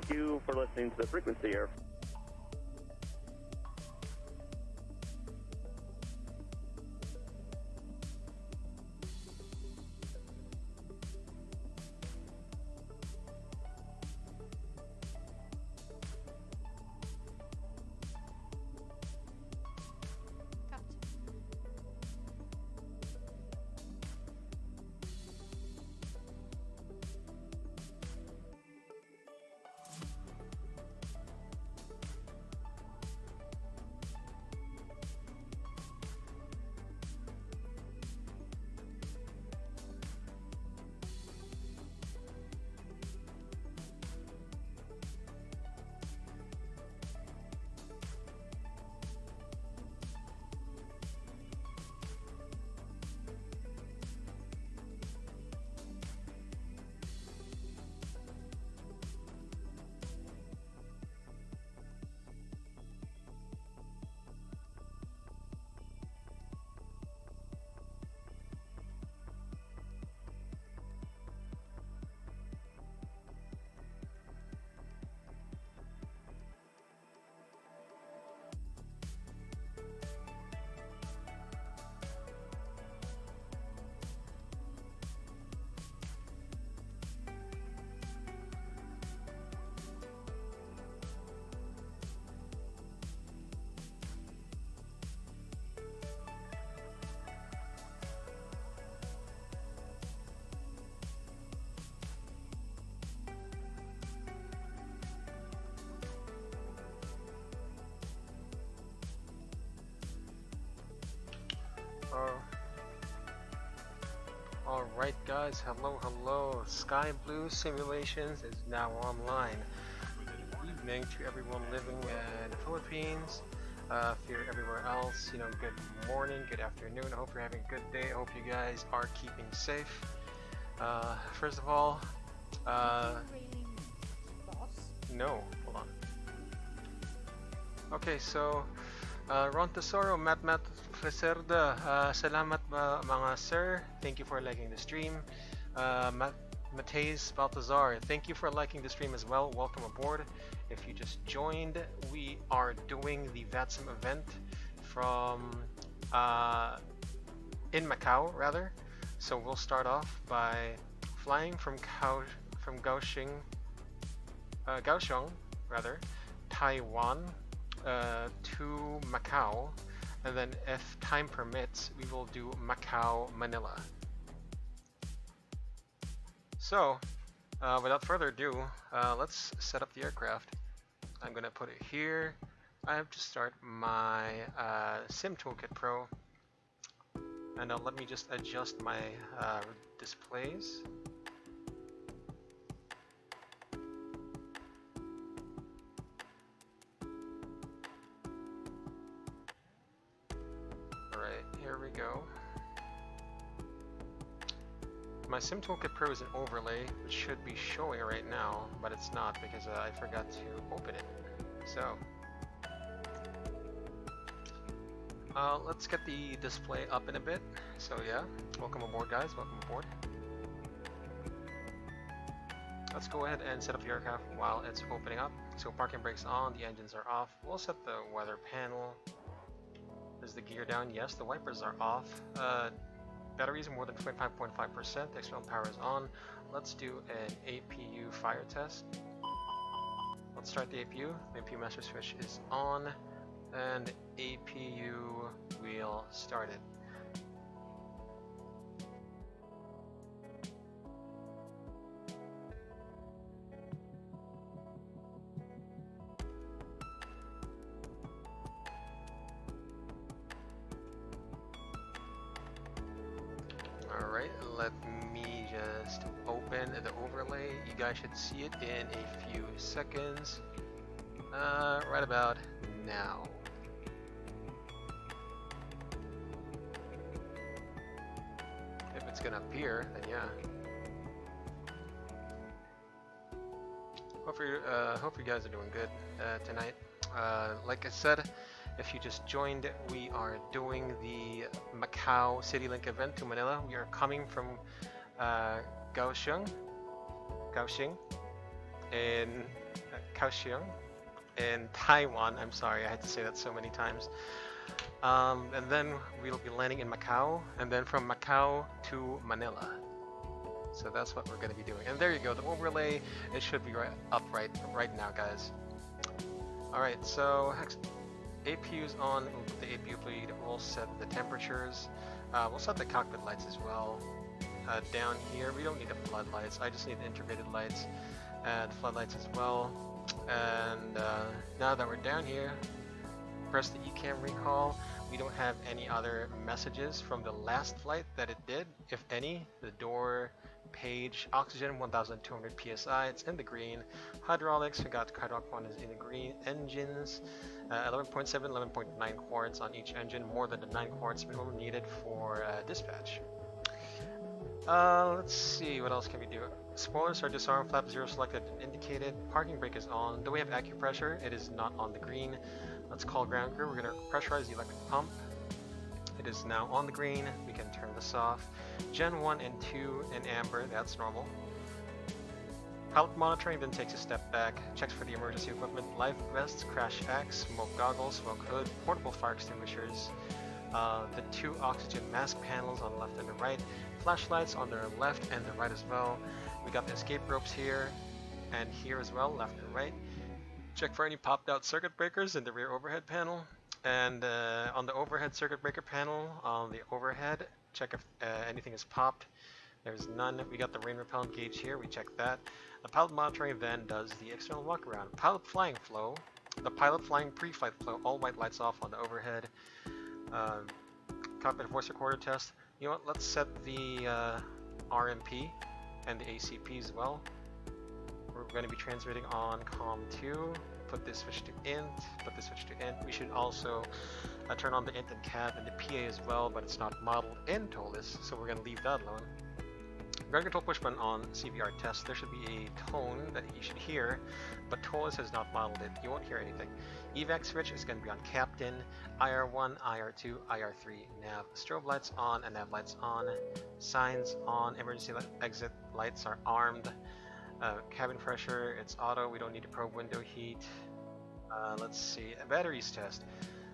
Thank you for listening to the frequency air. Alright guys, hello. Sky Blue Simulations is now online. Good evening to everyone living in the Philippines. If you're everywhere else, good morning, good afternoon. I hope you're having a good day. I hope you guys are keeping safe. First of all, no, hold on. Okay, so Ron Tesoro, Matt Freserda, salamat mga sir. Thank you for liking the stream. Mateus Baltazar, thank you for liking the stream as well. Welcome aboard. If you just joined, we are doing the VATSIM event from in Macau rather. So we'll start off by flying from Kaohsiung, Taiwan to Macau. And then if time permits, we will do Macau-Manila. So, without further ado, let's set up the aircraft. I'm gonna put it here. I have to start my Sim Toolkit Pro. And let me just adjust my displays. Here we go. My Sim Toolkit Pro is an overlay, which should be showing right now, but it's not because I forgot to open it. So, let's get the display up in a bit. So yeah, welcome aboard guys, welcome aboard. Let's go ahead and set up the aircraft while it's opening up. So parking brakes on, the engines are off. We'll set the weather panel. Is the gear down? Yes, the wipers are off. Batteries are more than 25.5%. The external power is on. Let's do an APU fire test. Let's start the APU. The APU master switch is on, and APU wheel started. Alright, let me just open the overlay. You guys should see it in a few seconds. Right about now. If it's gonna appear, then yeah. Hope you guys are doing good tonight. Like I said, if you just joined, we are doing the Macau CityLink event to Manila. We are coming from Kaohsiung, in Kaohsiung in Taiwan. I'm sorry, I had to say that so many times. And then we'll be landing in Macau, and then from Macau to Manila. So that's what we're going to be doing. And there you go, the overlay, it should be up right now, guys. Alright, so APU's on, we'll put the APU bleed, we'll set the temperatures, we'll set the cockpit lights as well. Down here, we don't need the floodlights, I just need the integrated lights and floodlights as well. And now that we're down here, press the ECAM recall. We don't have any other messages from the last flight that it did, if any. The door, page, oxygen 1200 psi, it's in the green. Hydraulics, we got Kairoc 1 is in the green. Engines, 11.7, 11.9 quarts on each engine, more than the 9 quarts minimum needed for dispatch. Let's see, what else can we do? Spoilers are disarmed, flap 0 selected and indicated. Parking brake is on. Do we have acupressure? It is not on the green. Let's call ground crew. We're going to pressurize the electric pump. It is now on the green. We can turn this off. Gen 1 and 2 in amber, that's normal. Pilot monitoring then takes a step back, checks for the emergency equipment, life vests, crash axe, smoke goggles, smoke hood, portable fire extinguishers, the 2 oxygen mask panels on the left and the right, flashlights on the left and the right as well. We got the escape ropes here and here as well, left and right. Check for any popped out circuit breakers in the rear overhead panel. And on the overhead circuit breaker panel, on the overhead, check if anything is popped. There's none. We got the rain repellent gauge here, we check that. The pilot monitoring then does the external walk around. Pilot flying flow, the pilot flying pre-flight flow, all white lights off on the overhead. Cockpit voice recorder test. You know what, let's set the RMP and the ACP as well. We're going to be transmitting on COM2. Put this switch to int, put this switch to int. We should also turn on the int and cab and the PA as well, but it's not modeled in ToLisS, so we're going to leave that alone. Ground control push button on CVR test. There should be a tone that you should hear, but ToLisS has not modeled it. You won't hear anything. Evac switch is going to be on captain, IR1, IR2, IR3, nav. Strobe lights on and nav lights on. Signs on. Emergency exit lights are armed. Cabin pressure, it's auto. We don't need to probe window heat. Let's see. Batteries test.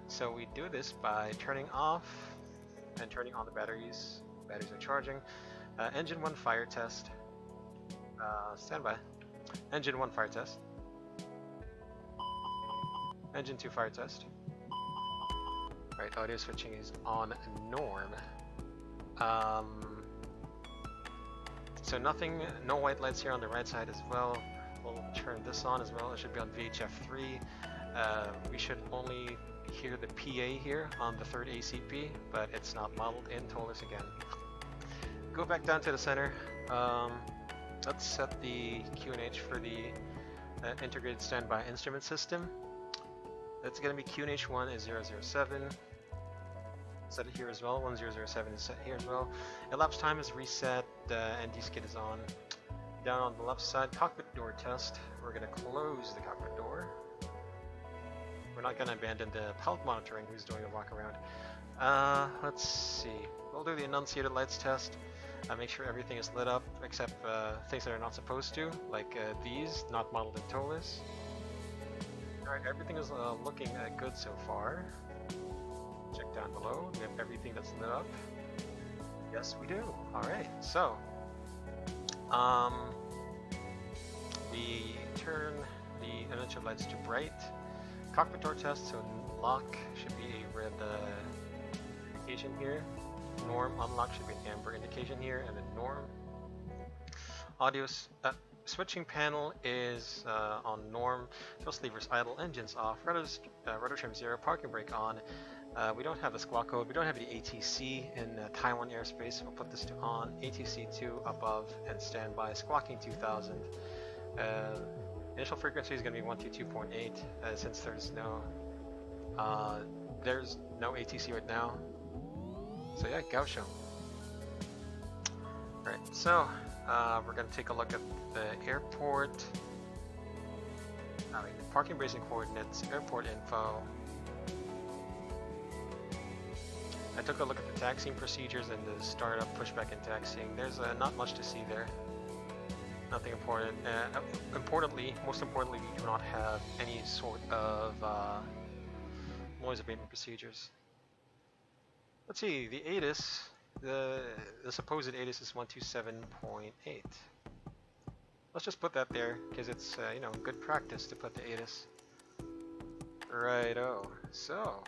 So we do this by turning off and turning on the batteries. Batteries are charging. Engine 1 fire test. Standby. Engine 1 fire test. Engine 2 fire test. Right, audio switching is on norm. So nothing, no white lights here on the right side as well. We'll turn this on as well. It should be on VHF3. We should only hear the PA here on the third ACP, but it's not modeled in ToLisS again. Go back down to the center. Let's set the QNH for the integrated standby instrument system. That's going to be QNH1 is 007. Set it here as well. 1007 is set here as well. Elapsed time is reset. ND skid is on. Down on the left side, cockpit door test. We're going to close the cockpit door. We're not going to abandon the pilot monitoring who's doing a walk around. Let's see. We'll do the enunciated lights test. Make sure everything is lit up except things that are not supposed to, like these, not modeled in ToLisS. Alright, everything is looking good so far. Check down below. We have everything that's lit up. Yes, we do. Alright, so we turn the enunciated lights to bright. Cockpit door test, so lock should be a red indication here. Norm unlock should be an amber indication here, and then norm. Audio switching panel is on norm. Thrust levers idle, engines off, rudder trim 0, parking brake on. We don't have the squawk code, we don't have the ATC in Taiwan airspace, so we'll put this to on. ATC 2 above and standby, squawking 2000. Initial frequency is going to be 122.8 since there's no ATC right now. So yeah, Kaohsiung. Right, so we're going to take a look at the airport. Parking bracing coordinates, airport info. I took a look at the taxiing procedures and the startup, pushback, and taxiing. There's not much to see there. Nothing important. Most importantly, we do not have any sort of noise abatement procedures. Let's see, the ADIS, the supposed ADIS is 127.8. Let's just put that there because it's you know, good practice to put the ADIS. Righto. So,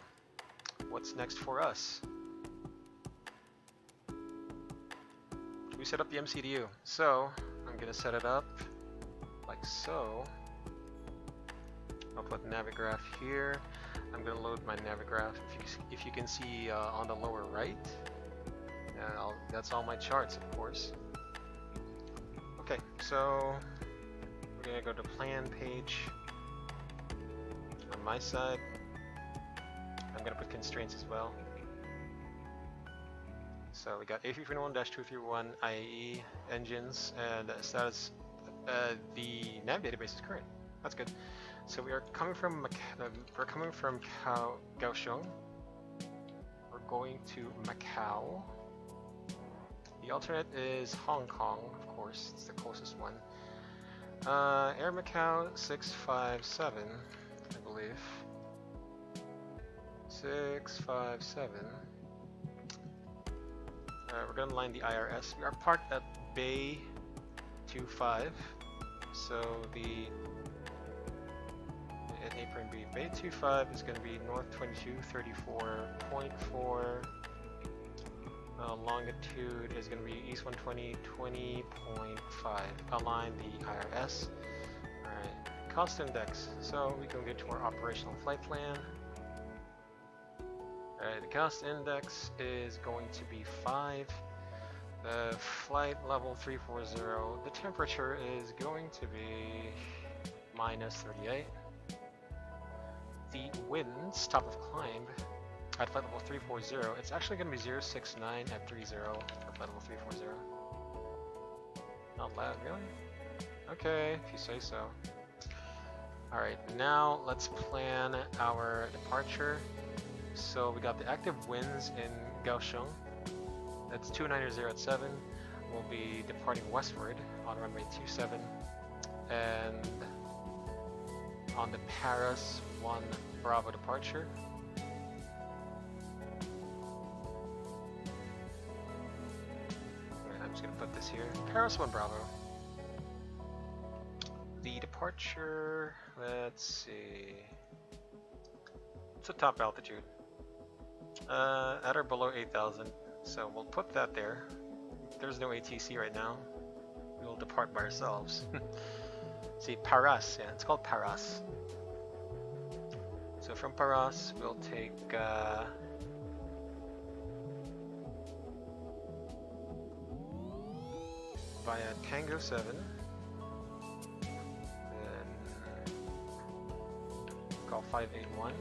what's next for us? We set up the MCDU. So, I'm gonna set it up like so. I'll put Navigraph here. I'm gonna load my Navigraph. If you can see on the lower right, that's all my charts, of course. Okay, so we're gonna go to plan page. On my side, I'm gonna put constraints as well. So we got A321-231 IAE engines, and status. The nav database is current. That's good. So we are coming from Kaohsiung. We're going to Macau. The alternate is Hong Kong, of course. It's the closest one. Air Macau 657, I believe. 657. We're gonna line the IRS. We are parked at Bay 25. So the apron B. Bay 25 is going to be north 2234.4. Longitude is going to be east 120 20.5. Align the IRS. Alright, cost index. So we can get to our operational flight plan. Alright, the cost index is going to be 5. The flight level 340. The temperature is going to be -38. The winds, top of climb, at flight level 340, it's actually going to be 069 at 30 for flight level 340. Not loud, really? Okay, if you say so. Alright, now let's plan our departure. So we got the active winds in Kaohsiung. That's 290 at 7. We'll be departing westward on runway 27. And on the Paris 1 Bravo departure. I'm just gonna put this here. Paris 1 Bravo. The departure, let's see. It's a top altitude. At or below 8,000. So we'll put that there. There's no ATC right now. We'll depart by ourselves. See, Paras, yeah, it's called Paras. So from Paras, we'll take via Tango 7, then call 581,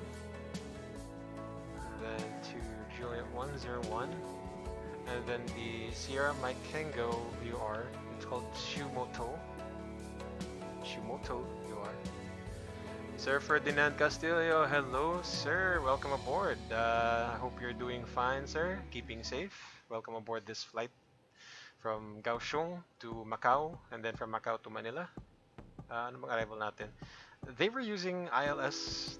then to Juliet 101, and then the Sierra Mike Tango UR, it's called Shumoto UR. Sir Ferdinand Castillo, hello sir, welcome aboard. I hope you're doing fine, sir, keeping safe. Welcome aboard this flight from Kaohsiung to Macau, and then from Macau to Manila. Ano bang arrival natin? They were using ILS,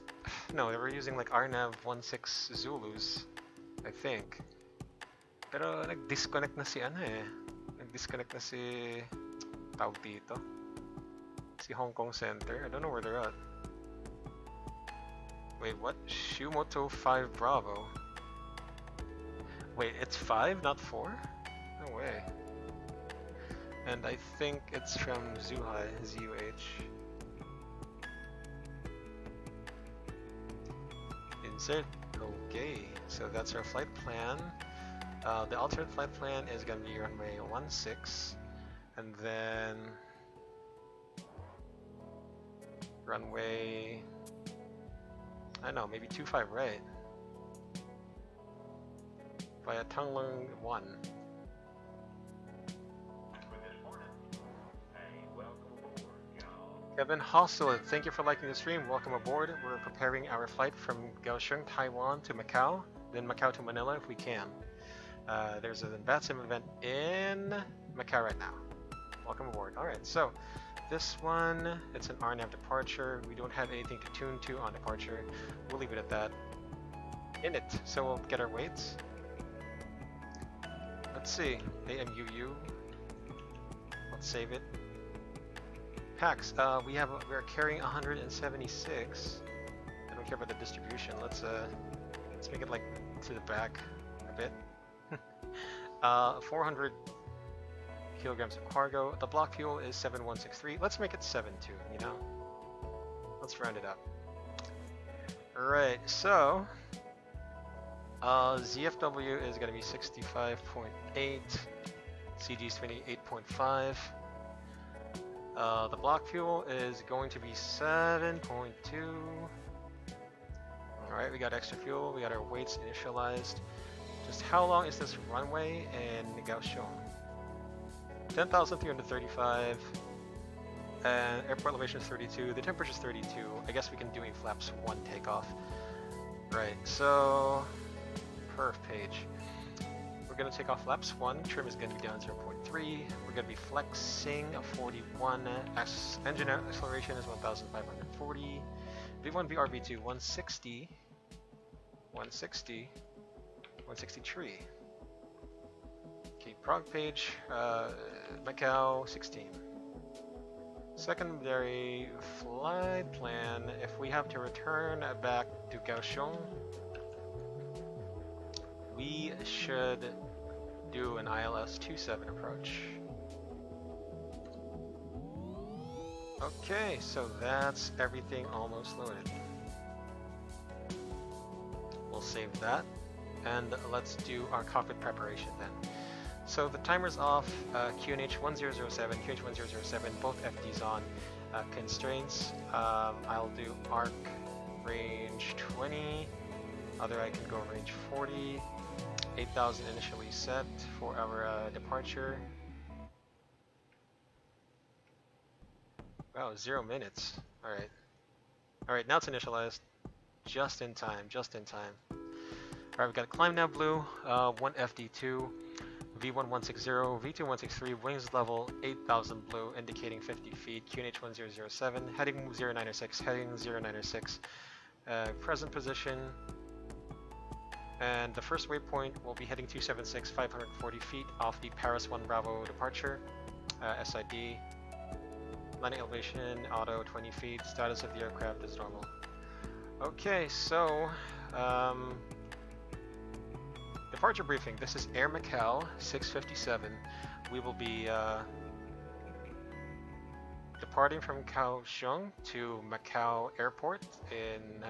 no, they were using like RNAV 16 Zulus, I think. Pero nag-disconnect na si ano eh. Nag-disconnect na si tawag dito. Si Hong Kong Center. I don't know where they're at. Wait, what? Shumoto 5 Bravo. Wait, it's 5, not 4? No way. And I think it's from Zhuhai, ZUH. Insert. Okay, so that's our flight plan. The alternate flight plan is going to be runway 16, and then runway, I don't know, maybe 25, right? Via Tanglong 1. Kevin Hossel, thank you for liking the stream. Welcome aboard. We're preparing our flight from Kaohsiung, Taiwan to Macau, then Macau to Manila if we can. There's a VATSIM event in Macau right now. welcome aboard. Alright, so this one, it's an RNAV departure. We don't have anything to tune to on departure. We'll leave it at that. In it, so we'll get our weights. Let's see, AMUU. Let's save it. Packs, we're carrying 176. I don't care about the distribution. Let's make it like to the back a bit. 400 kilograms of cargo. The block fuel is 7163. Let's make it 72, you know? Let's round it up. Alright, so ZFW is going to be 65.8. CG is 28.5. The block fuel is going to be 7.2. Alright, we got extra fuel, we got our weights initialized. Just how long is this runway in Kaohsiung? 10,335. And airport elevation is 32. The temperature is 32. I guess we can do a flaps 1 takeoff. Right, so perf page. We're going to take off flaps 1. Trim is going to be down 0.3. We're going to be flexing a 41. Engine acceleration is 1,540. V1, VR, V2, 160. 160. 163. Okay, prog page, Macau 16. Secondary flight plan, if we have to return back to Kaohsiung, we should do an ILS 27 approach. Okay, so that's everything almost loaded. We'll save that, and let's do our cockpit preparation then. So the timer's off, QNH 1007, QNH 1007, both FDs on. Constraints, I'll do arc range 20, other I can go range 40, 8,000 initially set for our departure. Wow, 0 minutes. Alright. Alright, now it's initialized. Just in time, just in time. Alright, we got climb now blue, 1 FD2, V1160, V2163, wings level 8,000 blue, indicating 50 feet, QNH 1007, heading 0906, heading 0906, present position, and the first waypoint will be heading 276, 540 feet off the Paris 1 Bravo departure, SID, landing elevation, auto 20 feet, status of the aircraft is normal. Okay, so, departure briefing. This is Air Macau 657. We will be departing from Kaohsiung to Macau Airport in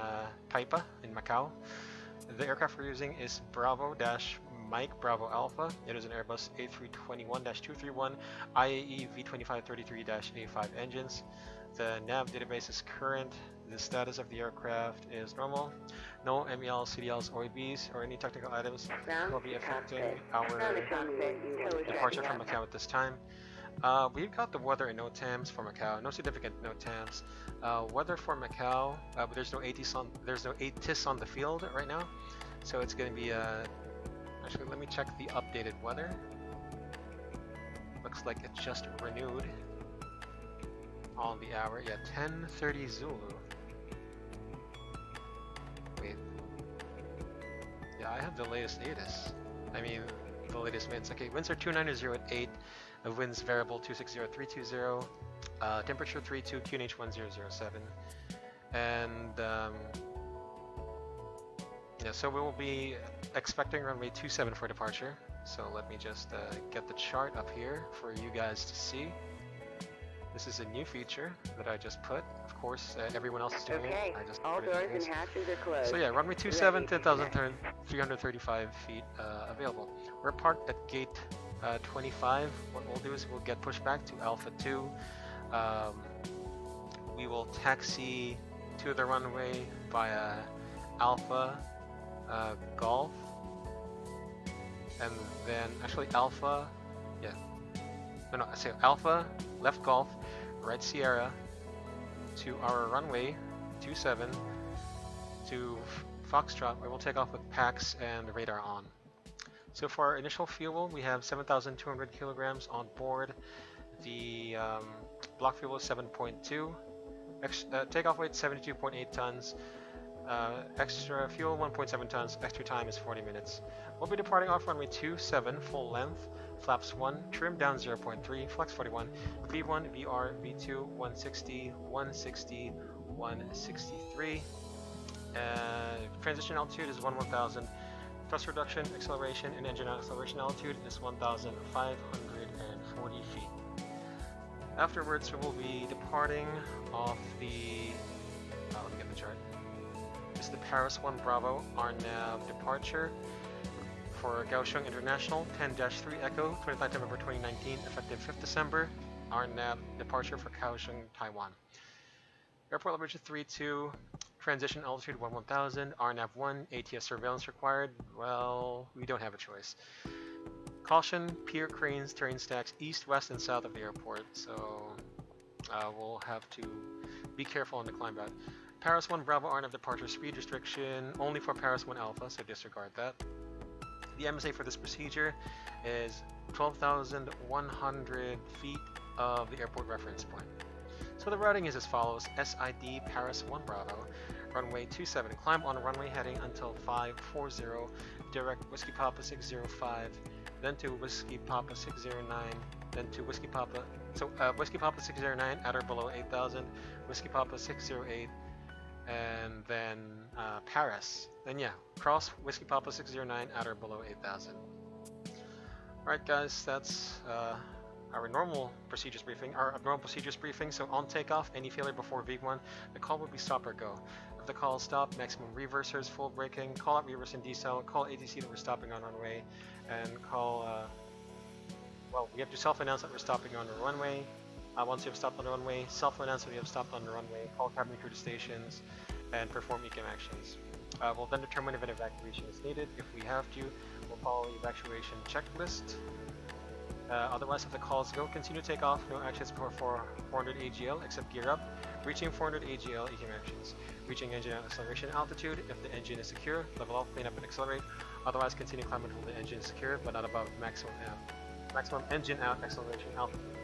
Taipa in Macau. The aircraft we're using is Bravo-Mike Bravo Alpha. It is an Airbus A321-231 IAE V2533-A5 engines. The nav database is current. The status of the aircraft is normal. No MEL, CDLs, OEBs, or any technical items will be affecting our departure from Macau at this time. We've got the weather and NOTAMs for Macau. No significant NOTAMs. Weather for Macau, but there's no ATIS on the field right now, so it's going to be. Actually, let me check the updated weather. Looks like it just renewed on the hour. Yeah, 10:30 Zulu. Wait. Yeah, I have the latest ATIS. I mean, the latest winds. Okay, winds are 290 at 8. The winds variable 260320. Temperature 32, QNH 1007. And yeah, so we will be expecting runway 27 for departure. So let me just get the chart up here for you guys to see. This is a new feature that I just put. Of course, everyone else is doing it. I just all doors and hatches are closed. So yeah, runway 27, 10,335 feet available. We're parked at gate 25. What we'll do is we'll get pushed back to Alpha 2. We will taxi to the runway via Alpha Golf, and then actually Alpha, yeah, no, I say Alpha left Golf, right Sierra to our runway 27 to Foxtrot, where we'll take off with packs and radar on. So for our initial fuel, we have 7,200 kilograms on board, the block fuel is 7.2, takeoff weight 72.8 tons, extra fuel 1.7 tons, extra time is 40 minutes. We'll be departing off runway 27 full length, flaps 1, trim down 0.3, flex 41, V1, VR, V2, 160, 160, 163. Transition altitude is 1000. Thrust reduction, acceleration, and engine acceleration altitude is 1,540 feet. Afterwards, we will be departing off the. Let me get the chart. This is the Paris 1 Bravo RNAV departure for Kaohsiung International 10-3 Echo, 29 November 2019, effective 5th December. RNAV departure for Kaohsiung, Taiwan. Airport elevation 32. Transition altitude 1000, RNAV 1, ATS surveillance required. Well, we don't have a choice. Caution, pier cranes, terrain stacks east, west, and south of the airport, so we'll have to be careful on the climb out. Paris 1 Bravo RNAV departure speed restriction only for Paris 1 Alpha, so disregard that. The MSA for this procedure is 12,100 feet of the airport reference point. So the routing is as follows: SID Paris 1 Bravo, runway 27, climb on runway heading until 540, direct Whiskey Papa 605, then to Whiskey Papa 609, then to Whiskey Papa, Whiskey Papa 609 at or below 8,000, Whiskey Papa 608, and then Paris. Then yeah, cross Whiskey Papa 609 at or below 8,000. Alright guys, that's our normal procedures briefing, so on takeoff, any failure before V1, the call will be stop or go. If the call is stop, maximum reversers, full braking, call out reverse and decel, call ATC that we're stopping on runway, and call, well, we have to self-announce that we're stopping on the runway. Once you have stopped on the runway, self-announce that we have stopped on the runway, call cabin crew to stations, and perform ECAM actions. We'll then determine if an evacuation is needed. If we have to, we'll follow the evacuation checklist. Otherwise, if the calls go, continue takeoff, no actions for 400 AGL except gear up, reaching 400 AGL, ECAM actions, reaching engine out acceleration altitude. If the engine is secure, level off, clean up and accelerate. Otherwise, continue climbing until the engine is secure, but not above maximum engine out acceleration altitude.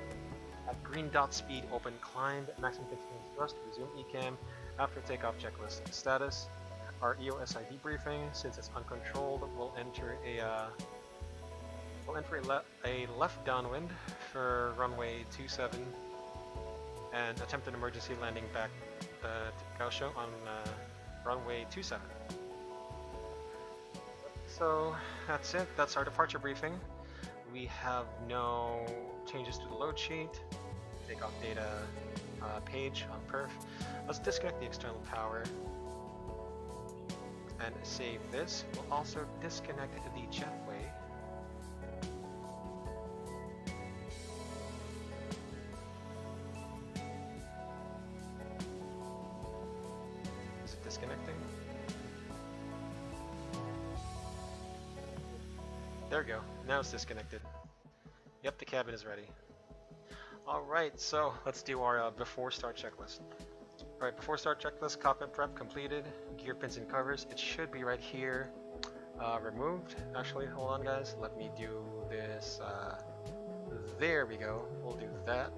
At green dot speed, open climb, maximum continuous thrust, resume ECAM after takeoff checklist. Status, our EOSID briefing, since it's uncontrolled, we'll enter a left downwind for runway 27 and attempt an emergency landing back to Kaohsiung on runway 27. So that's it, that's our departure briefing. We have no changes to the load sheet, takeoff data page on perf. Let's disconnect the external power and save this. We'll also disconnect the jetway. Disconnecting. There we go. Now it's disconnected. Yep, the cabin is ready. Alright, so let's do our before start checklist. Alright, before start checklist, cockpit prep completed, gear pins and covers. It should be right here. Removed. Actually, hold on guys. Let me do this. There we go. We'll do that.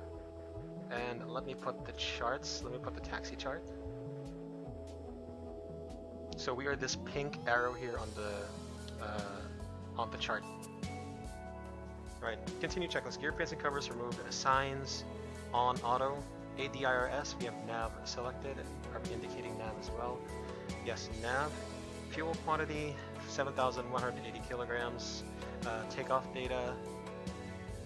And let me put the charts. Let me put the taxi chart. So we are this pink arrow here on the chart. Right, continue checklist. Gear pins and covers removed. Signs on auto. ADD-ONS, we have nav selected. Are we indicating nav as well? Yes, nav. Fuel quantity 7,180 kilograms. Takeoff data.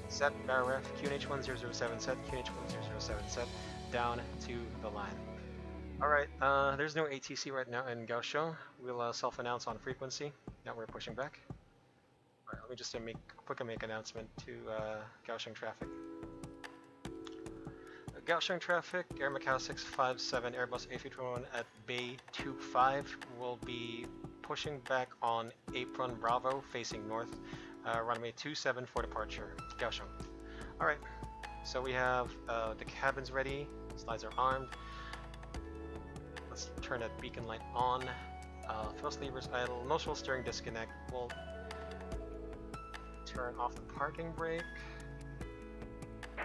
Set BARF QNH1007 set, QNH1007 set. Down to the line. Alright, there's no ATC right now in Kaohsiung. We'll self-announce on frequency. Now we're pushing back. Alright, let me just make announcement to Kaohsiung traffic. Kaohsiung traffic, Air Macau 657, Airbus A321 at Bay 25 will be pushing back on Apron Bravo facing north, runway 27 for departure, Kaohsiung. Alright, so we have the cabins ready, slides are armed. Let's turn that beacon light on. Thrust levers idle, notional steering disconnect. We'll turn off the parking brake.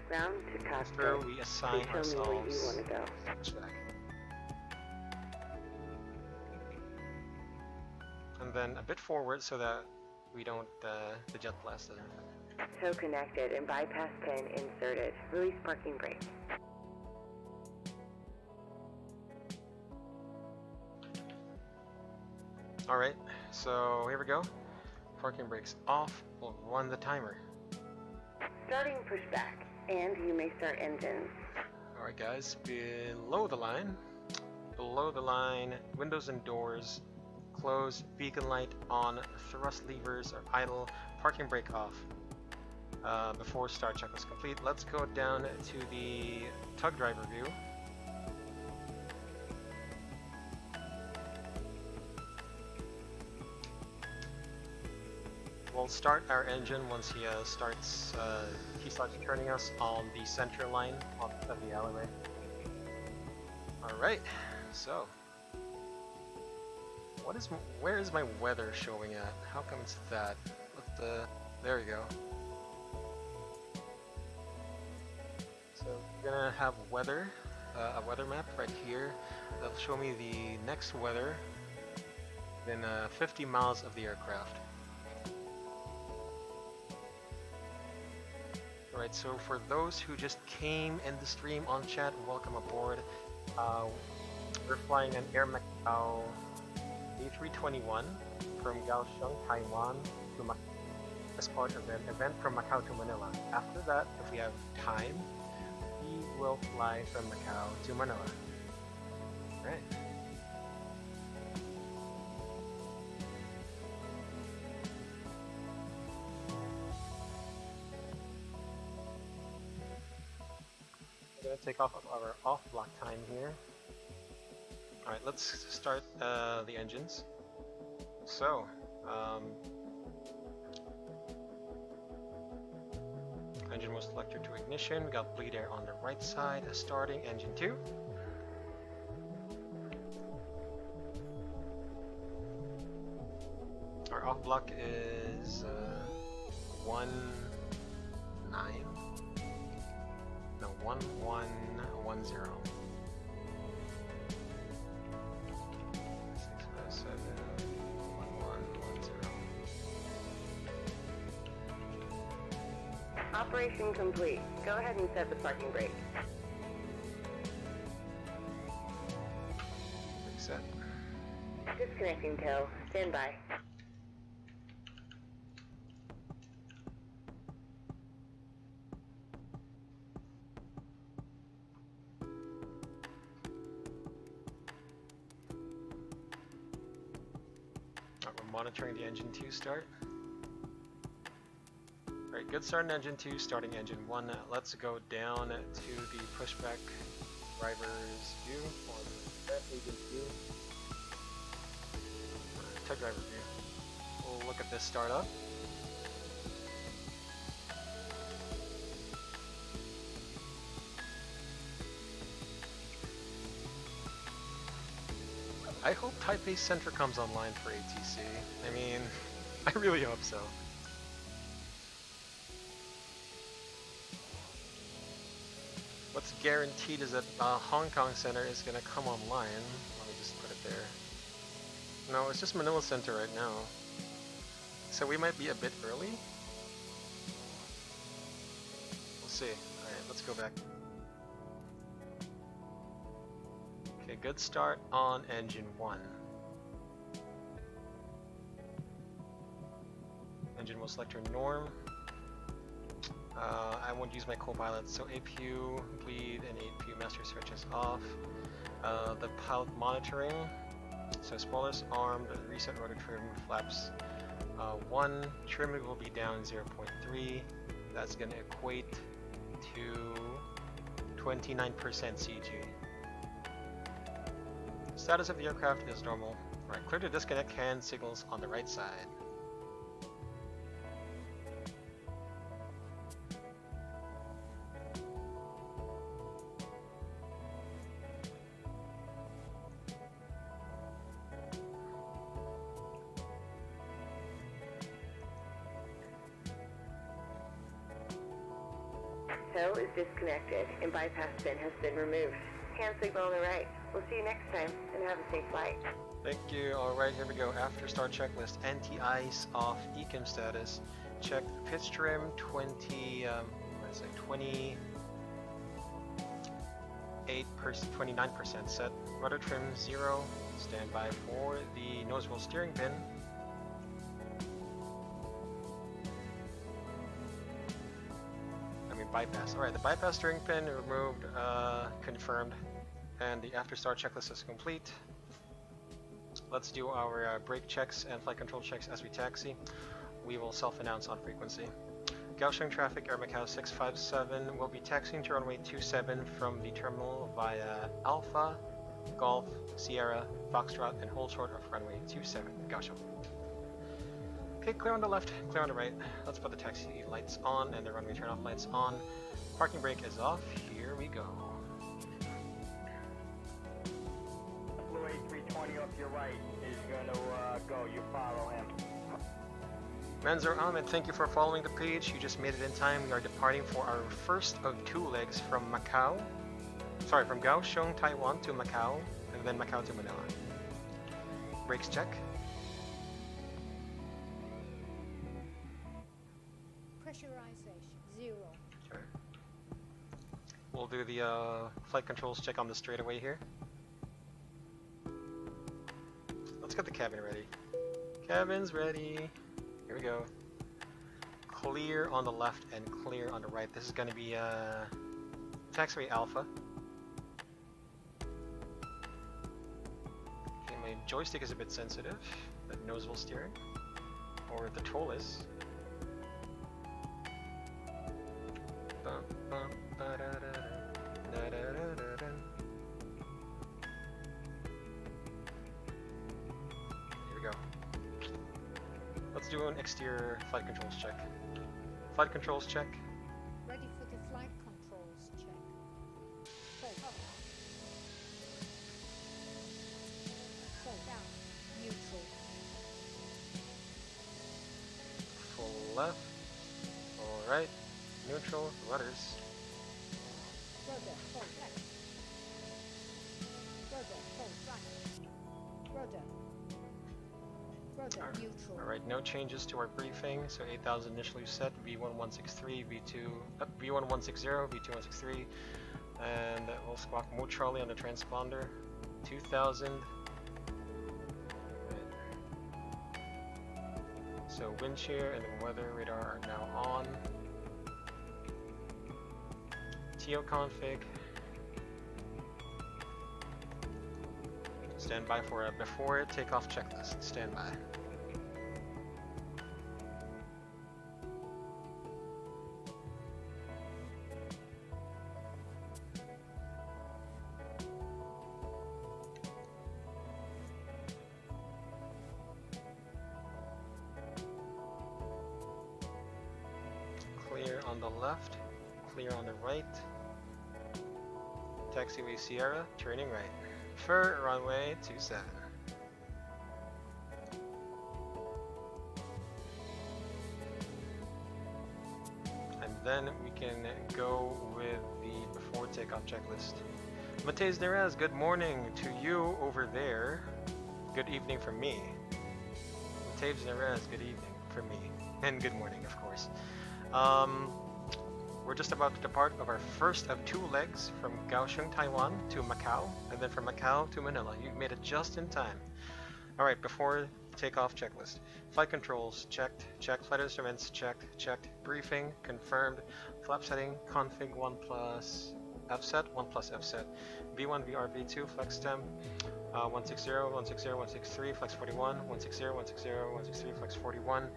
Ground to After cockpit. we assign Please show me where you ourselves want to go. pushback. And then a bit forward so that we don't the jet blast doesn't. Tow connected and bypass pin inserted. Release parking brake. Alright, so here we go. Parking brakes off. We'll run the timer. Starting pushback, and you may start engines. Alright guys, below the line, windows and doors, closed, beacon light on, thrust levers are idle, parking brake off. Before start check is complete, let's go down to the tug driver view. We'll start our engine once he starts turning us on the center line of the alleyway. Alright, so where is my weather showing at? How come it's that? There we go. So we're gonna have weather, a weather map right here. That'll show me the next weather within 50 miles of the aircraft. Alright, so for those who just came in the stream on chat, welcome aboard. We're flying an Air Macau A321 from Kaohsiung, Taiwan to Macau as part of an event from Macau to Manila. After that, if we have time, we will fly from Macau to Manila. Alright. We're going to take off our off block time here. Alright, let's start the engines. So, engine was selected to ignition, got bleed air on the right side, starting engine 2. Our off block is 1110. 657 1110. Operation complete. Go ahead and set the parking brake. Reset. Disconnecting tow. Stand by. We're monitoring the engine 2 start. Alright, good start in engine 2, starting engine 1. Let's go down to the pushback driver's view, or the agent view, tug driver view. We'll look at this start up. I hope Taipei Center comes online for ATC. I mean, I really hope so. What's guaranteed is that Hong Kong Center is going to come online. Let me just put it there. No, it's just Manila Center right now. So we might be a bit early. We'll see. Alright, let's go back. Okay, good start on engine 1. Engine will select your norm. I won't use my co-pilot, so APU bleed and APU master switch is off. The pilot monitoring, so spoilers armed, reset rotor trim, flaps 1, trim will be down 0.3, that's going to equate to 29% CG. Status of the aircraft is normal. Alright, clear to disconnect hand signals on the right side. Tow FIL is disconnected and bypass pin has been removed. Hand signal on the right. We'll see you next time and have a safe flight. Thank you. Alright, here we go. After start checklist. Anti-ice off. ECM status. Check pitch trim 29% set. Rudder trim 0. Stand by for the nose wheel steering pin. Bypass. Alright, the bypass steering pin removed, confirmed, and the after start checklist is complete. Let's do our brake checks and flight control checks as we taxi. We will self-announce on frequency. Kaohsiung traffic, Air Macau 657 will be taxiing to runway 27 from the terminal via Alpha, Golf, Sierra, Foxtrot, and hold short of runway 27, Kaohsiung. Okay, clear on the left, clear on the right. Let's put the taxi lights on and the runway turn-off lights on. Parking brake is off. Here we go. Blue A320 off your right is gonna go. You follow him. Manzor Ahmed, thank you for following the page. You just made it in time. We are departing for our first of 2 legs from Macau. Sorry, from Kaohsiung, Taiwan to Macau, and then Macau to Manila. Brakes check. Pressurization 0. Okay. We'll do the flight controls check on the straightaway here. Let's get the cabin ready. Cabin's ready. Here we go. Clear on the left and clear on the right. This is going to be taxiway Alpha. Okay, my joystick is a bit sensitive. That nose wheel steering. Or the ToLisS. Here we go. Let's do an exterior flight controls check. Flight controls check. Ready for the flight controls check. Full up. Full down. Neutral. Full left. Full right. Neutral. Rudders. Rudder, full left. Rudder, full right. Rudder. Rudder, neutral. Alright, no changes to our briefing. So 8,000 initially set, V1163, V1160, V2163, and we'll squawk Mo Charlie on the transponder. 2,000. Right. So wind shear and the weather radar are now on. TO config. Stand by for a before takeoff checklist. Stand by. Clear on the left, clear on the right. Taxiway Sierra, turning right. For runway 27. And then we can go with the before takeoff checklist. Matej Nerez, good morning to you over there. Good evening from me. Matej Nerez, good evening from me. And good morning, of course. We're just about to depart of our first of 2 legs from Kaohsiung, Taiwan to Macau, and then from Macau to Manila. You made it just in time. Alright, before takeoff checklist. Flight controls, checked. Checked. Flight instruments, checked. Checked. Briefing, confirmed. Flap setting, config 1 plus Fset, 1 plus Fset. V1, VR, V2, flex temp, 160, 160, 163, flex 41, 160, 160, 163, flex 41.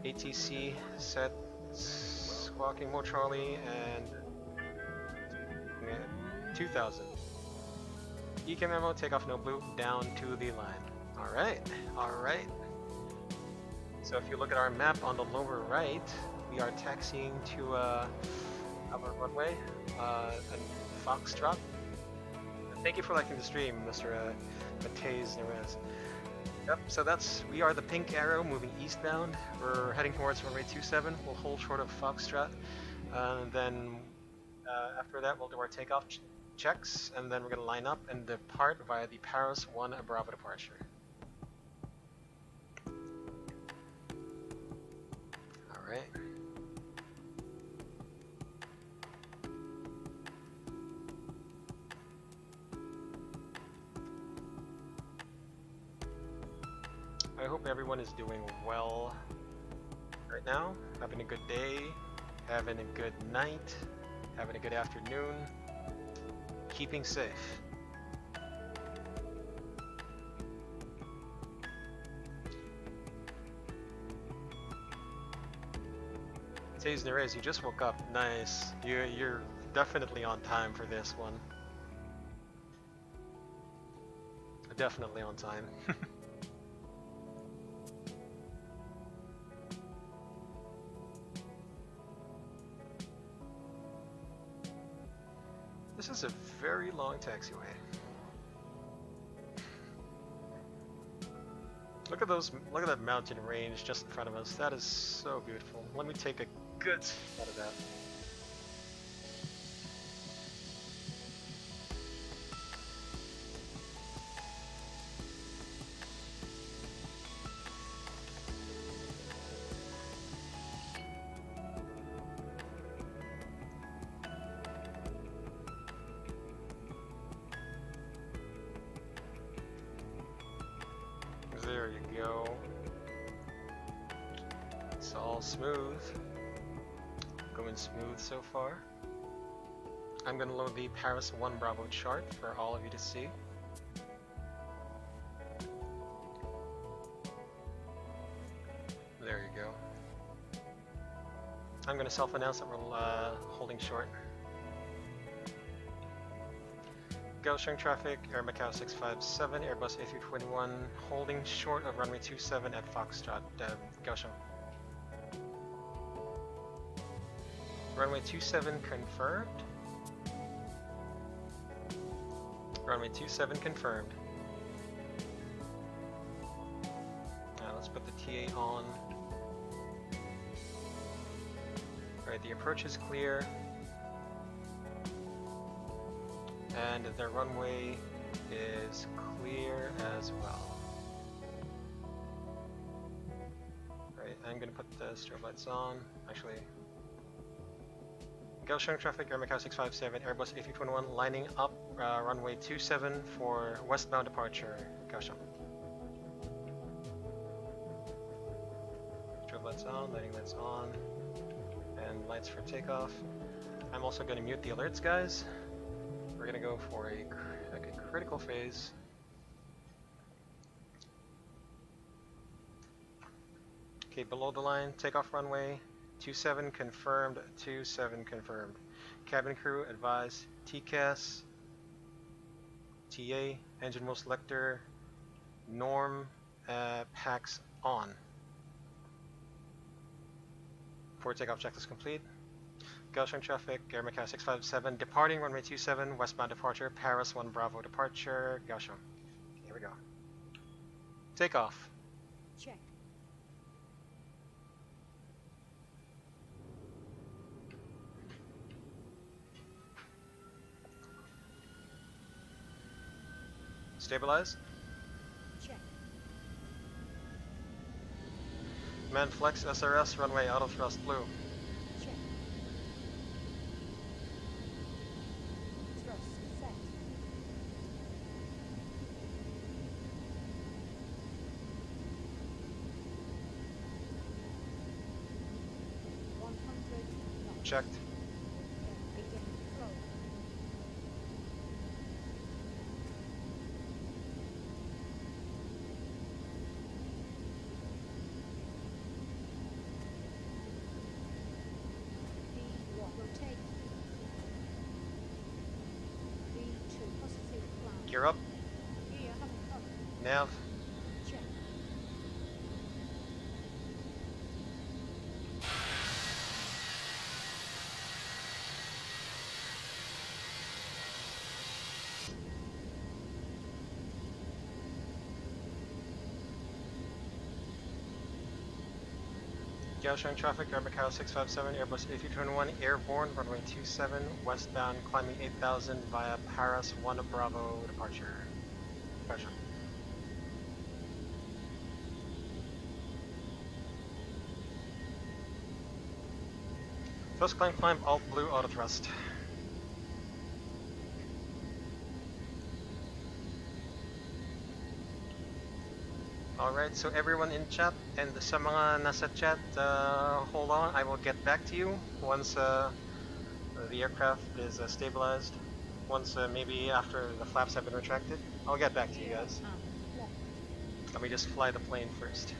ATC set. Squawking Mo Charlie and 2,000. ECM memo, takeoff no blue, down to the line. Alright, alright. So if you look at our map on the lower right, we are taxiing to our runway, and Foxtrot. Thank you for liking the stream, Mr. Matej Nerez. Yep, so we are the pink arrow moving eastbound. We're heading towards runway 27. We'll hold short of Foxtrot, and then After that, we'll do our takeoff checks, and then we're going to line up and depart via the Paris 1 Bravo departure. Alright. I hope everyone is doing well right now, having a good day, having a good night, having a good afternoon, keeping safe. Says Nerez, you just woke up. Nice. You're definitely on time for this one. Definitely on time. This is a very long taxiway. Look at that mountain range just in front of us. That is so beautiful. Let me take a good shot of that. There you go. It's all smooth. Going smooth so far. I'm gonna load the Paris 1 Bravo chart for all of you to see. There you go. I'm gonna self-announce that we're holding short. Kaohsiung traffic, Air Macau 657, Airbus A321, holding short of runway 27 at Foxtrot, Kaohsiung. Runway 27 confirmed. Runway 27 confirmed. Now let's put the TA on. Alright, the approach is clear. And the runway is clear as well. Right, I'm gonna put the strobe lights on. Actually, Kaohsiung traffic, Air Macau 657, Airbus A321 lining up runway 27 for westbound departure, Kaohsiung. Strobe lights on, lighting lights on, and lights for takeoff. I'm also gonna mute the alerts, guys. We're gonna go for a critical phase. Okay, below the line, takeoff runway 27 confirmed, 27 confirmed. Cabin crew advise TCAS, TA, engine mode selector, norm, packs on. Forward takeoff checklist complete. Kaohsiung traffic, Air Macau 657, departing runway 27, westbound departure, Paris 1 Bravo departure, Kaohsiung. Here we go. Takeoff. Check. Stabilize. Check. Man flex SRS, runway auto thrust blue. Check. Thrust set. Checked. Begin flow. B1 rotate. B2 positive climb. Gear up. Gear haven't covered. Nav. Check. Kaohsiung traffic, Air Macau 657, Airbus A321, airborne, runway 27, westbound, climbing 8000 via Paris 1 Bravo departure. Departure. Thrust climb, alt blue, auto thrust. Alright, so everyone in chat and sa mga nasa chat, hold on, I will get back to you once the aircraft is stabilized. Once maybe after the flaps have been retracted, I'll get back to you guys. Let me just fly the plane first.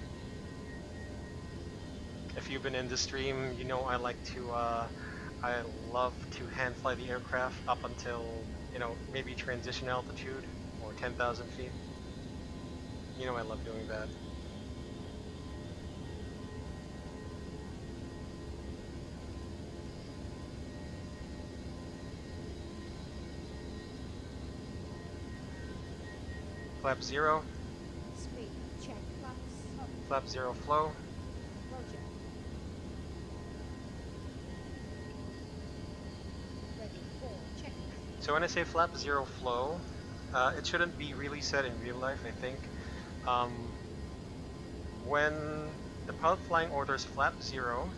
If you've been in the stream, you know I like to, I love to hand fly the aircraft up until, you know, maybe transition altitude or 10,000 feet. You know I love doing that. Flap 0. Speed check. Flaps up. Flap 0 flow. Roger. Ready for check. So when I say flap 0 flow, it shouldn't be really said in real life, I think. When the pilot flying orders flap 0,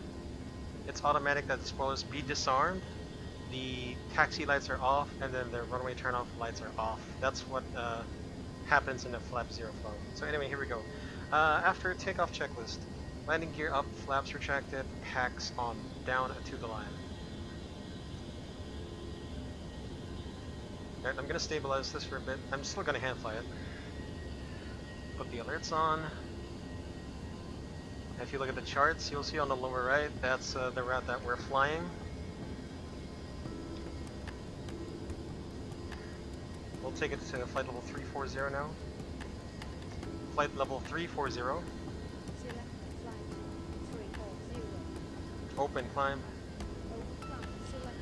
it's automatic that the spoilers be disarmed, the taxi lights are off, and then the runway turnoff lights are off. That's what happens in a flap 0 flow. So anyway, here we go. After takeoff checklist, landing gear up, flaps retracted, packs on, down to the line. Alright, I'm gonna stabilize this for a bit. I'm still gonna hand fly it. Put the alerts on. If you look at the charts, you'll see on the lower right, that's the route that we're flying. We'll take it to flight level 340 now. Flight level 340. Select flight 340. Open climb. Open climb. Select.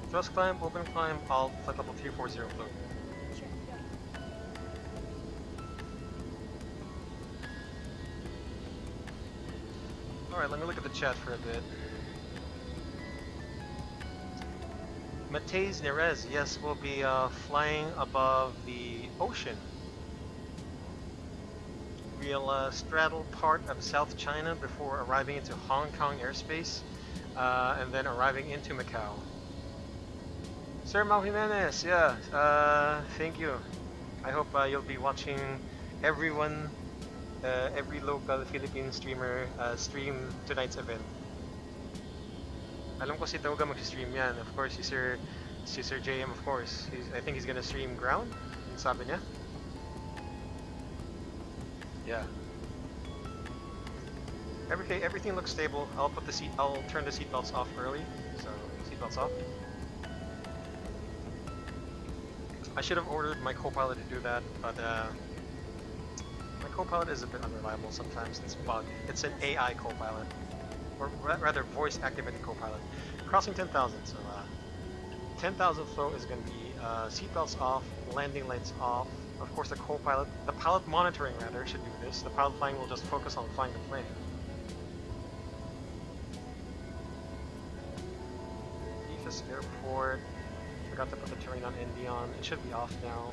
Thrust climb, open climb, alt, flight level 340 float. Check done. Alright, let me look at the chat for a bit. Matej Nerez, yes, we'll be flying above the ocean. We'll straddle part of South China before arriving into Hong Kong airspace, and then arriving into Macau. Sir Mau Jimenez, yeah, thank you. I hope you'll be watching everyone, every local Philippine streamer stream tonight's event. Alam ko si Toga mag-stream yan. Of course, si Sir JM, of course. I think he's gonna stream ground. Yung sabi niya. Yeah. Everything looks stable. I'll turn the seatbelts off early. So seatbelts off. I should have ordered my co-pilot to do that, but my co-pilot is a bit unreliable sometimes. It's bugged. It's an AI co-pilot. Or rather voice-activated co-pilot. Crossing 10,000, so 10,000 flow is going to be seatbelts off, landing lights off. Of course, the co-pilot, the pilot monitoring rather, should do this. The pilot flying will just focus on flying the plane. Deepest Airport. Forgot to put the terrain on ND on. It should be off now.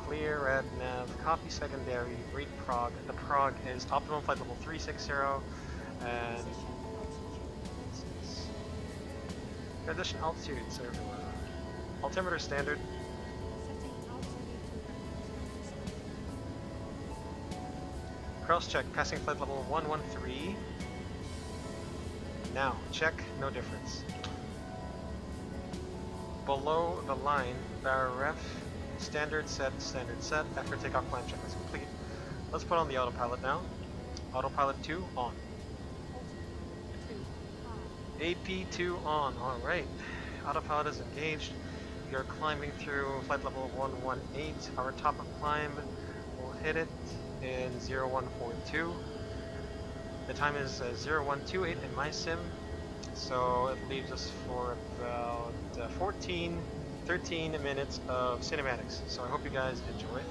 Clear, red, nav, copy secondary, read prog. The prog is optimum flight level 360. And Position altitude. transition altitude, so altimeter standard. Setting altitude to Cross check, passing flight level 113. Now, check, no difference. Below the line, ref, standard set, after takeoff climb check is complete. Let's put on the autopilot now. Autopilot 2 on. AP2 on, alright. Autopilot is engaged. We are climbing through flight level 118. Our top of climb will hit it in 0142. The time is 0128 in my sim, so it leaves us for about 14 13 minutes of cinematics. So I hope you guys enjoy.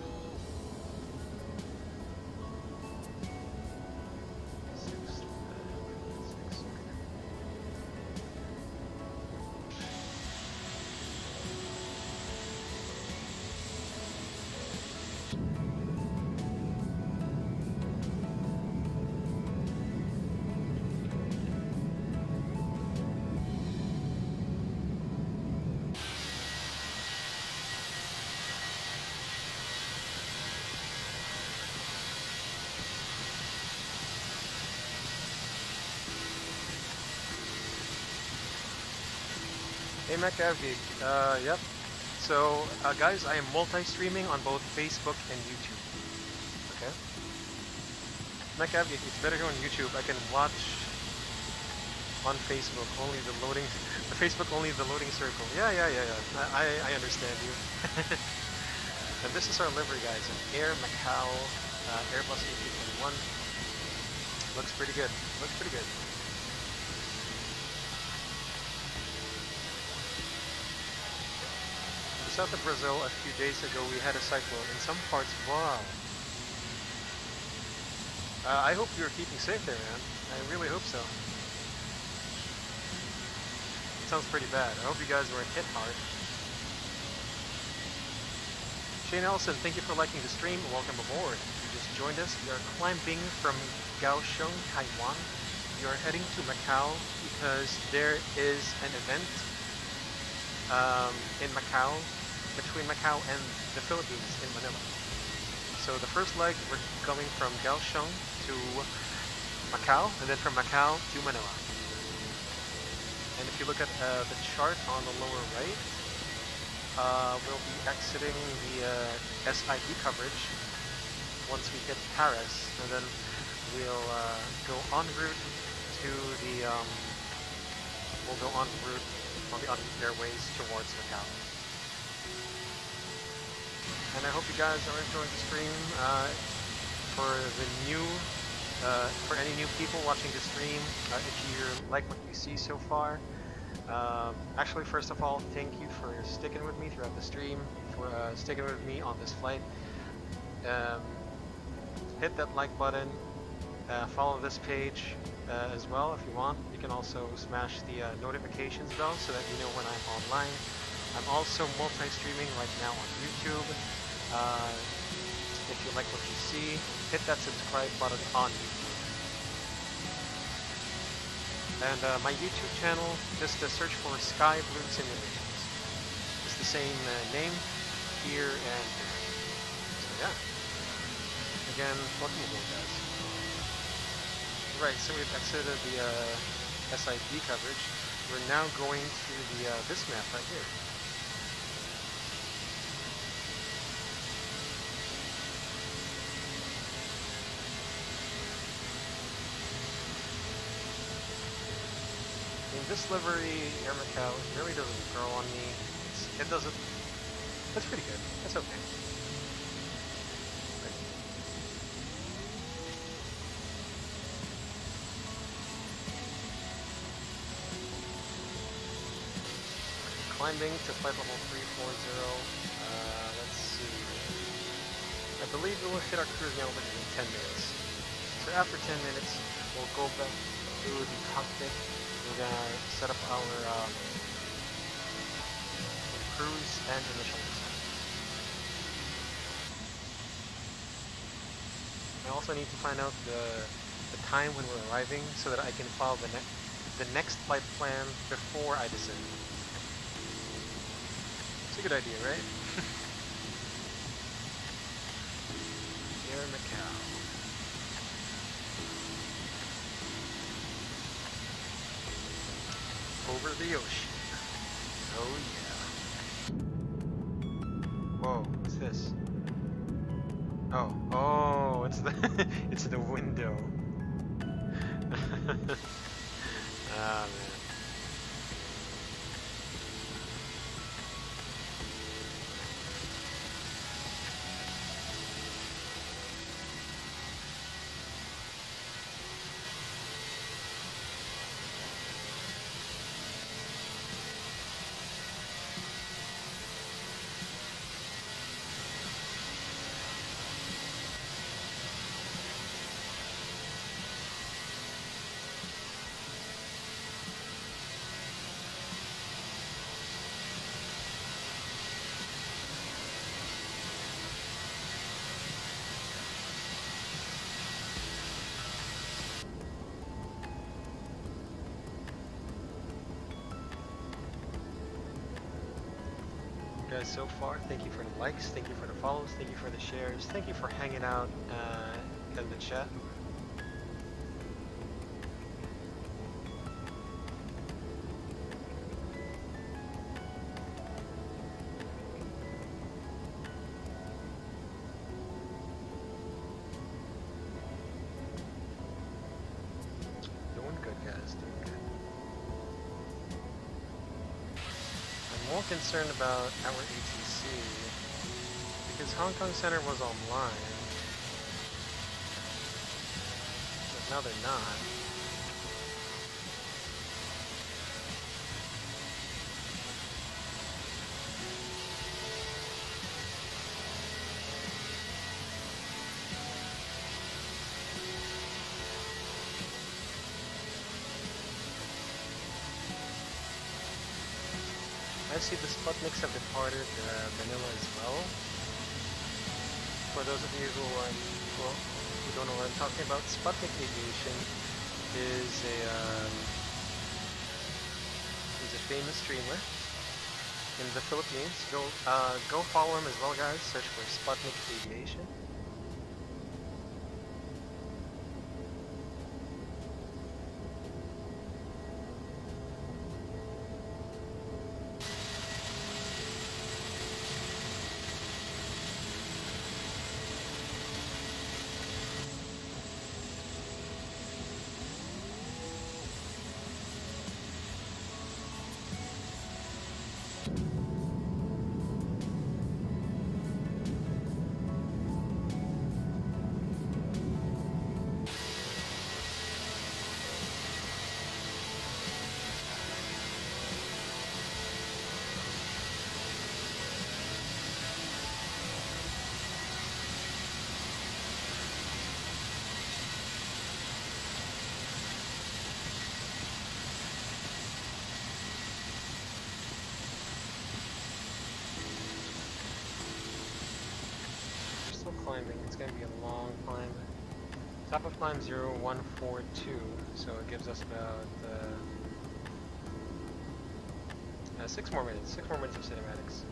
Hey Macau-Geek, yep. So, guys, I am multi-streaming on both Facebook and YouTube. Okay? Macau-Geek, it's better on YouTube. I can watch on Facebook only the loading, the Facebook only the loading circle. Yeah. I understand you. And this is our livery, guys. An Air Macau Airbus A321. Looks pretty good. Looks pretty good. South of Brazil a few days ago we had a cyclone in some parts. Wow. I hope you're keeping safe there, man. I really hope so. Sounds pretty bad. I hope you guys weren't hit hard. Shane Ellison, thank you for liking the stream. Welcome aboard. If you just joined us, we are climbing from Kaohsiung, Taiwan. We are heading to Macau because there is an event in Macau, between Macau and the Philippines in Manila. So the first leg, we're coming from Kaohsiung to Macau, and then from Macau to Manila. And if you look at the chart on the lower right, we'll be exiting the SID coverage once we hit Paris, and then we'll go en route to the we'll go en route on the airways towards Macau. And I hope you guys are enjoying the stream. For the new, for any new people watching the stream, if you like what you see so far, actually, first of all, thank you for sticking with me throughout the stream, for sticking with me on this flight. Hit that like button, follow this page as well if you want. You can also smash the notifications bell so that you know when I'm online. I'm also multi-streaming right now on YouTube. If you like what you see, hit that subscribe button on YouTube. And my YouTube channel, just search for Sky Blue Simulations. It's the same name here and here. So yeah. Again, welcome aboard, guys. Right, so we've exited the SID coverage. We're now going to the this map right here. This livery, Air Macau, really doesn't grow on me. It doesn't. That's pretty good. That's okay. Right. Climbing to flight level 340. Let's see. I believe we will hit our cruising altitude in 10 minutes. So after 10 minutes, we'll go back to the cockpit. We're gonna set up our cruise and initial descent. I also need to find out the time when we're arriving so that I can follow the next flight plan before I descend. It's a good idea, right? Air Macau. Over the ocean. Oh yeah. Whoa, what's this? Oh, it's the it's the window. Ah man. guys so far. Thank you for the likes, thank you for the follows, thank you for the shares, thank you for hanging out in the chat. Doing good, guys, doing good. I'm more concerned about our ATC because Hong Kong Center was online, but now they're not. I see the Sputniks have departed Manila as well. For those of you who don't know what I'm talking about, Sputnik Aviation is a famous streamer in the Philippines. Go follow him as well, guys. Search for Sputnik Aviation. Climbing. It's going to be a long climb. Top of climb 0142, so it gives us about 6 more minutes. 6 more minutes of cinematics.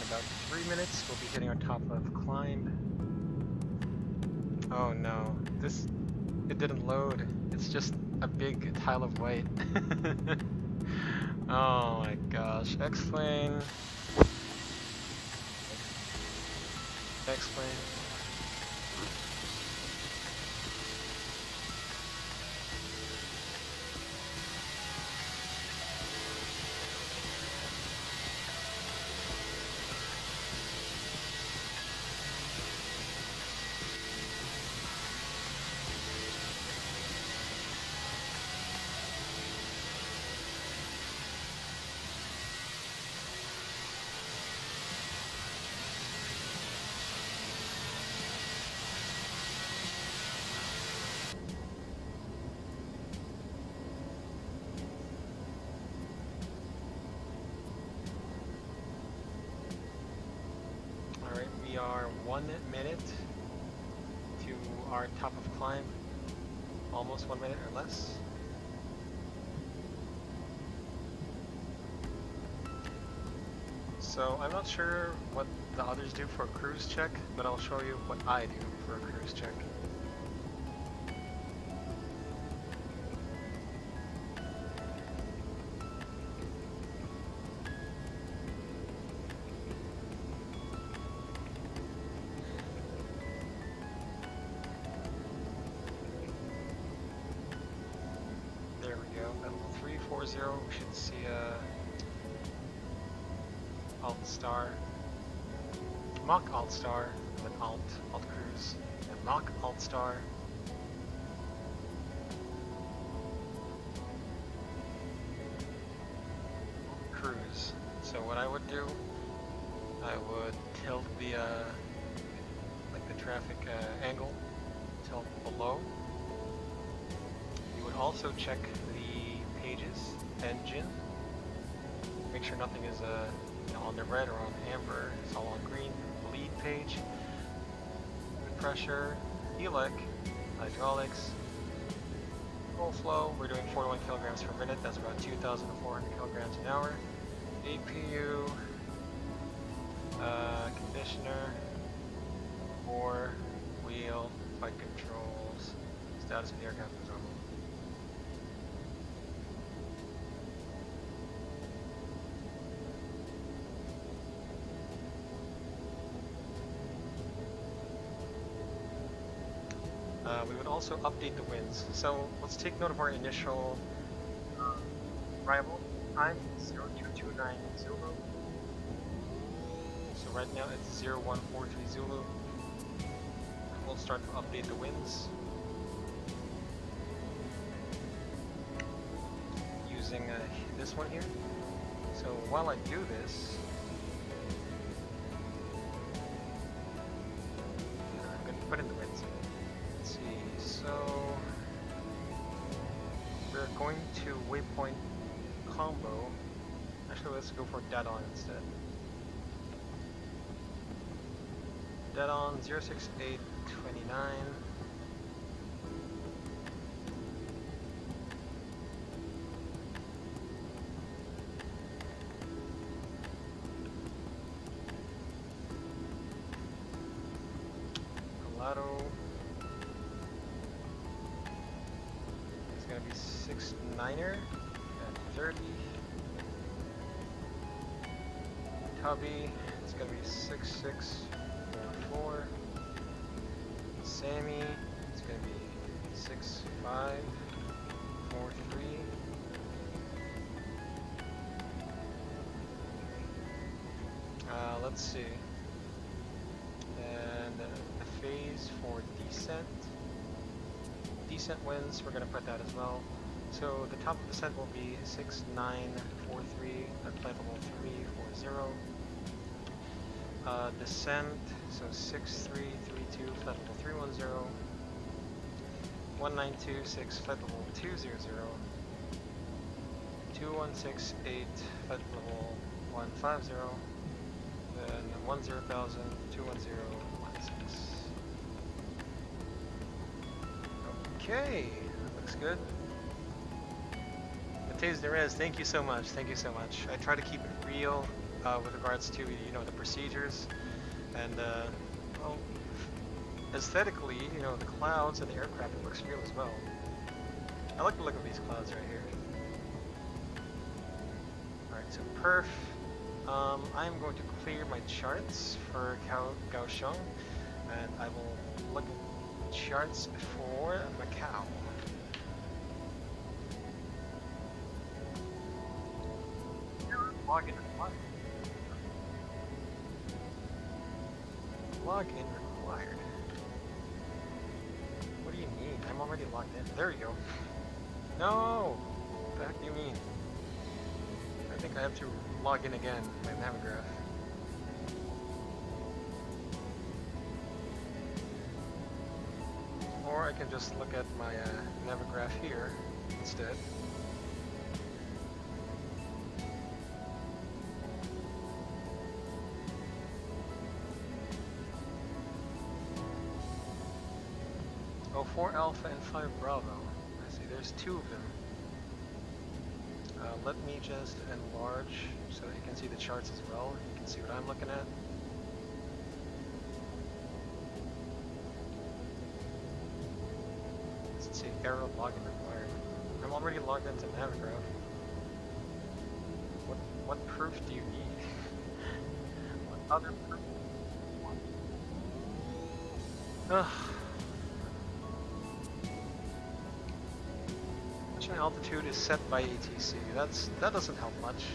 about 3 minutes, we'll be hitting our top of climb. Oh no, it didn't load. It's just a big tile of white. Oh my gosh. XPlane. Alright, we are 1 minute to our top of climb. Almost 1 minute or less. So I'm not sure what the others do for a cruise check, but I'll show you what I do for a cruise check. There we go. At level 340, we should see a alt star, mock alt star, then alt cruise, and mock alt star. Cruise. So what I would do, I would tilt the like the traffic angle, tilt below. You would also check the pages, engine, make sure nothing is on the red or on amber, it's all on green. Lead page, pressure, helic, hydraulics, full flow, we're doing 41 kilograms per minute, that's about 2,400 kilograms an hour. APU, conditioner, bore, wheel, flight controls, status of the aircraft is normal. We would also update the winds. So let's take note of our initial arrival time, 0229 Zulu. So right now it's 0143 Zulu. We'll start to update the winds using this one here. So while I do this, I'm going to put in the winds. So we're going to waypoint combo. Actually, let's go for dead on instead. Dead on 06829. Colorado. Gonna be 6-9er at 30. Tubby, it's gonna be 6-6-4-4. Sammy, it's gonna be 6-5-4-3. Let's see. And the phase for descent. Descent winds, we're going to put that as well. So the top of descent will be 6943 at flight level 340. Descent, so 6332 flight level 310. 1926 flight level 200. 2168 flight level 150. Then 10,000 21016. Okay, looks good. Matez Nerez, thank you so much. Thank you so much. I try to keep it real. with regards to the procedures, and well, aesthetically, the clouds and the aircraft, it looks real as well. I like the look of these clouds right here. Alright, so perf. I'm going to clear my charts for Kaohsiung, and I will look at charts for Macau. Login required. Login required. What do you mean? I'm already logged in. There you go. No! What the heck do you mean? I think I have to log in again, my Navigraph. Or I can just look at my Navigraph here instead. Oh, 4 Alpha and 5 Bravo. I see, there's 2 of them. Let me just enlarge so that you can see the charts as well. You can see what I'm looking at. Let's see, error login required. I'm already logged into Navigraph. What proof do you need? What other proof do you want? Ugh. Altitude is set by ATC. That doesn't help much.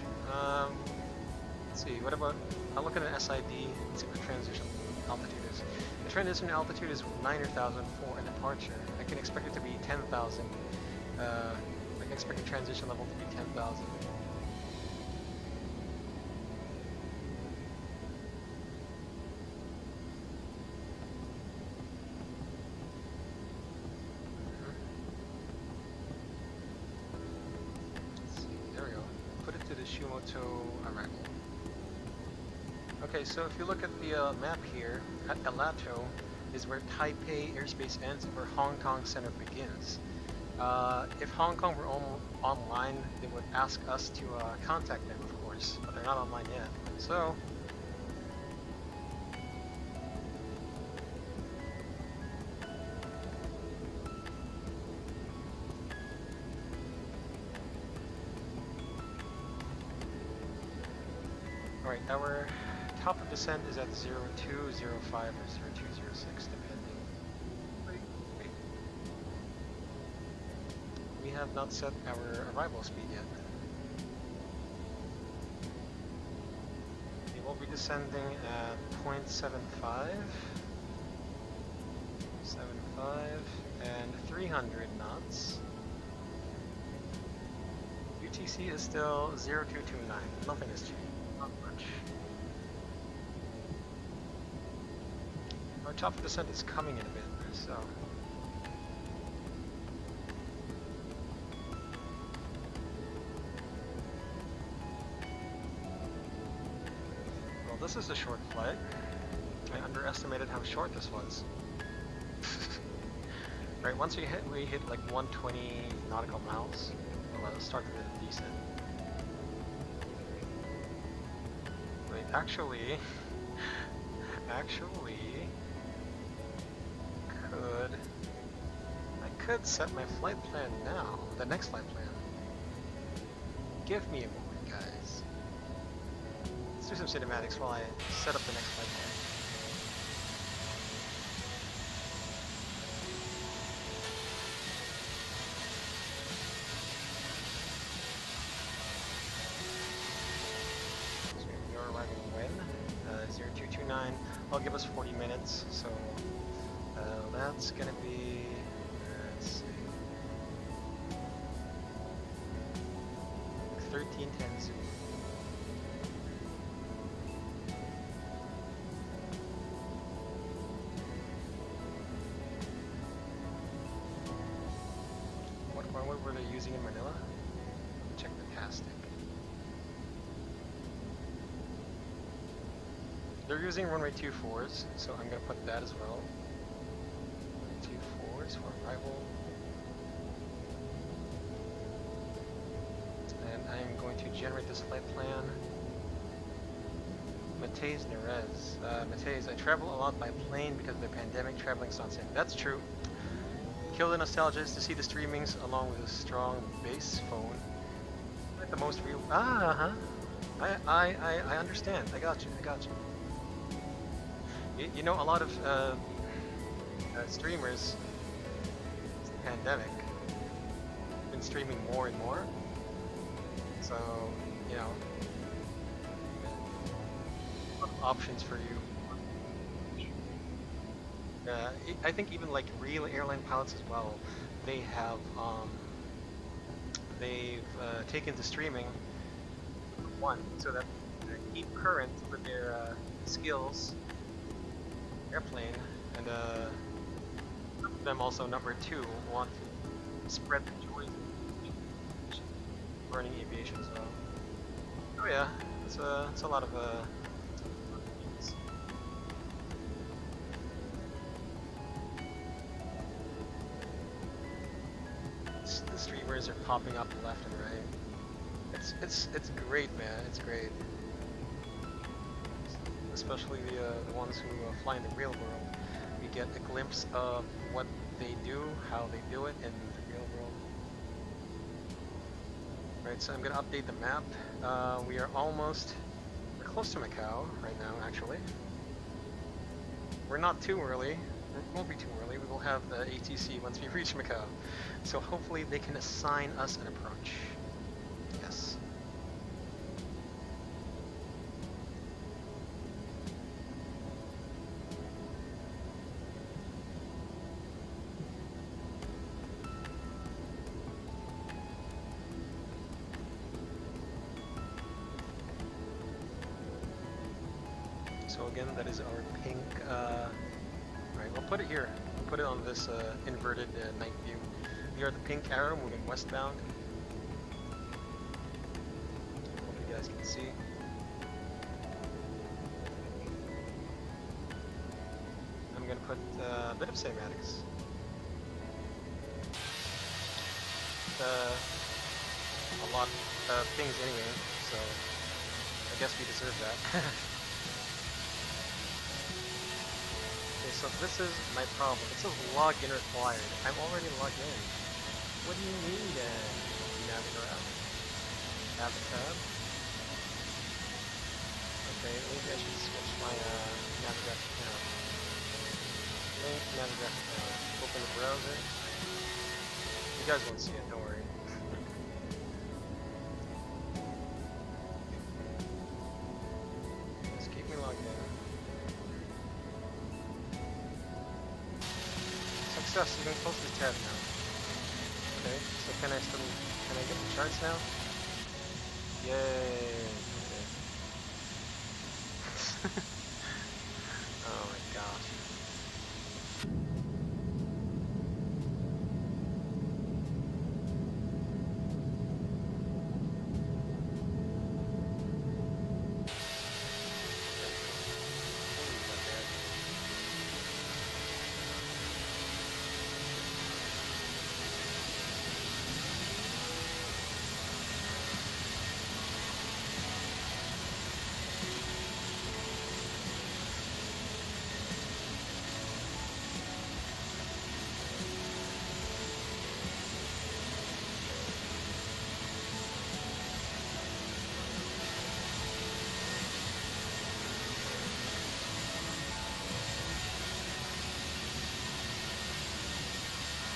Let's see. What about? I'll look at an SID and see what the transition altitude is. The transition altitude is 9,000 for a departure. I can expect it to be 10,000. I can expect the transition level to be 10,000. Okay, so if you look at the map here, at Elato is where Taipei airspace ends and where Hong Kong Center begins. If Hong Kong were online, they would ask us to contact them, of course, but they're not online yet. So, alright, our top of descent is at 0205 or 0206, depending. Wait. We have not set our arrival speed yet. We will be descending at 0.75, 75, and 300 knots. UTC is still 0229. Nothing has changed. Not much. Our top of descent is coming in a bit, so. Well, this is a short flight. I underestimated how short this was. Right, once we hit like 120 nautical miles, we'll start the descent. Wait, actually, I could set my flight plan now, the next flight plan. Give me a moment, guys. Let's do some cinematics while I set up the next flight plan. So you're arriving when? 0229. I'll give us 40 minutes, so that's gonna be, let's see, 1310 zoom. What runway were they using in Manila? Check the casting. They're using runway 24s, so I'm gonna put that as well. 24s for arrival. And I'm going to generate this flight plan. Mateus Nerez. Mateus, I travel a lot by plane because of the pandemic. Traveling's not safe. That's true. Kill the nostalgia is to see the streamings along with a strong base phone. Like the most real. I understand. I got you. You know, a lot of streamers, since the pandemic, been streaming more and more. So, you know, options for you. I think even like real airline pilots as well, they've taken to streaming so that they keep current with their skills, airplane, and some of them also number 2 want to spread the joy of learning aviation. So, oh yeah, it's a lot of the streamers are popping up left and right. It's great, man. It's great. Especially the ones who fly in the real world. We get a glimpse of what they do, how they do it in the real world. Right, so I'm gonna update the map. We're close to Macau right now, actually. We're not too early. It won't be too early. We will have the ATC once we reach Macau. So hopefully they can assign us an approach. Yes. So again, that is our pink. Alright, we'll put it here. We'll put it on this inverted night view. We are the pink arrow moving westbound. Hope you guys can see. I'm gonna put a bit of cinematics. A lot of things anyway, so I guess we deserve that. Okay, so this is my problem. It says login required. I'm already logged in. What do you need? Navigate around. Tab the tab. Okay, maybe I should switch my navigate account. Link navigate account. Open the browser. You guys won't see it, don't worry. Just keep me logged in. Success, you can close this tab now. Okay, so can I get the charts now? Yay! Okay. Oh my gosh.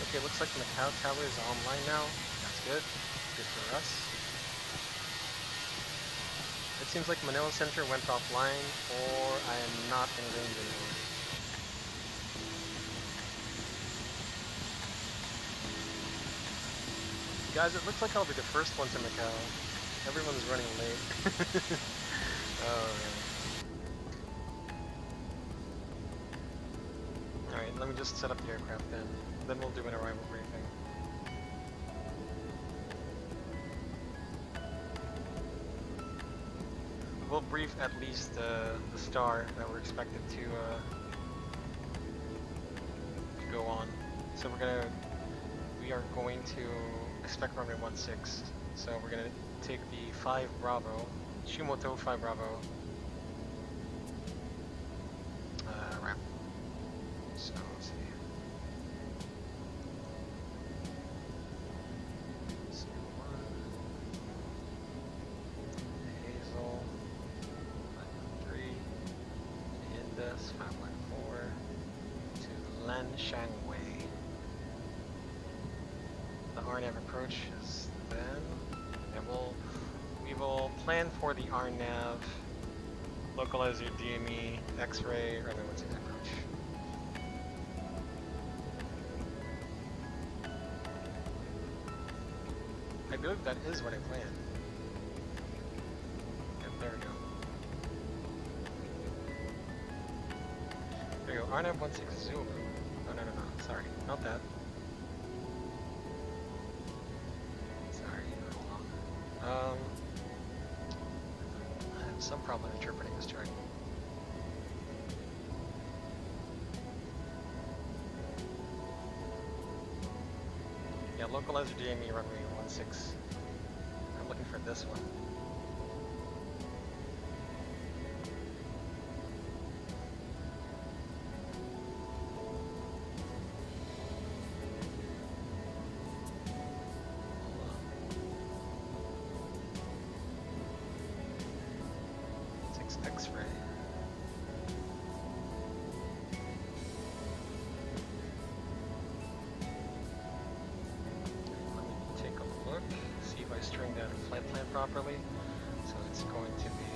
Okay, looks like the Macau Tower is online now. That's good. Good for us. It seems like Manila Center went offline, or I am not in range anymore. Guys, it looks like I'll be the first one to Macau. Everyone's running late. Oh, man. Alright, let me just set up the aircraft then we'll do an arrival briefing. We'll brief at least the star that we're expected to go on. So we are going to expect runway 16. So we're gonna take the 5 Bravo, Shimoto 5 Bravo, Shangwei. The RNAV approach is then, and we will plan for the RNAV localizer DME X-ray runway 16 approach. I believe that is what I planned. Yep, there we go. There we go, RNAV 16 Zulu. No, sorry, not that. Sorry, hold on. I have some problem interpreting this chart. Yeah, localizer DME runway 16. I'm looking for this one. X-ray. Let me take a look, see if I string that flight plan properly. So it's going to be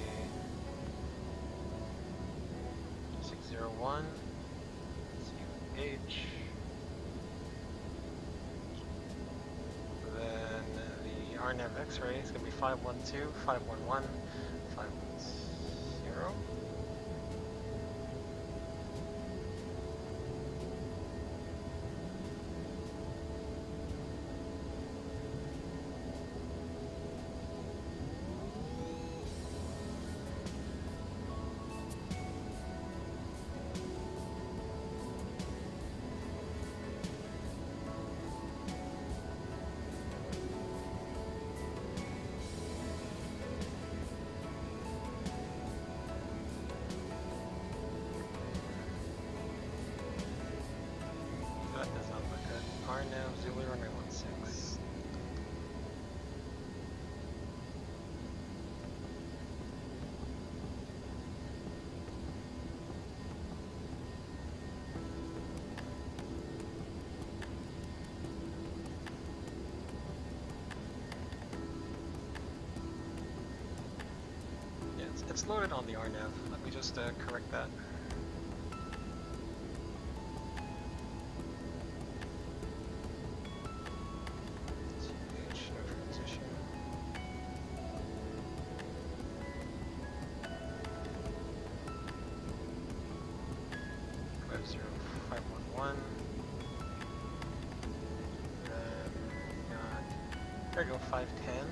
601 CH. Then the RNAV X-ray is going to be 512, 511, 510. RNAV Zulu runway 16. Yeah, it's loaded on the RNAV. Let me just correct that. There we go, 510. And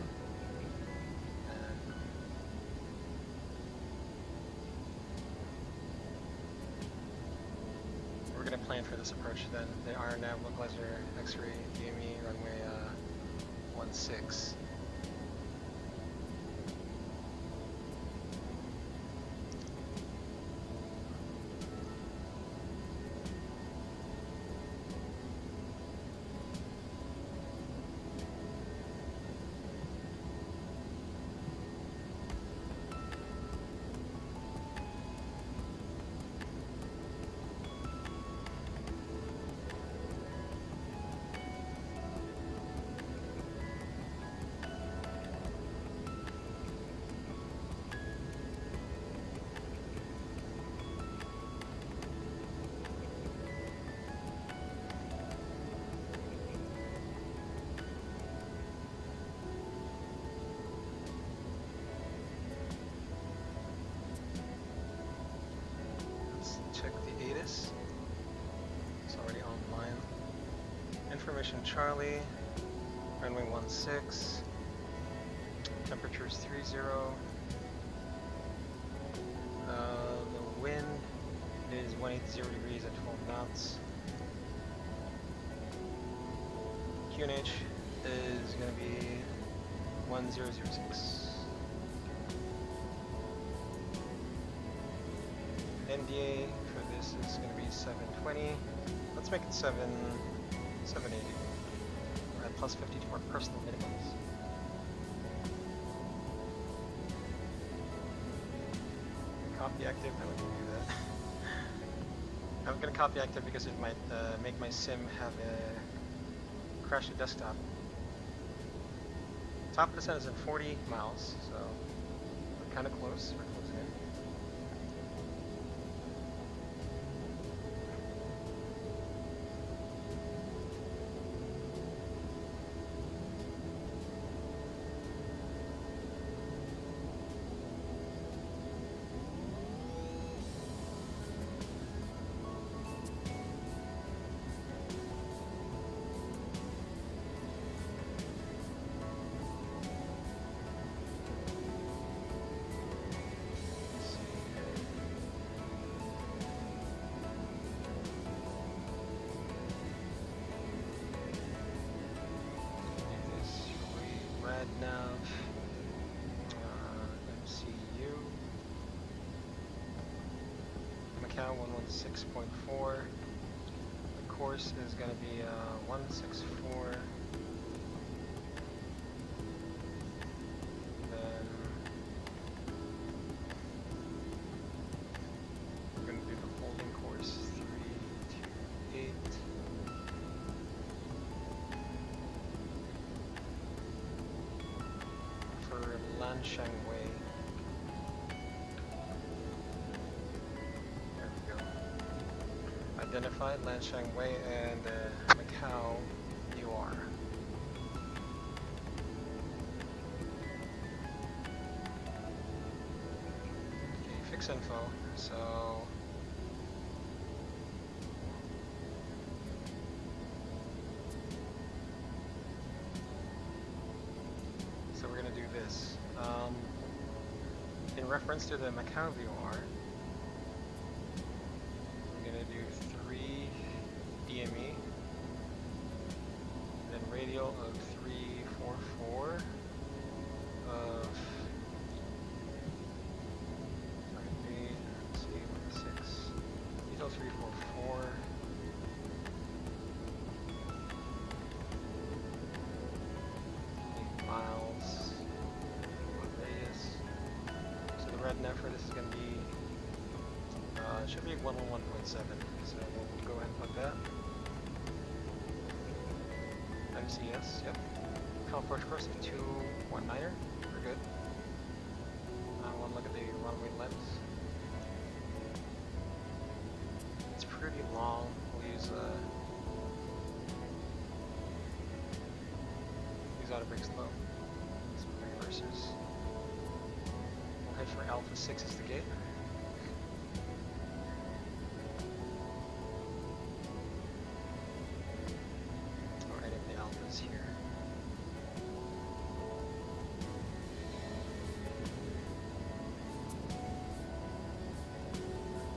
we're going to plan for this approach then. The RNAV localizer X-ray DME runway 16. Check the ADD-ONS. It's already online. Information Charlie, runway 16. Temperature is 30. The wind is 180 degrees at 12 knots. QNH is going to be 1006. NDA for this is going to be 720. Let's make it 780. We're at plus 50 to our personal minimums. Copy active, now we can do that. I'm gonna copy active because it might make my sim have a crash the desktop. Top of the descent is in 40 miles, so we're kind of close. We're close in. Nav, MCU, Macau 116.4. The course is going to be 164. Then we're going to do the holding course 328. Lanshan Way. There we go. Identified Lanshan Way and Macau UR. Okay, fix info. So we're gonna do this. In reference to the Macau VR, we're gonna do 3 DME, then radial of 344 of 6, radial 344. 8 miles. Net for this is going to be, it should be 111.7, so we'll go ahead and put that. MCS, yep. Approach course of 219er, we're good. One look at the runway length. It's pretty long, we'll use auto brakes low. Some reversers. Head for Alpha 6 is the gate. Or any of the Alphas here.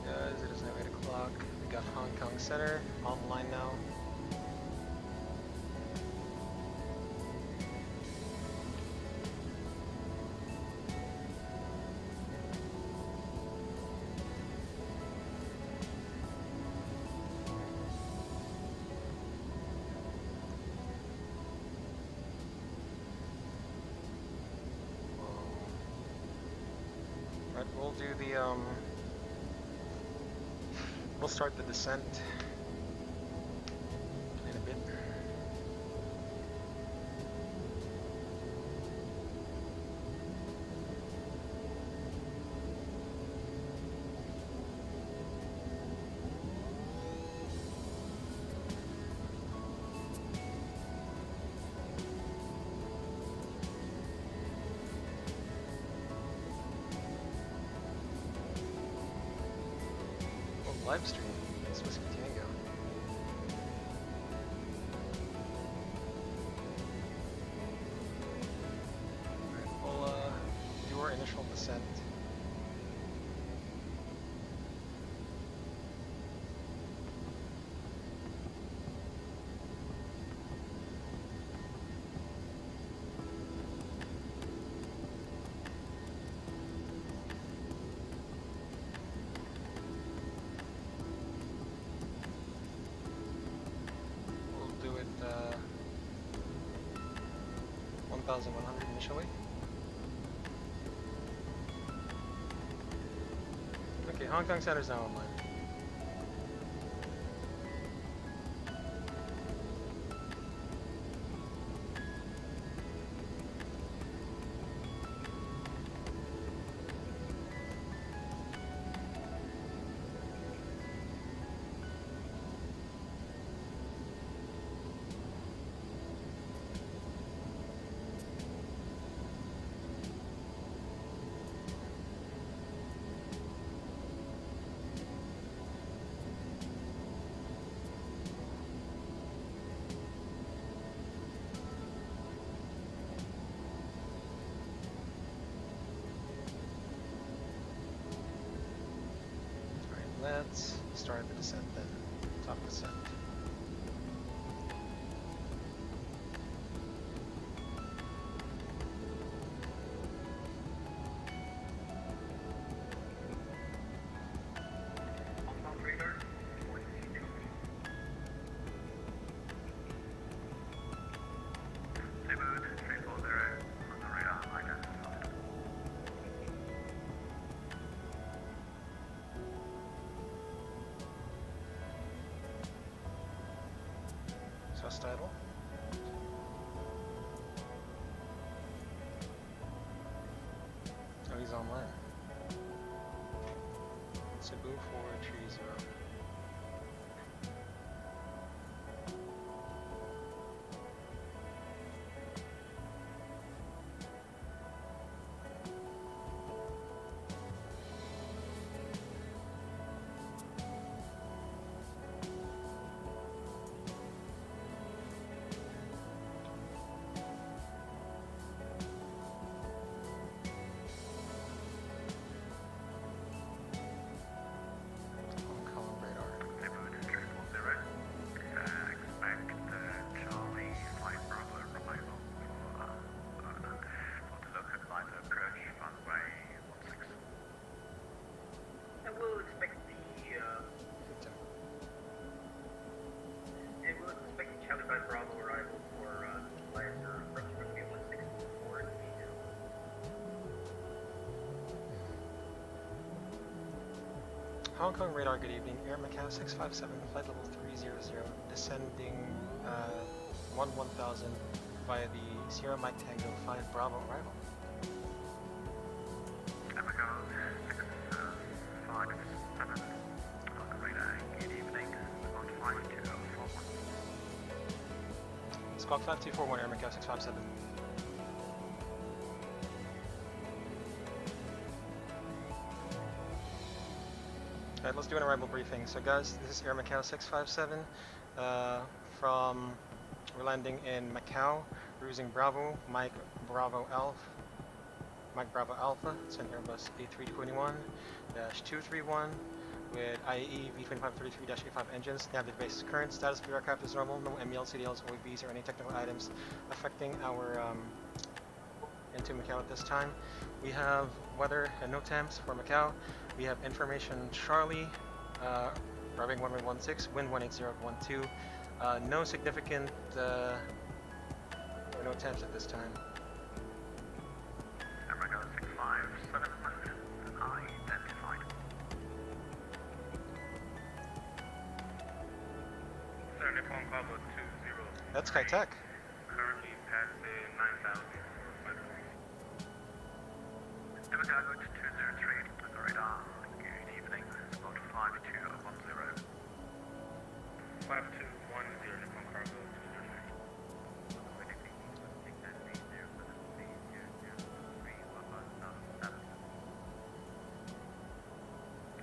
Guys, it is now 8 o'clock. We got Hong Kong Center online now. We'll do the, we'll start the descent in a bit. Live stream. It's Whiskey Tango. Alright, we'll do our initial descent. We'll do it 1,100 initially. Okay, Hong Kong Center's now online. let's start the descent then. Top descent. Title. Oh, he's online. Cebu 430. Hong Kong radar, good evening. Air Macau 657, flight level 300, descending 1000 via the Sierra Mike Tango 5 Bravo arrival. Air Macau 657, Hong Kong radar, good evening. Squawk 5241. Squawk 5241, Air Macau 657. Alright, let's do an arrival briefing. So guys, this is Air Macau 657 we're landing in Macau. We're using Bravo, Mike Bravo Alpha. It's an Airbus A321-231 with IAE V2533-85 engines. Nav base is current. Status of the aircraft is normal. No MEL, CDLs, OEBs, or any technical items affecting our into Macau at this time. We have weather and no temps for Macau. We have information Charlie, arriving 1116, wind 18012. No significant no temps at this time. America 657, identified. Sir, Nippon Cargo 20. That's Skytech. Currently passing 9,000. Chicago 203 on the radar. Good evening. About 5210. 5210 Nippon Cargo 203.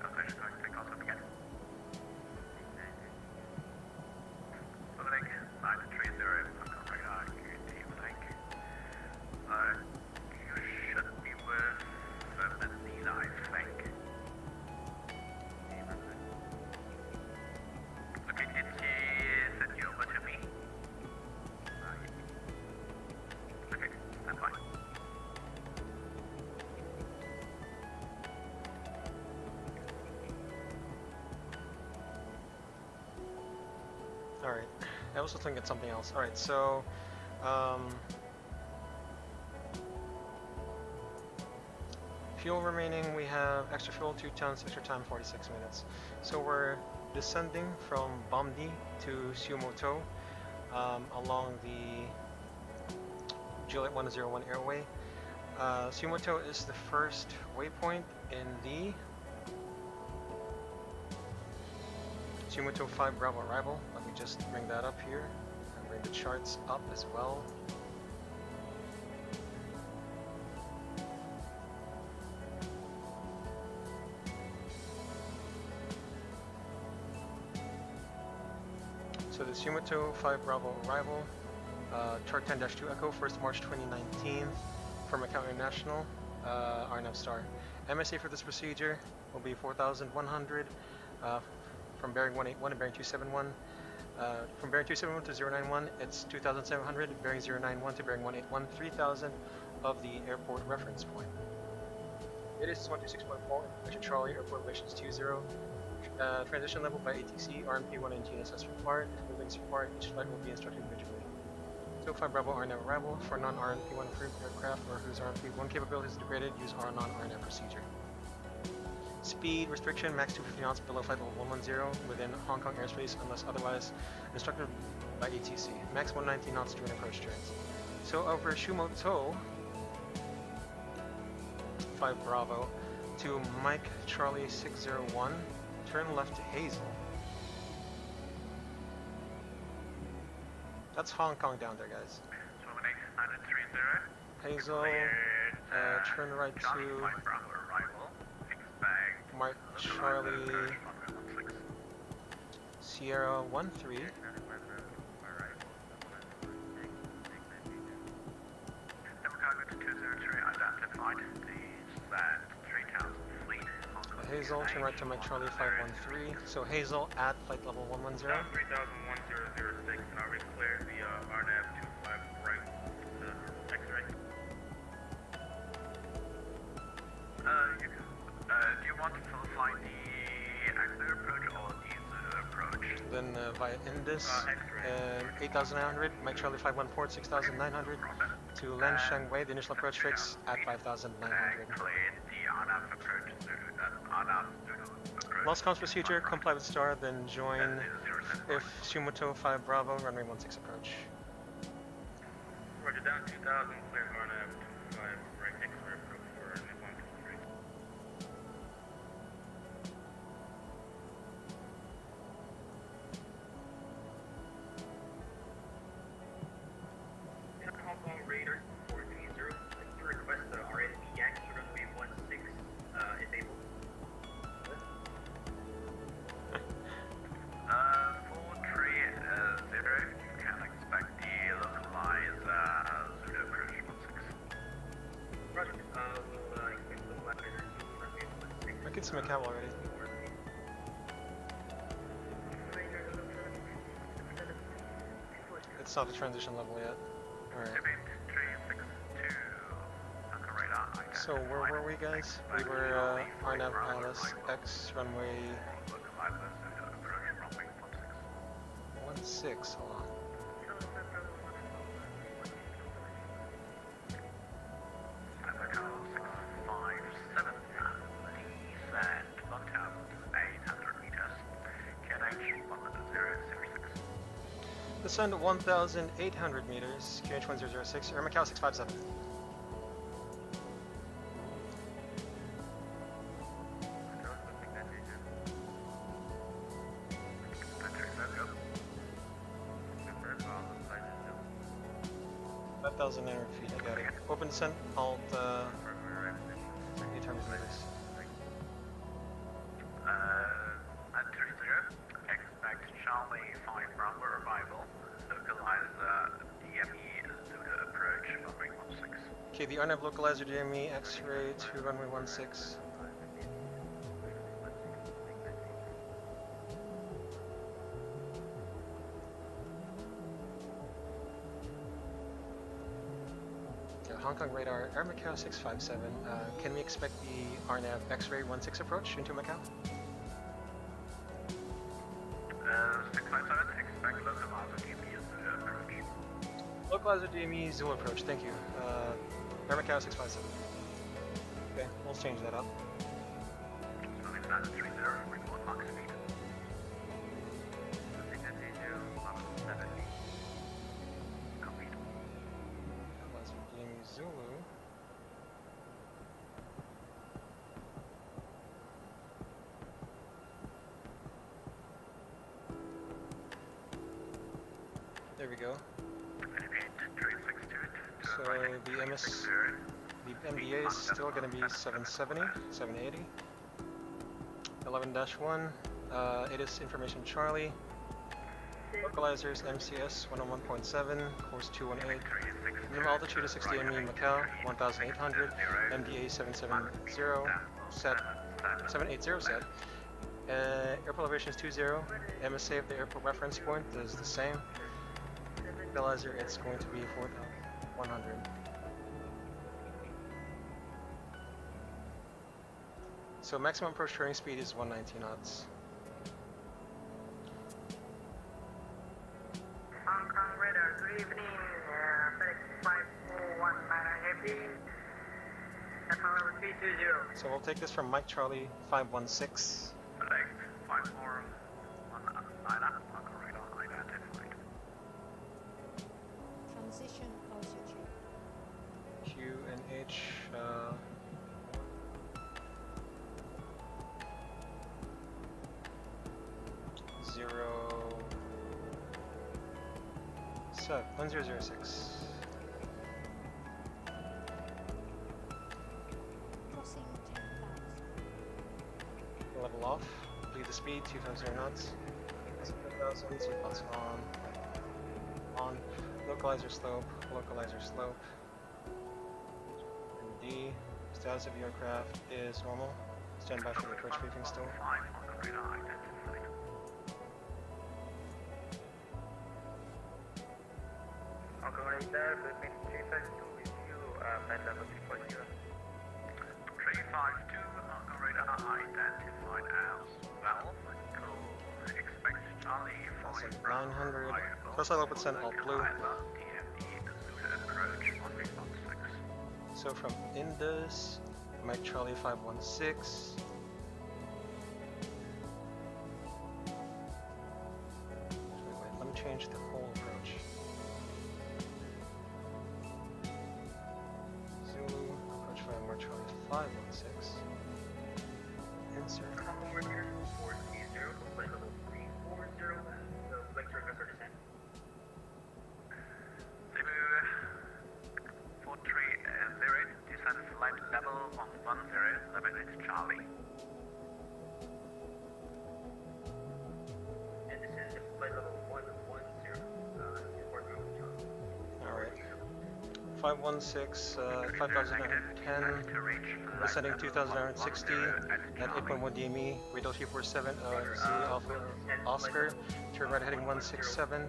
Okay, Chicago, take off up again. Link 930 on the radar. Good evening. You should be with Nina, I think. Okay, did she send you over to me? Okay, that's fine. Alright, I was looking at something else. Alright, so fuel remaining, we have extra fuel 2 tons, extra time 46 minutes. So we're descending from Bomdi to Siumoto along the Juliet 101 airway. Siumoto is the first waypoint in the Siumoto 5 Bravo arrival. Let me just bring that up here and bring the charts up as well. So the Siumoto 5 Bravo arrival, chart 10-2 Echo, 1st March 2019 from Macau International, RNAV star. MSA for this procedure will be 4,100. from bearing 181 to bearing 271. From bearing 271 to 091, it's 2,700. Bearing 091 to bearing 181, 3,000 of the airport reference point. It is 126.4. Information Charlie, airport relations 20. Transition level by ATC, RMP 119 SS required. Moving is required. Each flight will be instructed individually. 205 Bravo RNAV arrival. For non-RNP 1 approved aircraft or whose RNP 1 capability is degraded, use our non-RNAV procedure. Speed restriction, max 250 knots below flight level 110 within Hong Kong airspace unless otherwise instructed by ATC. Max 119 knots during approach turns. So over Shumoto 5 Bravo to Mike Charlie 601, turn left to Hazel. That's Hong Kong down there, guys. Hazel, turn right to Mike Charlie Sierra 13. Hazel, turn right to Mike Charlie 513. So Hazel at flight level 110. 301006, and already cleared the RNAV 25 right to X-ray. You can, do you want to fly the X-ray approach or the Zulu approach? Then via Indus, 8,900, Mike Charlie 514, 6,900 to Len Shangwei, the initial approach fix at 5,900. Cleared the RNAV approach Zulu, RNAV Zulu approach. Lost comms procedure, comply with star, then join if Shumoto 5 Bravo, runway 16 approach. Roger, down 2,000, clear RNAV 25 right X-ray approach for runway 123. Hong Kong Radar 430, to request the RSPX runway 16 disabled. You can expect the localized Zulu approach 16. Roger, we'll expect the weather to runway 16. I can see Macau already. It's not a transition level yet. Alright. So where were we, guys? We were RNAV Alice X runway 16. Hold on. Descend 1,800 meters, QH1006, Air Macau 657. feet, I got it. Open descent, halt 800 meters. Expect Charlie 5 Bravo arrival. Localize DME Zulu approach runway 16. Okay, the RNAV localizer DME X-ray to runway 16. Hong Kong radar, Air Macau 657. Can we expect the RNAV X-ray 16 approach into Macau? 657, expect localizer DME Zulu approach. Localizer DME Zulu approach, thank you. Air Macau 657. Okay, we'll change that up. Moving fast 30, report Mach speed. Complete. Localizer DME Zulu. There we go. So the MDA is still going to be 770, 780. 11-1, it is information Charlie. Localizers MCS 101.7, course 218. Minimum altitude is 60 ME Macau, 1,800. MDA 770 set, 780 set. Airport elevation is 20. MSA of the airport reference point is the same. Stabilizer, it's going to be 4,100. So maximum approach turning speed is 190 knots. Hong Kong radar, good evening. FedEx 5419 heavy. Level 320. So we'll take this from Mike Charlie 516. Select 5419, Uncle radar identified. Transition altitude. Q and H. 1006. Crossing 10,000. Level off. Leave the speed 250 knots. 10,000. Seatbelts on. On. Localizer slope. Localizer slope. And D. Status of the aircraft is normal. Stand by for the approach briefing still. 5 Uncle radar identified. Uncle radar, between 352 with you, flight level 340. 352 Uncle radar identified as well. Cool. Expect Charlie That's 5 at 900. First I'll open send all blue. Approach 1316. So from Indus, Mike Charlie 516. Wait, let me change the whole approach. Zulu, approach from Mike Charlie 516. Insert. Over here, 430, flight level 340, so flight request for descent. Cebu 430, descent flight level 110, 11 Charlie. And this is flight level 110, report from Charlie. Alright. 516, 5,910. Descending 2,960 at 8.1 DME, radar 347, Z Alpha Oscar, turn right heading 167,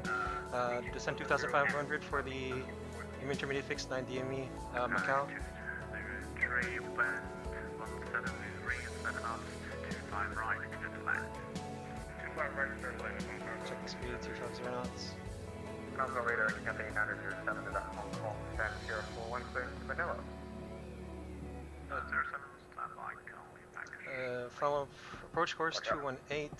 descend 2,500 for the intermediate fixed 9 DME, Macau. 3 west, 173, 7 knots, 25 right, clear to land. 25 right, start landing Hong Kong. Check the speed, 250 knots. Uncle radar, Cathay 907 to Hong Kong, stand 0416 to Manila. 07, stand by, calling back. Follow approach course 218,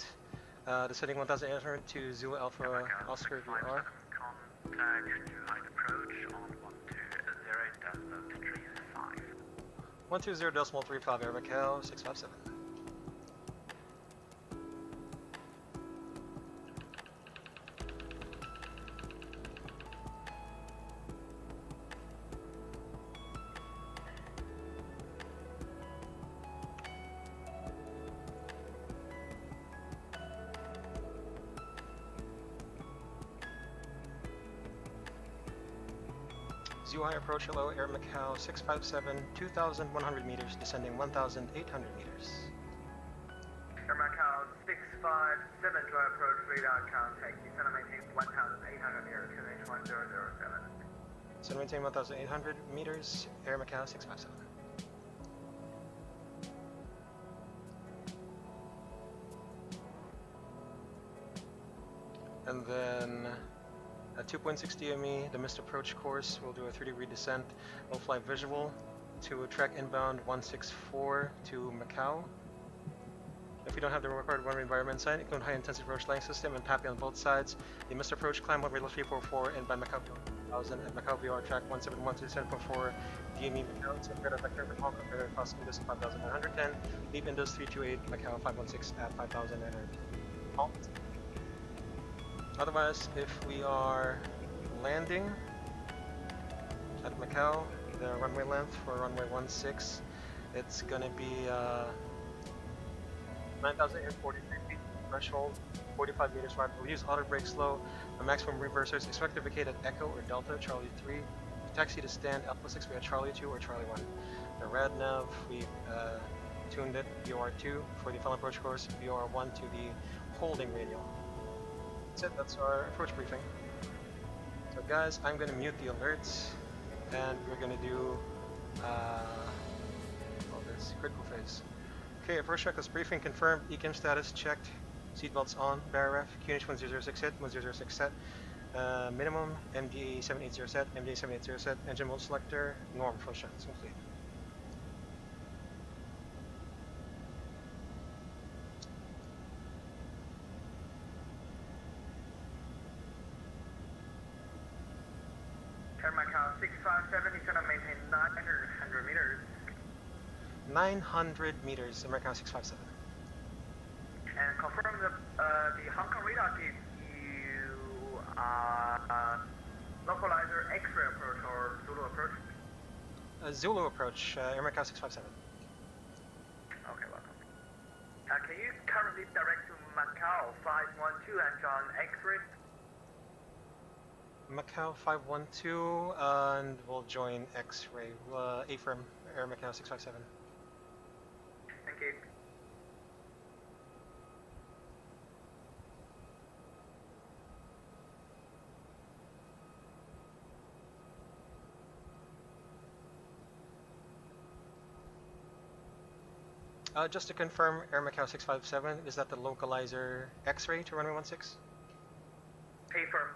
descending 1,800 to Zulu Alpha Oscar VR. Contact to height approach on 120.35. 120.35 Air Macau 657. Zhuhai approach hello Air Macau 657, 2,100 meters, descending 1,800 meters. Air Macau 657 to approach radar contact. Descend and maintain 1,800 meters, QNH 1007. So maintain 1,800 meters, Air Macau 657. And then at 2.6 DME, the missed approach course, we'll do a 3-degree descent. We'll fly visual to track inbound 164 to Macau. If we don't have the required runway environment sign, include high intensity approach line system and happy on both sides. The missed approach climb over radar 344 inbound Macau 1000 and Macau VR track 171 to 7.4 DME Macau. So radar vector with Hong Kong radar across Indus 5,910. Leave Indus 328 Macau 516 at 5,900. Halt. Otherwise, if we are landing at Macau, the runway length for runway 16, it's gonna be 9,843 feet threshold, 45 meters wide. We'll use auto brake slow, a maximum reversers. Expect to vacate at Echo or Delta, Charlie 3. Taxi to stand Alpha 6, we had Charlie 2 or Charlie 1. The rad nav, we tuned it, VOR2 for the final approach course, VOR1 to the holding radial. That's it, that's our approach briefing. So guys, I'm gonna mute the alerts, and we're gonna do all this critical phase. Okay, approach checklist briefing confirmed, ECAM status checked, seatbelts on, BARF, QNH 1006 set, 1006 set, minimum, MDA 780 set, MDA 780 set, engine mode selector, norm, full checklist complete. Air Macau 657 is gonna maintain 900 meters. 900 meters, American 657. And confirm the Hong Kong radar gives you localizer X-ray approach or Zulu approach. Zulu approach, American 657. Okay, welcome. Can you currently direct to Macau 512 and John X-ray? Macau 512, and we'll join X-ray. A-firm, Air Macau 657. Thank you. Just to confirm, Air Macau 657, is that the localizer X-ray to runway 16? Pay firm.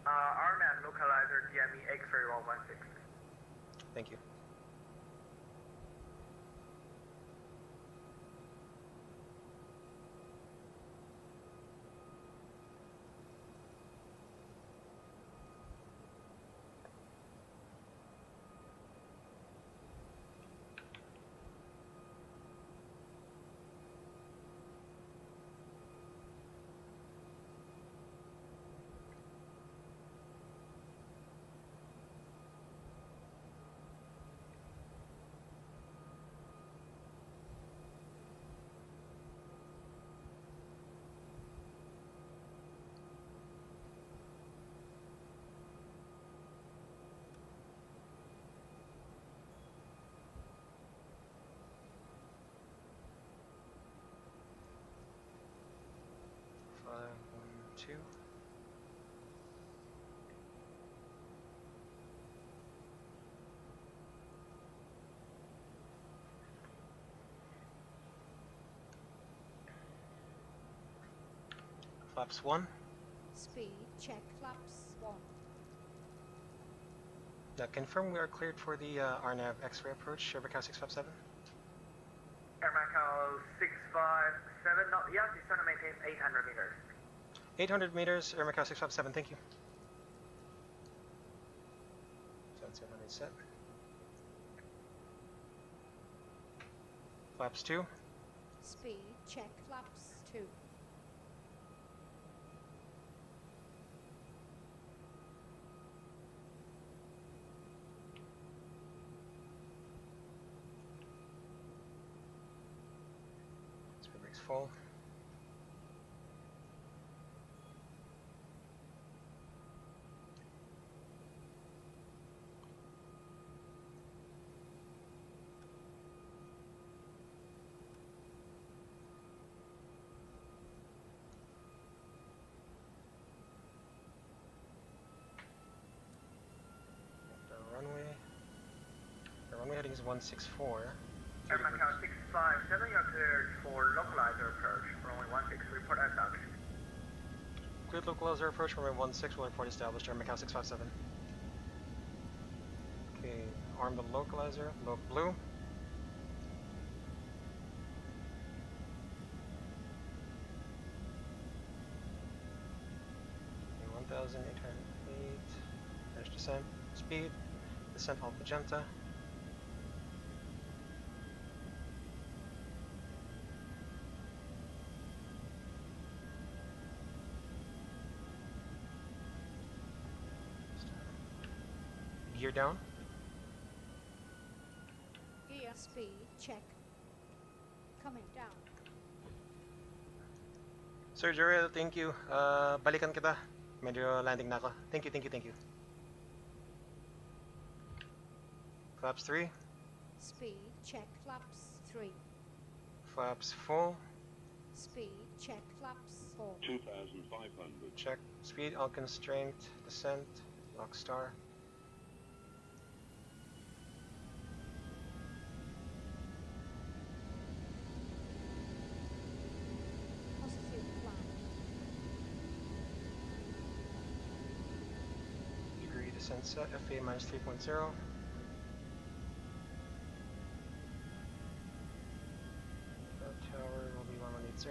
RMAN localizer DME X-ray 116. Thank you. Two. Flaps 1. Speed check flaps 1. Now confirm we are cleared for the RNAV X-ray approach, Air Macau 657. Air Macau 657, not yet, it's gonna maintain 800 meters. 800 meters, Air Macau 657, thank you. That's 700 set. Flaps 2. Speed check flaps 2. Speed brakes full. The runway heading is 164. Air Macau 657, you're cleared for localizer approach, runway 16, report as such. Cleared localizer approach, runway 16, will report established, Air Macau 657. Okay, arm the localizer, low blue. Okay, 1,808, finish descent, speed, descent Alpha Magenta. Gear down. Gear speed check. Coming down. Sir Jarrell, thank you. Balikan kita. Medyo landing na ako. Thank you, thank you, thank you. Flaps 3. Speed check flaps 3. Flaps full. Speed, check. Flaps full. 2,500. Check. Speed, all constraint. Descent. Lock star. Positive plan. Degree descent set. FA minus 3.0. Tower will be 1180.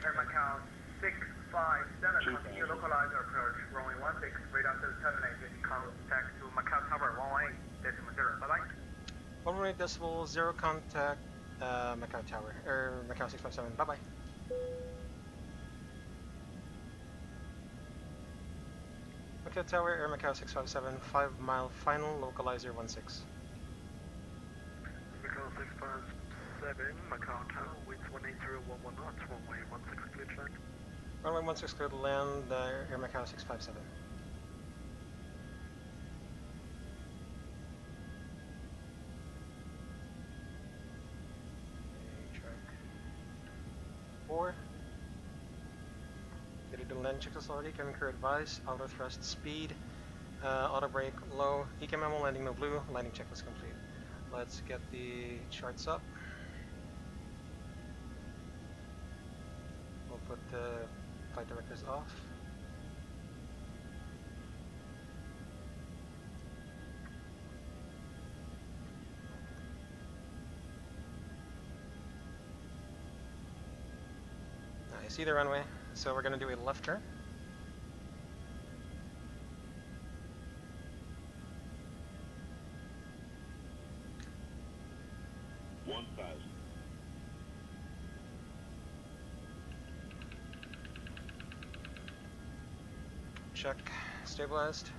Air Macau 657, continue localizer approach, runway 16, radar service terminated, contact to Macau Tower 18.0, bye-bye. 18.0 contact Macau Tower, or Macau 657, bye bye. Macau Tower, Air Macau 657, 5 mile final, localizer 16. Macau 657, Macau Tower, winds 180.11 knots, runway 16 clear to land. Runway 16 clear to land, Air Macau 657. Track 4. Ready to land checklist already, cabin crew advice, auto thrust speed, auto brake low, ECAM memo landing no blue, landing checklist complete. Let's get the charts up. We'll put the flight directors off. I see the runway, so we're going to do a left turn. Check, stabilized.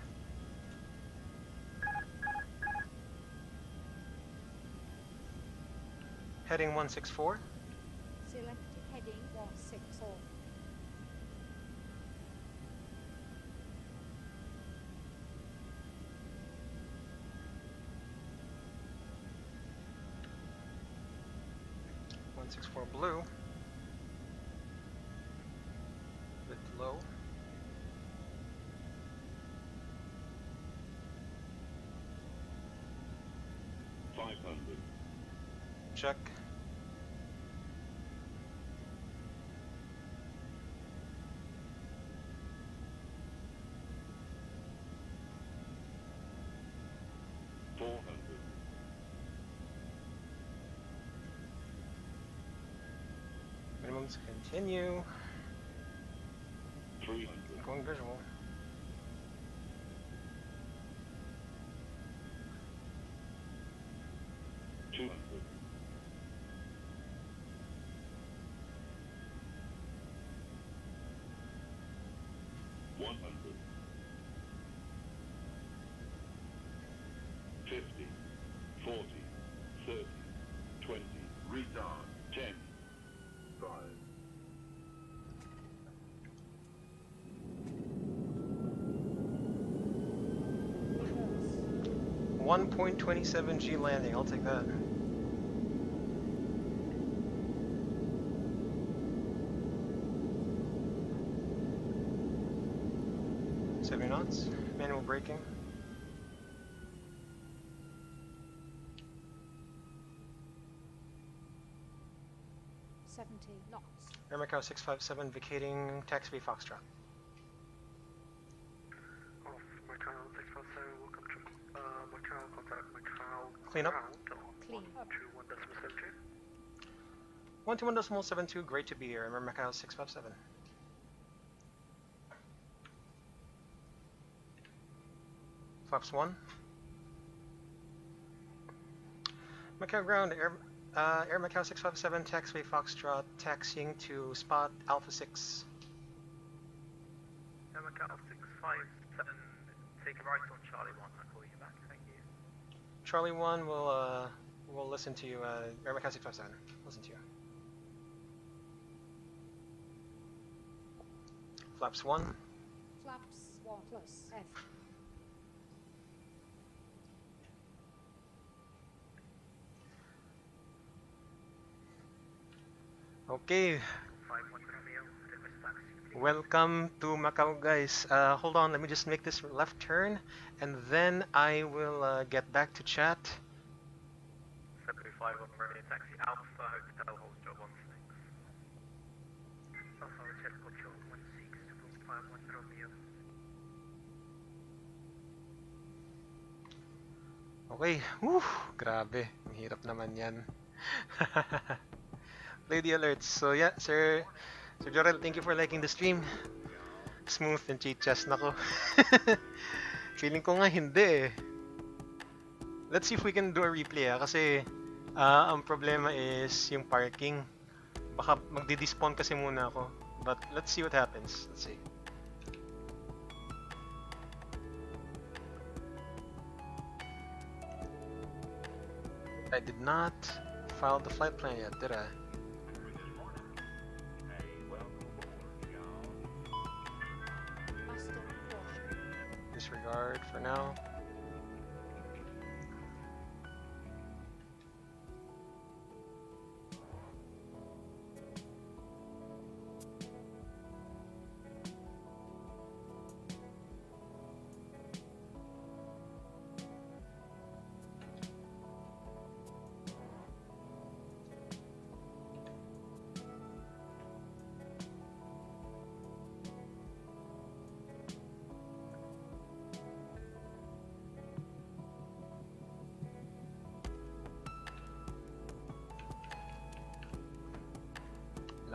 Heading 164. Select heading 164. Blue. Bit low. Check. Minimums continue. 300. Going visual. Retard. 10. 5. 1.27 G landing, I'll take that. Seventy knots, manual braking. Knots. Air Macau 657 vacating taxi Foxtrot. Off Macau 657, welcome to Macau, contact Macau. Clean up. Clean up. 121.72, great to be here. Air Macau 657. Flaps 1. Macau ground, Air Macau 657, taxiway Foxtrot, taxiing to spot Alpha 6. Air Macau 657, take a right on Charlie 1, I'll call you back, thank you. Charlie 1 will listen to you, Air Macau 657, listen to you. Flaps 1. Flaps 1 plus F. Okay, 51 Romeo, request taxi, please. welcome to Macau, guys. Hold on, let me just make this left turn, and then I will get back to chat. 751 Romeo, taxi Alpha Hotel, hold shot 16. Alpha Hotel, hold shot 16, 51 Romeo. Okay, whew, grabe, ang hirap naman yan. Lady alerts. So yeah, Sir Jorel, thank you for liking the stream. Smooth and chichas nako. Feeling ko nga hindi eh. Let's see if we can do a replay kasi ang problema is yung parking. Baka magdi-despawn kasi muna ako. But let's see what happens. Let's see. I did not file the flight plan yet, did I? Master caution. Disregard for now.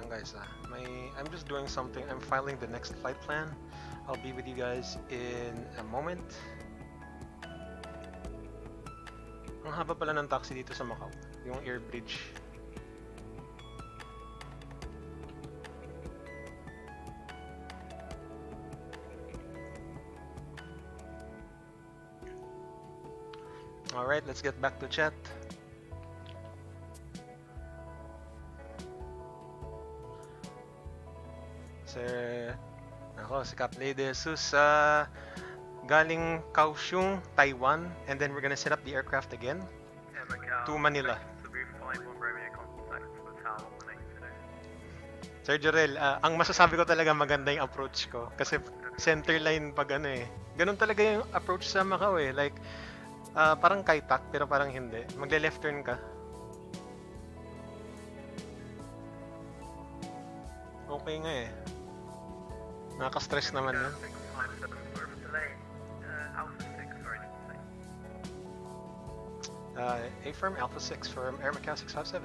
Guys, I'm just doing something. I'm filing the next flight plan. I'll be with you guys in a moment. Ang haba pala ng taxi dito sa Macau, yung air bridge. Alright, let's get back to chat. Sir, ako, si Lady Jesus, galing Kaohsiung, Taiwan, and then we're gonna set up the aircraft again Air Macau, to Manila. 351 Romeo, contact with Tower 18 today. Sir Jorel, ang masasabi ko talaga maganda yung approach ko kasi center line pag ano eh. Ganun talaga yung approach sa Macau eh. Like, parang kaitak pero parang hindi. Magle-left turn ka. Okay nga eh. Nakaka-stress naman yun. 657 for delay. Alpha 6, sorry to say. Affirm Alpha 6 from Air Macau 657.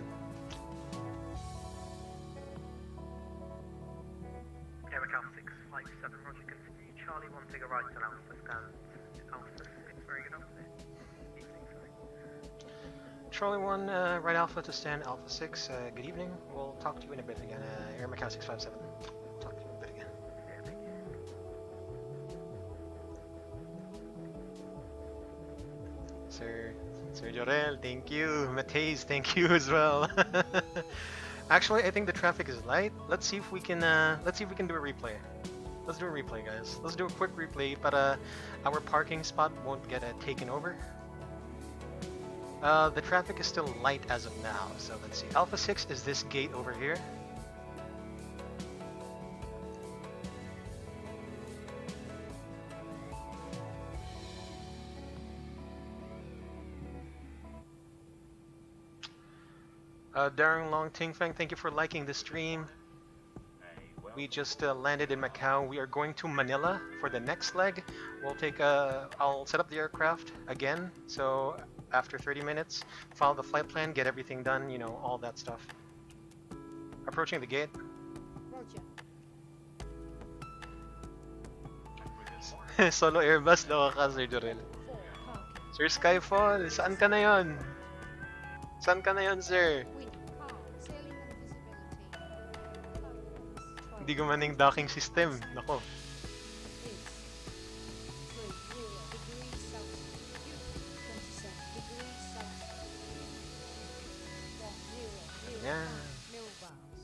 Air Macau 657, roger, continue. Charlie 1, take a right on Alpha scan. Alpha 6, very good afternoon. Evening, sorry. Charlie 1, right Alpha to stand Alpha 6. Good evening. We'll talk to you in a bit again. Air Macau 657. Talk to you in a bit again. Yeah, thank you. Sir Jorel, thank you. Mateus, thank you as well. Actually, I think the traffic is light. Let's see if we can do a replay. Let's do a replay, guys. Let's do a quick replay, but our parking spot won't get taken over. The traffic is still light as of now, so let's see. Alpha 6 is this gate over here. Darren Long Ting Feng, thank you for liking the stream. We just landed in Macau. We are going to Manila for the next leg. We'll take I'll set up the aircraft again. So after 30 minutes, follow the flight plan, get everything done, you know, all that stuff. Approaching the gate. Roger. Solo Airbus, loko ka, Sir Jorel. 4 parking. Sir Skyfall, saan ka na yon? Saan ka na yan, sir? Wind calm. Sailing and visibility. Hindi gumaning docking system. Nako. Is 30 degrees Celsius. 27 degrees Celsius. 10 Yeah. millibars.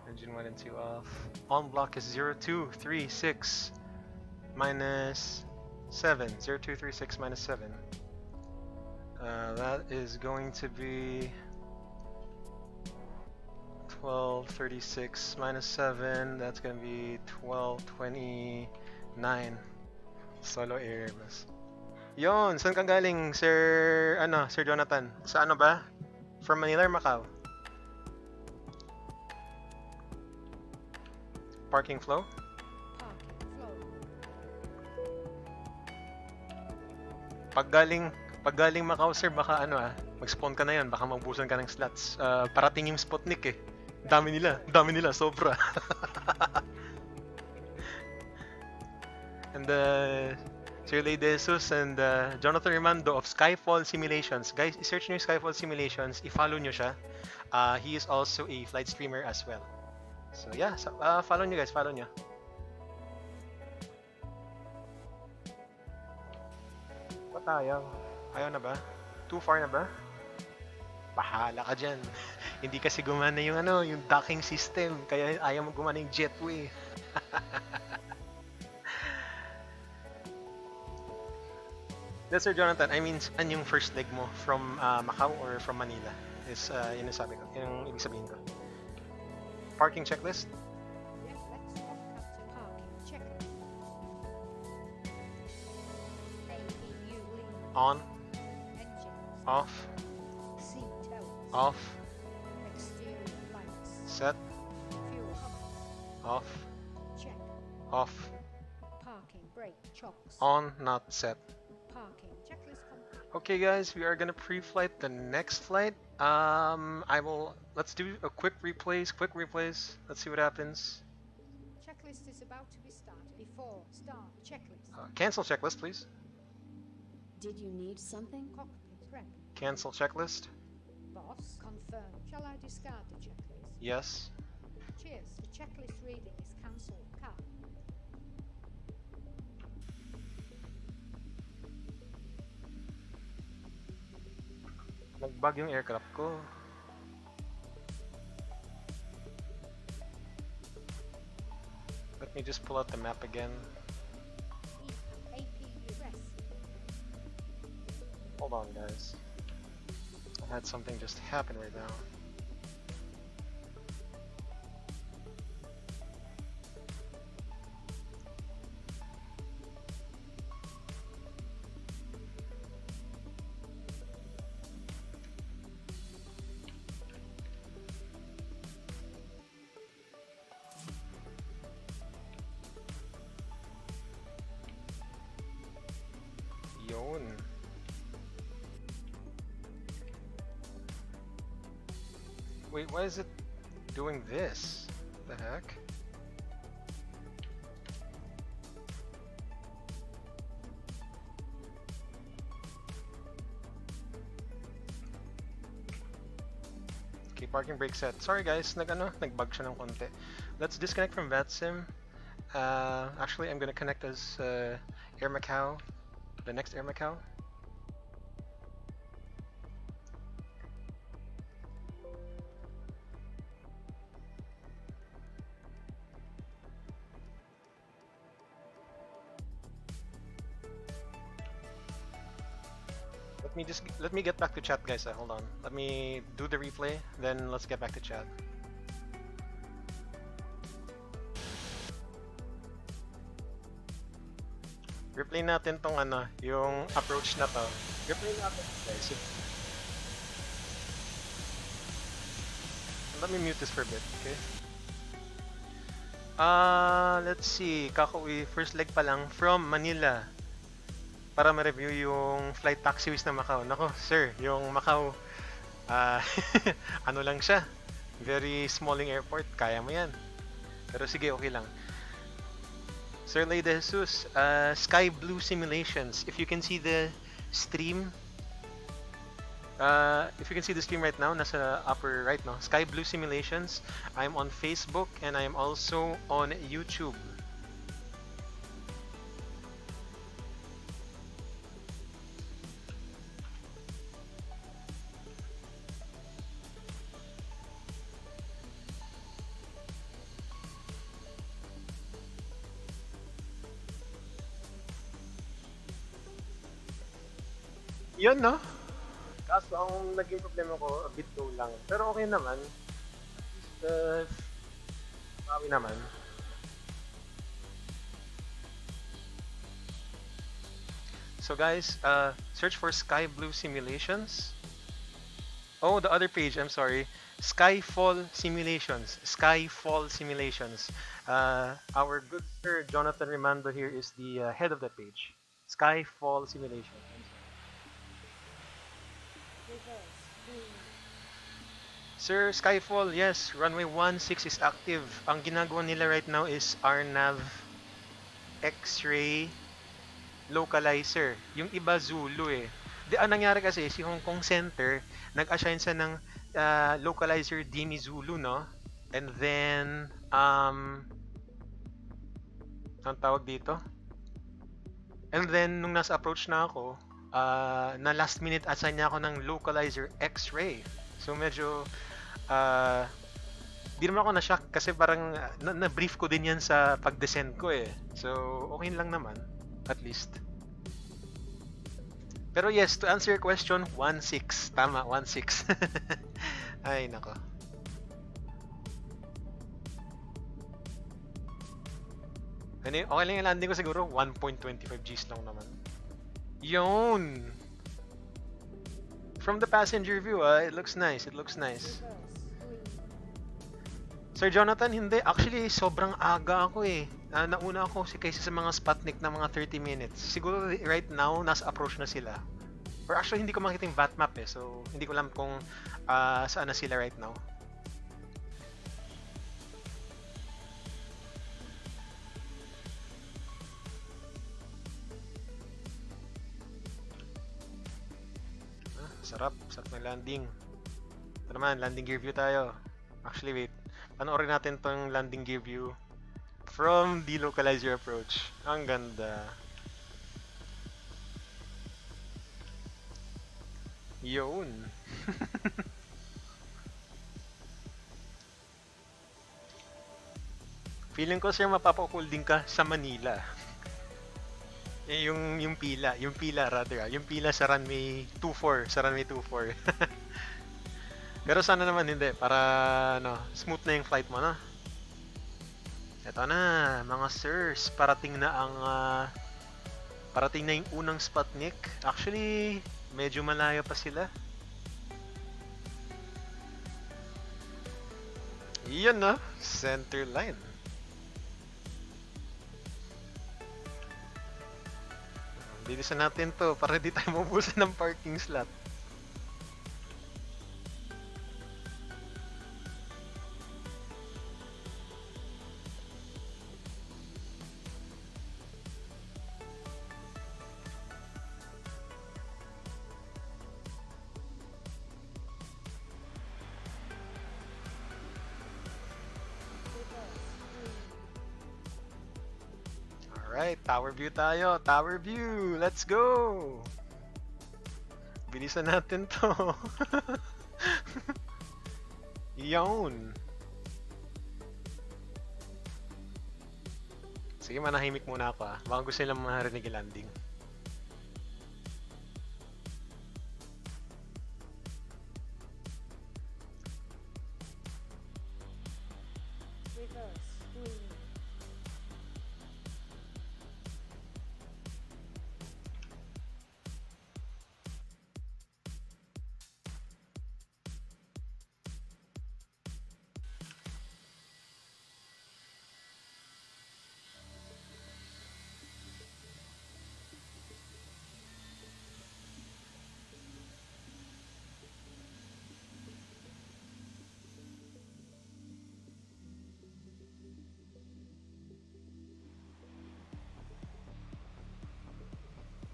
Engine 1 and 2 off. On block is 0236 minus 7. 0236 minus 7. That is going to be 1236 minus 7. That's going to be 1229. Solo Airbus. Yon, saan kang galing, Sir Sir Jonathan? Sa ano ba? From Manila or Macau? Parking flow? Parking flow. Pag galing Macau, sir, baka mag-spawn ka na yan, baka magbusan ka ng slots. Parating yung Sputnik eh. Dami nila, sobra. And Sir Lay De Jesus and Jonathan Remando of Skyfall Simulations. Guys, i-search nyo yung Skyfall Simulations, i-follow nyo siya. He is also a flight streamer as well. So yeah, follow nyo guys, follow nyo. Ba't ayaw na ba? Too far na ba? Bahala ka dyan. Hindi kasi gumana yung yung docking system, kaya ayaw mo gumana yung jetway. That's Sir Jonathan, I mean, saan yung first leg mo? From Macau or from Manila? Is yun yung sabi ko, yung ibig sabihin ko. Parking checklist? Yes, let's swap captain. Parking checklist. APU lean. On, Engines. off, Seat toes. off, Exterior lights. set, Fuel pump. off, Check. off, Parking brake chocks. on, not set. Parking checklist complete. Okay guys, we are gonna pre-flight the next flight. Let's do a quick replays. Let's see what happens. Checklist is about to be started. Before start checklist. Cancel checklist, please. Did you need something? Cockpit prep. Cancel checklist. Boss confirm. Shall I discard the checklist? Yes. Cheers. The checklist reading is cancelled. Cap. Nagbag yung aircraft ko. Let me just pull out the map again. APU rest. Hold on, guys. I had something just happen right now. Yun. Wait, why is it doing this? The heck? Okay, parking brake set. Sorry guys, nagbug siya ng konti. Let's disconnect from VATSIM. Actually, I'm gonna connect as Air Macau. The next Air Macau. Let me get back to chat, guys. Hold on. Let me do the replay, then let's get back to chat. Replay natin tong yung approach na to. Replay natin, guys. Let me mute this for a bit, okay? Let's see. Kakauwi, first leg pa lang from Manila. Para ma-review yung flight taxiways na Macau. Nako, sir, yung Macau, ano lang siya. Very smalling airport. Kaya mo yan. Pero sige, okay lang. Sir Lay De Jesus, Sky Blue Simulations. If you can see the stream, If you can see the stream right now, nasa upper right now, Sky Blue Simulations. I'm on Facebook and I'm also on YouTube. Yun, no? Kaso ang naging problema ko, a bit low lang. Pero okay naman. At least, bawi naman. So guys, search for Sky Blue Simulations. Oh, the other page, I'm sorry. Skyfall Simulations. Skyfall Simulations. Our good sir Jonathan Rimando here is the head of that page. Skyfall Simulations. Sir Skyfall, yes, runway 16 is active. Ang ginagawa nila right now is RNAV X-ray localizer. Yung iba Zulu eh. Ang nangyari kasi si Hong Kong Center nag-assign sa ng localizer Dimi Zulu, no? And then ang tawag dito? And then nung nasa approach na ako, na last minute assign niya ako ng localizer X-ray. So medyo di naman ako na-shock kasi parang na-brief ko din yan sa pag-descend ko eh. So okay lang naman, at least. Pero yes, to answer your question, 16. Tama, 16. Ay, nako. Okay lang yung landing ko siguro, 1.25 Gs lang naman. Yun! From the passenger view, it looks nice. It looks nice. Sir Jonathan, hindi. Actually, sobrang aga ako eh. Nauna ako kaysa sa mga Sputnik na mga 30 minutes. Siguro right now, nasa approach na sila. Or actually, hindi ko makita yung VAT map eh. So, hindi ko alam kung saan na sila right now. Sarap ng landing. Ito naman, landing gear view tayo. Actually, wait. Panoorin natin tong landing gear view from the localizer approach. Ang ganda. Yun. Feeling ko sir mapapakulding ka sa Manila. Yung pila rather. Yung pila sa runway 24, Pero sana naman hindi para smooth na yung flight mo, no? Ito na, mga sirs, parating na yung unang Sputnik. Actually, medyo malayo pa sila. Iyan na, center line. Bilisan natin to para di tayo mabusan ng parking slot. Alright, tower view tayo. Tower view! Let's go! Bilisan natin to. Yun! Sige, manahimik muna ako ah. Baka gusto nilang marinig yung landing.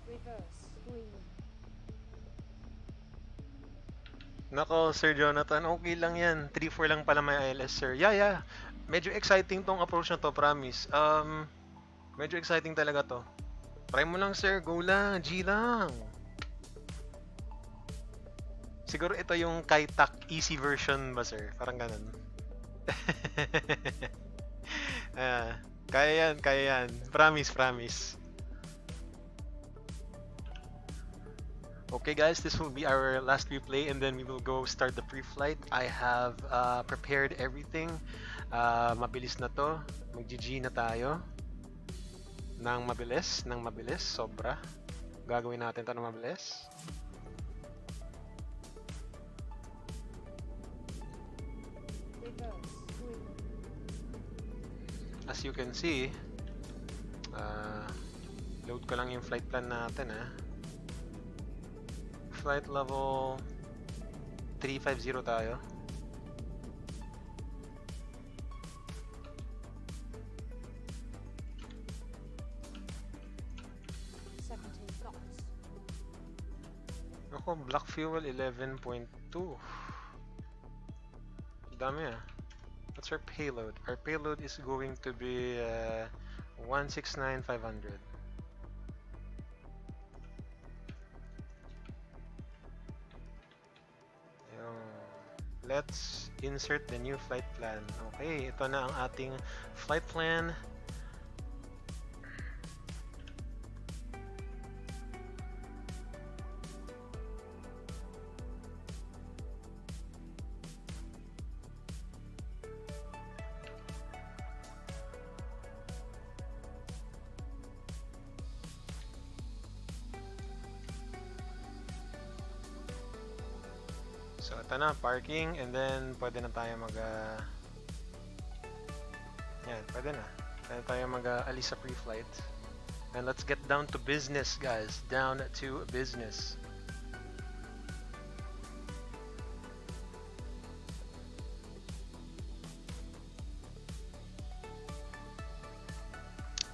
Reverse green. Nako, Sir Jonathan, okay lang yan. 3-4 lang pala may ILS, sir. Yeah. Medyo exciting tong approach na to, promise. Medyo exciting talaga to. Try mo lang, sir. Go lang. G lang. Siguro ito yung Kaitak easy version ba, sir? Parang ganun. Kaya yan. Promise. Okay guys, this will be our last replay and then we will go start the pre-flight. I have prepared everything. Mabilis na to. Mag-GG na tayo. Nang mabilis, sobra. Gagawin natin to ng mabilis. As you can see, load ko lang yung flight plan natin Flight level 350 tayo. Ako, black fuel 11.2. Dami What's our payload? Our payload is going to be 169,500. Let's insert the new flight plan. Okay, ito na ang ating flight plan. So ito na, parking, and then pwede na tayo pwede tayo alis sa pre-flight. And let's get down to business, guys. Down to business.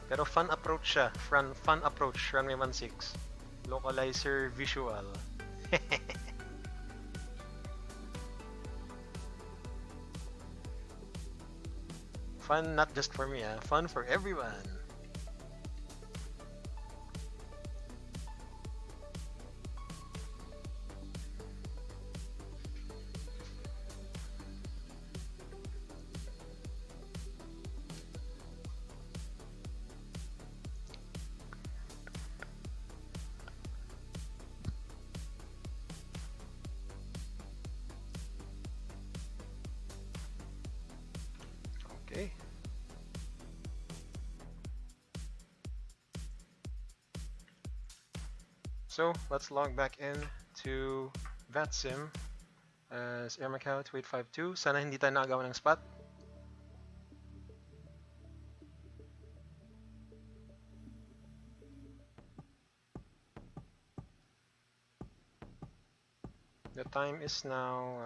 Pero fun approach siya. Fun approach, runway 16. Localizer visual. Fun not just for me, fun for everyone. Okay. So let's log back in to VATSIM as Air Macau 2852. Sana hindi tayo nakagawa ng spot. The time is now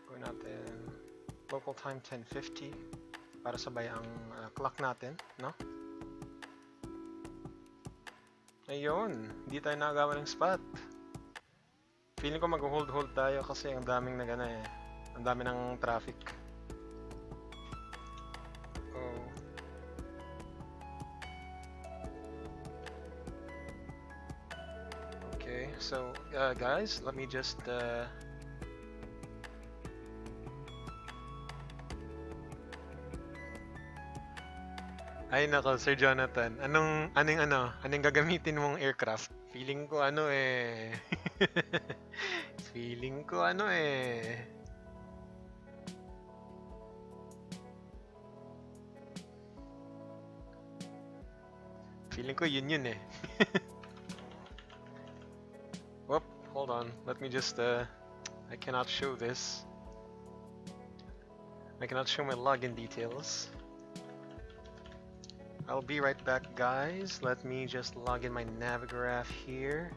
going natin local time 10:50 para sabay ang clock natin, no? Ayun, hindi tayo nakagawa ng spot. Feeling ko mag-hold tayo kasi ang daming ang dami ng traffic. Oh. Okay, so guys, let me just Ay nako, Sir Jonathan. Anong gagamitin mong aircraft? Feeling ko Feeling ko Feeling ko yun Whoop, hold on. Let me just I cannot show this. I cannot show my login details. I'll be right back, guys. Let me just log in my Navigraph here.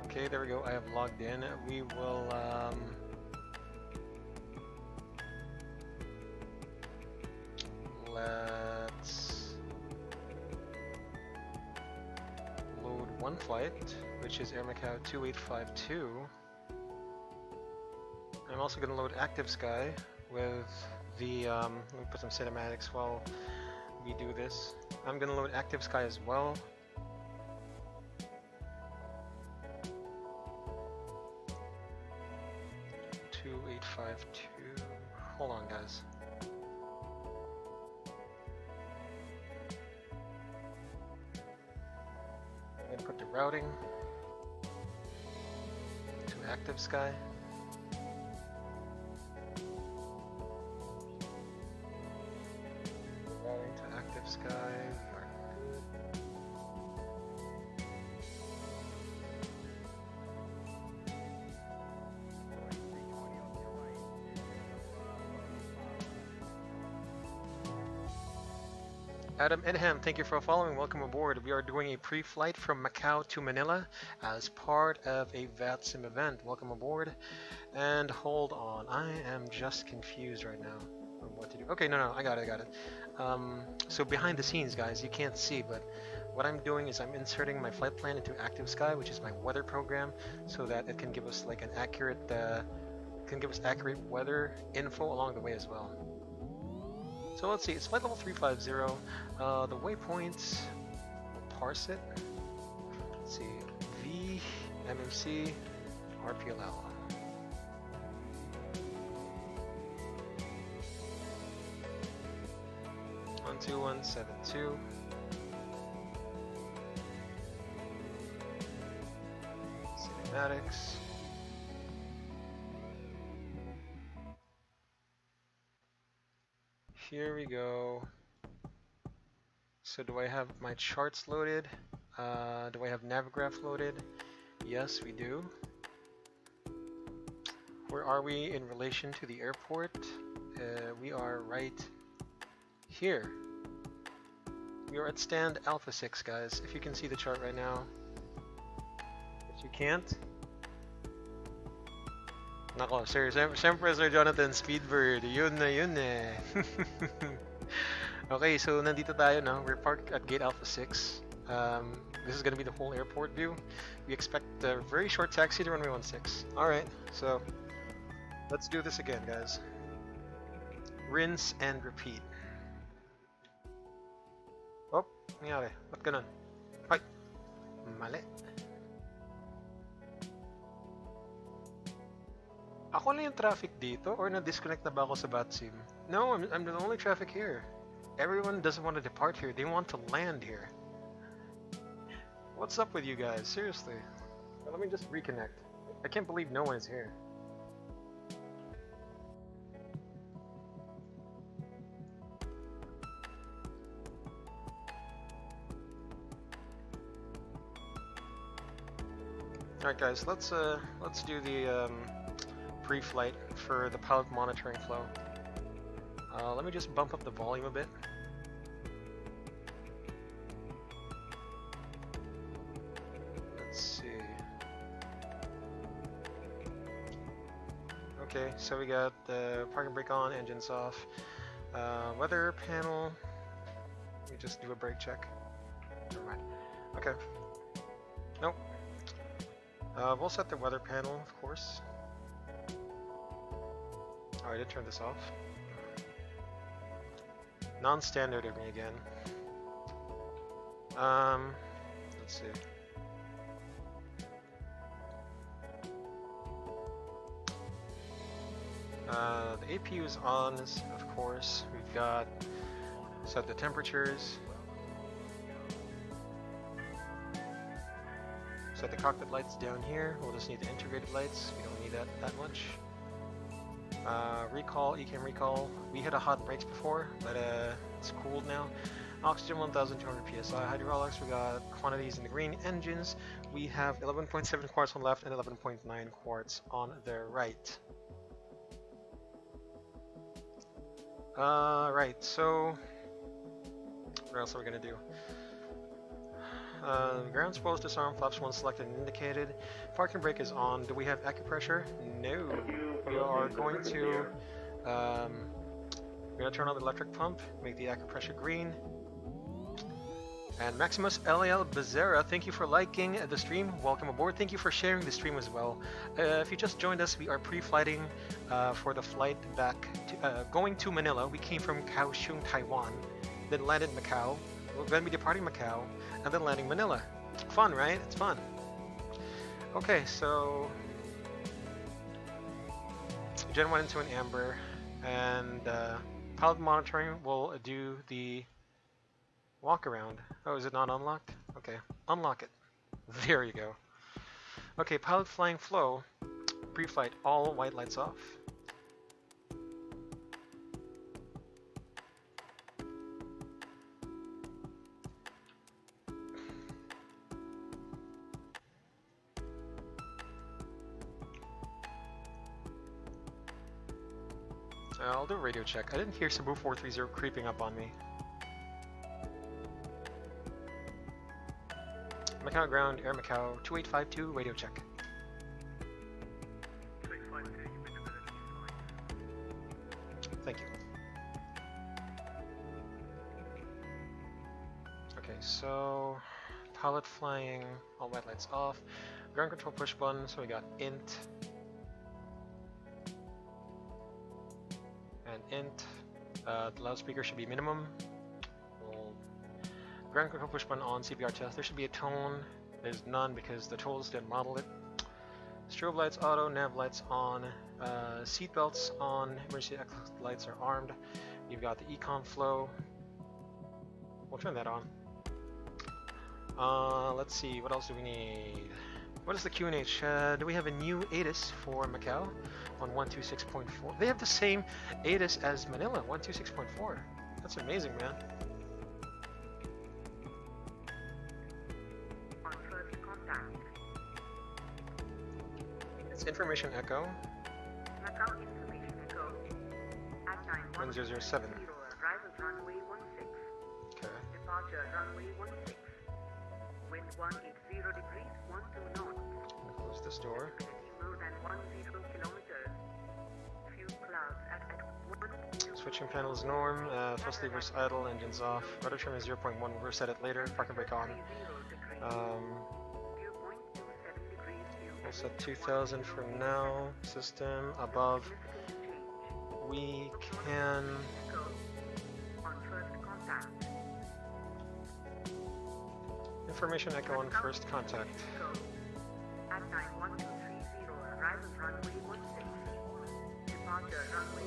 Okay, there we go. I have logged in. We will let's one flight, which is Air Macau 2852. I'm also going to load ActiveSky with the, let me put some cinematics while we do this. I'm going to load ActiveSky as well. Hold on, guys. I'm going to put the routing to ActiveSky. Routing to ActiveSky. Adam Edham, thank you for following. Welcome aboard. We are doing a pre-flight from Macau to Manila as part of a VATSIM event. Welcome aboard. And hold on, I am just confused right now on what to do. Okay, no, I got it. So behind the scenes, guys, you can't see, but what I'm doing is I'm inserting my flight plan into ActiveSky, which is my weather program, so that it can give us like an accurate, accurate weather info along the way as well. So let's see, it's flight level 350. The waypoints, we'll parse it. Let's see, VMMC-RPLL. On 2172. Cinematics. Here we go. So do I have my charts loaded? Do I have Navigraph loaded? Yes, we do. Where are we in relation to the airport? We are right here. We are at stand Alpha 6, guys, if you can see the chart right now. If you can't, nako, sir, siyempre Sir Jonathan, Speedbird, yun na. Okay, so nandito tayo now. We're parked at gate Alpha 6. This is going to be the whole airport view. We expect a very short taxi to runway 16. Alright, so let's do this again, guys. Rinse and repeat. Oh, nangyari. Ba't ganun? Ay, mali. Ako lang yung traffic dito, or na-disconnect na ba ako sa VATSIM? No, I'm the only traffic here. Everyone doesn't want to depart here, they want to land here. What's up with you guys? Seriously. Well, let me just reconnect. I can't believe no one is here. Alright guys, let's do the pre-flight for the pilot monitoring flow. Let me just bump up the volume a bit. Let's see. Okay, so we got the parking brake on, engines off. Weather panel. Let me just do a brake check. Never mind. Okay. Nope. We'll set the weather panel, of course. Oh, I did turn this off. Non-standard of me again. Let's see. The APU is on, of course. We've got set the temperatures. Set the cockpit lights down here. We'll just need the integrated lights. We don't need that much. Recall, ECAM recall. We hit a hot brakes before, but it's cooled now. Oxygen 1200 psi. Hydraulics, we got quantities in the green. Engines, we have 11.7 quarts on the left and 11.9 quarts on the right. Right, so what else are we gonna do? Ground spoils disarm, flaps 1 selected and indicated. Parking brake is on. Do we have acupressure? No. We are going to we're gonna turn on the electric pump, make the acupressure green. And Maximus LAL Becerra, thank you for liking the stream. Welcome aboard. Thank you for sharing the stream as well. If you just joined us, we are pre-flighting for the flight back to, going to Manila. We came from Kaohsiung, Taiwan, then landed Macau. We'll then be departing Macau, and then landing Manila. Fun, right? It's fun. Okay, so Gen 1 into an amber, and pilot monitoring will do the walk around. Oh, is it not unlocked? Okay, unlock it. There you go. Okay, pilot flying flow. Pre-flight, all white lights off. I'll do a radio check. I didn't hear Cebu 430 creeping up on me. Macau ground, Air Macau, 2852, radio check. 2852, you've been delivered, fine. Thank you. Okay, so pilot flying, all white lights off. Ground control push button, so we got int. And int. The loudspeaker should be minimum. Ground control push button on, CPR test. There should be a tone. There's none because the tools didn't model it. Strobe lights auto, nav lights on, seat belts on, emergency exit lights are armed. You've got the econ flow. We'll turn that on. Let's see, what else do we need? What is the QNH? Do we have a new ADIS for Macau on 126.4? They have the same ADIS as Manila, 126.4. That's amazing, man. It's information echo. Macau information echo. At 1007. Arrival runway 16. Okay. Departure runway 16. Wind 180 degrees, 12 knots. Close this door. Visibility more than 10 kilometers. Few clouds at Switching panels norm. Thrust levers idle, engines off. Rudder trim is 0.1. We'll reset it later. Parking brake on. We'll set 2000 for now. System above. We can. Information echo on first contact. At 91230, arrival runway 16. Departure runway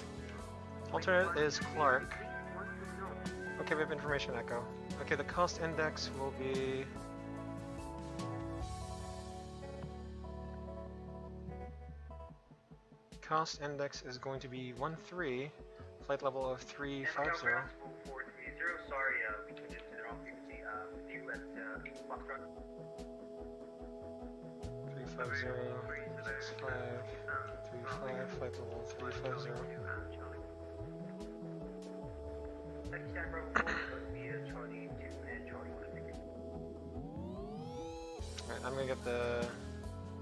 16. Alternate is Clark. Okay, we have information echo. Okay, the cost index will be. Cost index is going to be 13, flight level of 350. Sorry, we changed it to the wrong frequency. You at Foxtrot. 350, 65, 35, flight level 350. Alright, I'm gonna get the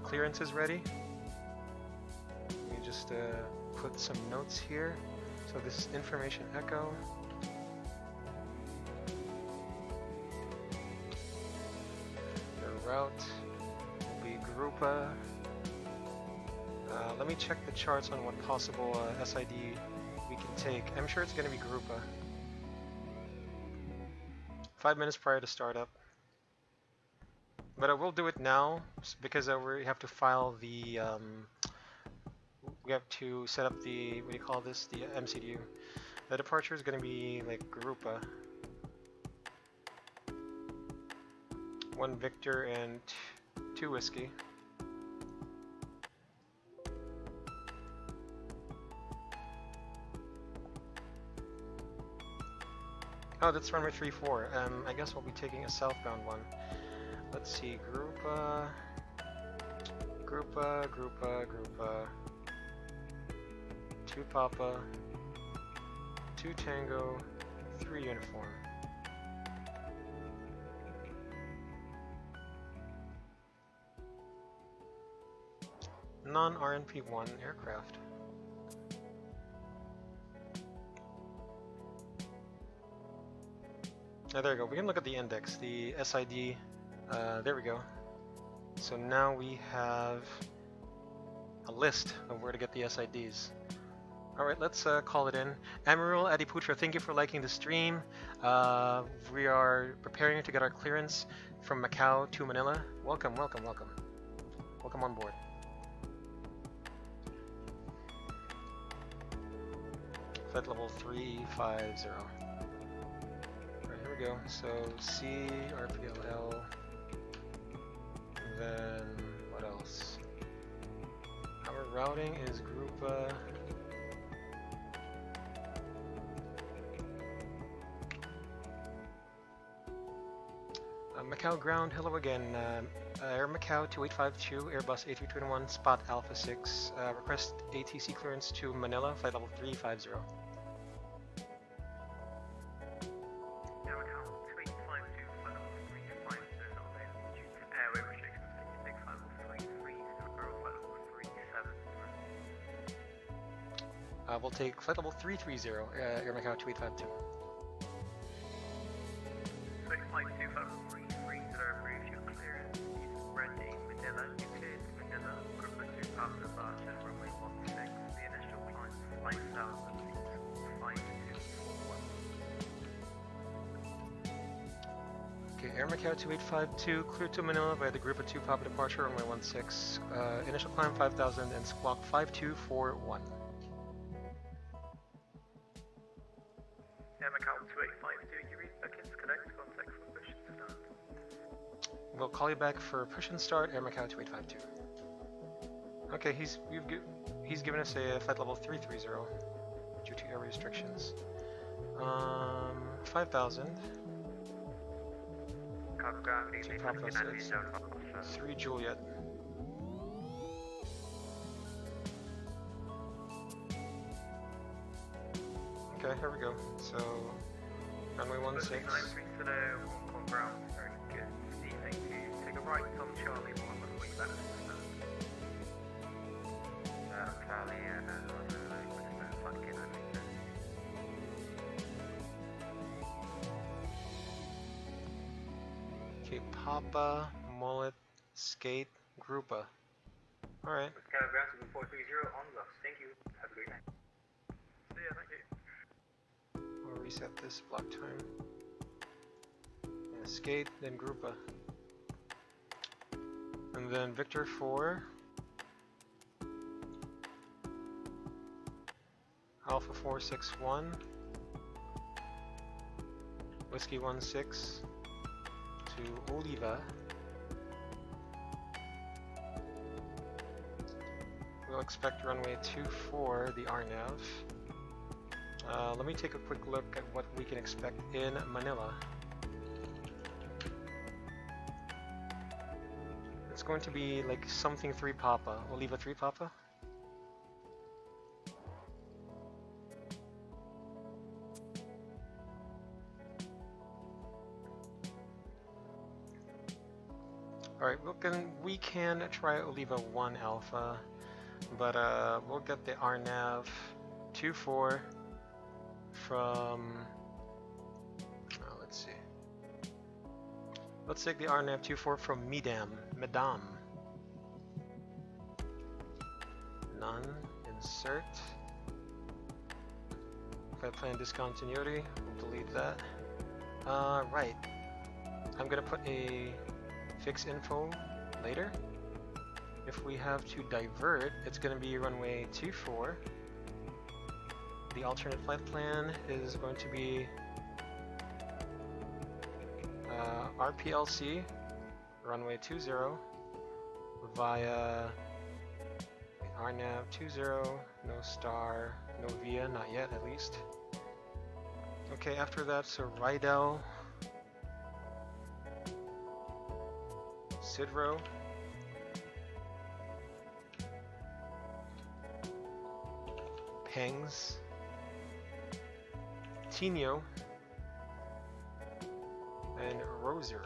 clearances ready. Just put some notes here. So this is information echo. The route will be Grupa. Let me check the charts on what possible SID we can take. I'm sure it's going to be Grupa. 5 minutes prior to startup. But I will do it now because we have to file the we have to set up the, what do you call this, the MCDU. The departure is going to be like Grupa. 1 Victor and 2 Whiskey. Oh, that's runway 34. I guess we'll be taking a southbound one. Let's see, Grupa. 2 Papa, 2 Tango, 3 Uniform. Non-RNP1 aircraft. There we go. We can look at the index, the SID. There we go. So now we have a list of where to get the SIDs. Alright, let's call it in. Amiral Adiputra, thank you for liking the stream. We are preparing to get our clearance from Macau to Manila. Welcome, welcome, welcome. Welcome on board. Flight level 350. Alright, here we go. So C, RPLL, then what else? Our routing is group Macau ground, hello again. Air Macau 2852, Airbus A321, spot Alpha 6. Request ATC clearance to Manila, flight level 350. Air Macau 2852, flight level 350, not available due to airway restrictions. Take flight level 330, flight level 370. We'll take flight level 330, Air Macau 2852. 652, flight level 330, approve your clearance. Ready, Manila, you cleared Manila. Group of 2 past departure, runway 16. The initial climb, 5,000 feet, 5241. Okay, Air Macau 2852, cleared to Manila by the group of 2 Papa departure, runway 16. Initial climb 5,000 and squawk 5241. Air Macau 2852, you read Beckins, connect, contact for push and start. We'll call you back for push and start, Air Macau 2852. Okay, he's given us a flight level 330 due to air restrictions. 5,000. 2 Papa 6. 3 Juliet. Okay, here we go. So, runway 16. 93 to the Hong Kong ground, very good. Thank you. Take a right on Charlie 1 before you back to the stand. Charlie and Okay, Papa, Mullet, Skate, Groupa. Alright. Macau ground to 430 on loss. Thank you. Have a great night. See ya, thank you. We'll reset this block time. And Skate, then Groupa. And then Victor 4. Alpha 461. Whiskey 16 to Oliva. We'll expect runway 24, the RNAV. Let me take a quick look at what we can expect in Manila. It's going to be like something 3 Papa. Oliva 3 Papa? Alright, we can try Oliva 1 Alpha, but we'll get the RNAV 24 from, let's see. Let's take the RNAV 24 from Madame. None, insert. Flight plan discontinuity, we'll delete that. Right. I'm gonna put a fix info later. If we have to divert, it's going to be runway 24. The alternate flight plan is going to be RPLC, runway 20, via RNAV 20, no star, no via, not yet at least. Okay, after that, so Rydell, Sidro, Pengs, Tino, and Roser.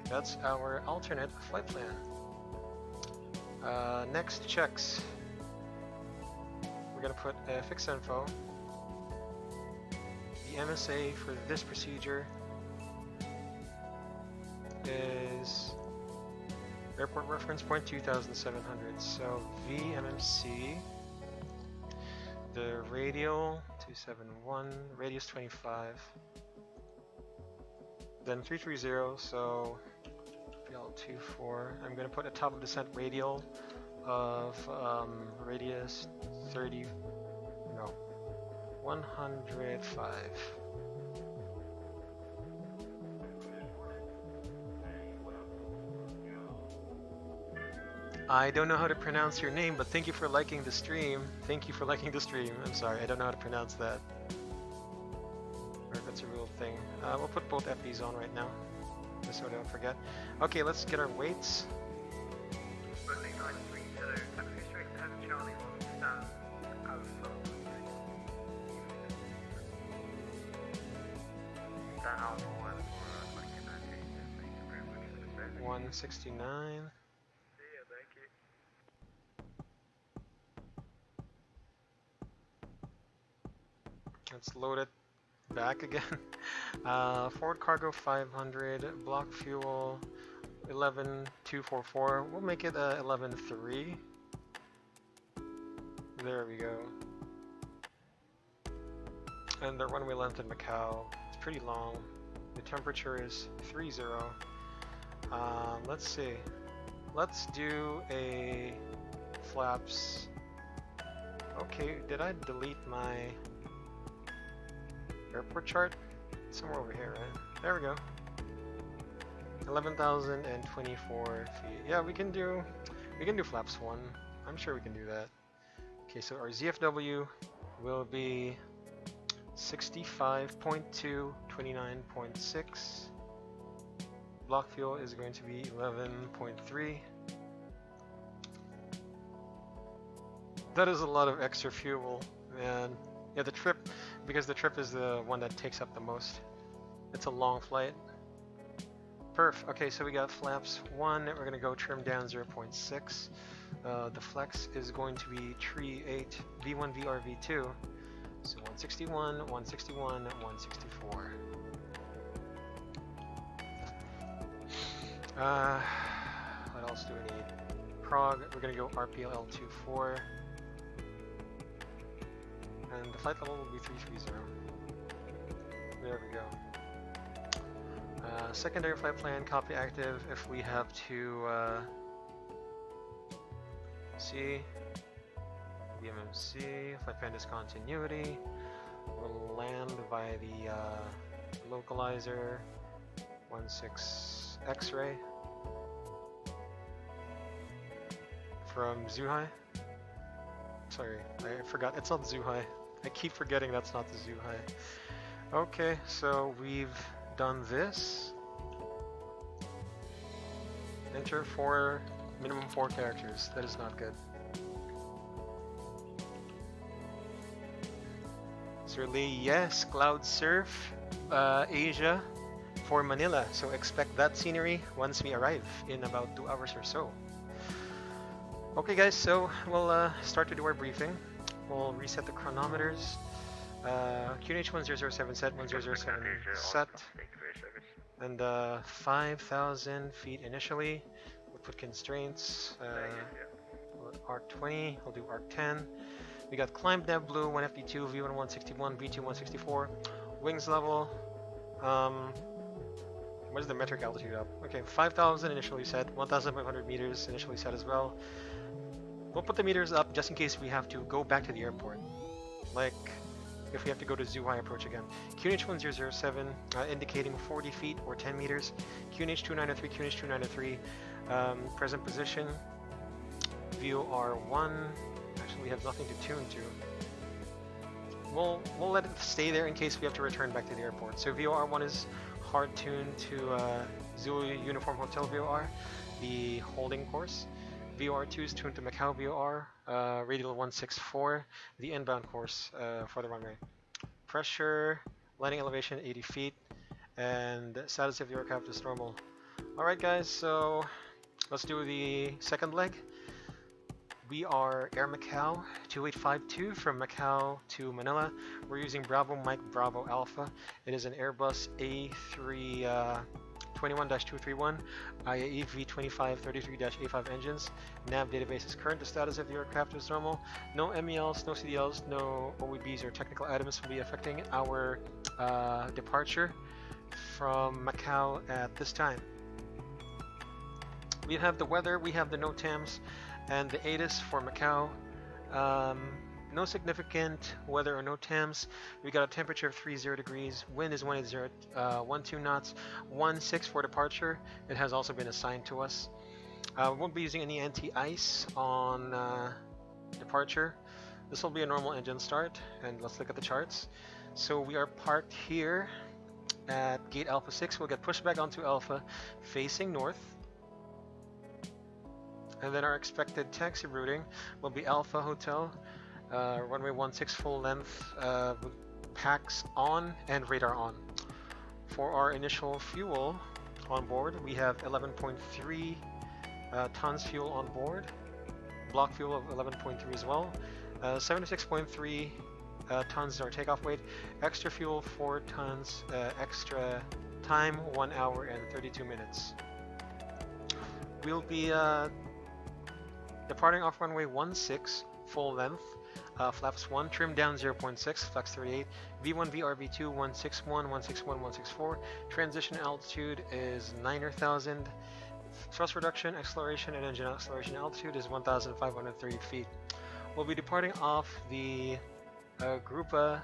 That's our alternate flight plan. Next checks. We're gonna put fix info. the MSA for this procedure is airport reference point 2700. So VMMC, the radial 271, radius 25, then 330. So PL24. I'm going to put a top of descent radial of radius 105. I don't know how to pronounce your name, but thank you for liking the stream. Thank you for liking the stream. I'm sorry, I don't know how to pronounce that. Or if it's a real thing. We'll put both FEs on right now, just so I don't forget. Okay, let's get our weights. Runway 930, taxi straight to heaven Charlie 1 stand Alpha. Stand Alpha 1 for like thank you very much for the service. 169. Yeah, thank you. Let's load it back again. Forward cargo 500, block fuel 11244. We'll make it 113. There we go. And the runway length in Macau, it's pretty long. The temperature is 30. Let's see. Let's do a flaps. Okay, did I delete my airport chart? Somewhere over here, right? There we go. 11,024 feet. Yeah, we can do flaps 1. I'm sure we can do that. Okay, so our ZFW will be 65.2, 29.6. Block fuel is going to be 11.3. That is a lot of extra fuel, and yeah, the trip, because the trip is the one that takes up the most. It's a long flight. Perf. Okay, so we got flaps 1. We're gonna go trim down 0.6. The flex is going to be tree 8 V1 VR V2. So 161, 161, 164. What else do we need? Prague, we're gonna go RPLL 24. And the flight level will be 330. There we go. Secondary flight plan, copy active. If we have to see VMMC, flight plan discontinuity, we'll land via the localizer 16 X-ray from Zhuhai. Sorry, I forgot, it's not Zhuhai. I keep forgetting that's not the Zhuhai. Okay, so we've done this. Enter minimum 4 characters. That is not good. Certainly, yes, Cloud Surf, Asia for Manila. So expect that scenery once we arrive in about 2 hours or so. Okay guys, so we'll start to do our briefing. We'll reset the chronometers. QNH 1007 set, 1007 set. And 5,000 feet initially. We'll put constraints. Arc 20, we'll do Arc 10. We got climb nav blue, 1FD2, V1 161, V2 164. Wings level. What is the metric altitude up? Okay, 5,000 initially set, 1,500 meters initially set as well. We'll put the meters up just in case we have to go back to the airport. Like if we have to go to Zhuhai approach again. QNH 1007 indicating 40 feet or 10 meters. QNH 2903, QNH 2903 present position. VOR1. Actually, we have nothing to tune to. We'll let it stay there in case we have to return back to the airport. So VOR1 is hard tuned to Zulu Uniform Hotel VOR, the holding course. VOR2 is tuned to Macau VOR, radial 164, the inbound course for the runway. Pressure, landing elevation 80 feet, and status of the aircraft is normal. Alright guys, so let's do the second leg. We are Air Macau 2852 from Macau to Manila. We're using Bravo Mike Bravo Alpha. It is an Airbus A321-231 IAE V2533-A5 engines. Nav database is current. The status of the aircraft is normal. No MELs, no CDLs, no OEBs or technical items will be affecting our departure from Macau at this time. We have the weather, we have the NOTAMs, and the ADD-ONS for Macau. No significant weather or NOTAMs. We got a temperature of 30 degrees. Wind is 180, 12 knots. 16 for departure. It has also been assigned to us. We won't be using any anti-ice on departure. This will be a normal engine start, and let's look at the charts. So we are parked here at gate Alpha 6. We'll get pushed back onto Alpha facing north. And then our expected taxi routing will be Alpha Hotel, runway 16 full length, packs on and radar on. For our initial fuel on board, we have 11.3 tons fuel on board, block fuel of 11.3 as well, 76.3 tons is our takeoff weight, extra fuel 4 tons, extra time 1 hour and 32 minutes. We'll be departing off runway 16 full length, flaps 1, trim down 0.6, flex 38, V1 VRV2 161, 161, 164, transition altitude is 9,000, thrust reduction, acceleration, and engine acceleration altitude is 1,530 feet. We'll be departing off the Grupa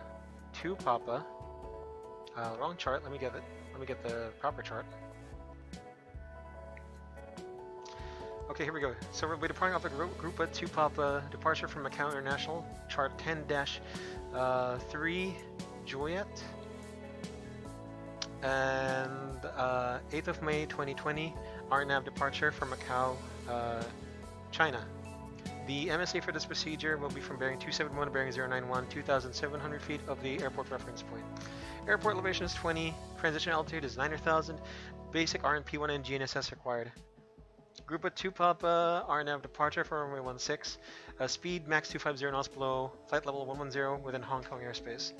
2 Papa, wrong chart, let me get the proper chart. Okay, here we go. So we'll be departing off the Grupa 2 Papa, departure from Macau International, chart 10-3 Juliet, and 8th of May 2020, RNAV departure from Macau, China. The MSA for this procedure will be from bearing 271 to bearing 091, 2,700 feet of the airport reference point. Airport elevation is 20, transition altitude is 9,000, basic RNP1 and GNSS required. Grupa 2 Papa, RNAV departure from runway 16, speed max 250 knots below, flight level 110 within Hong Kong airspace.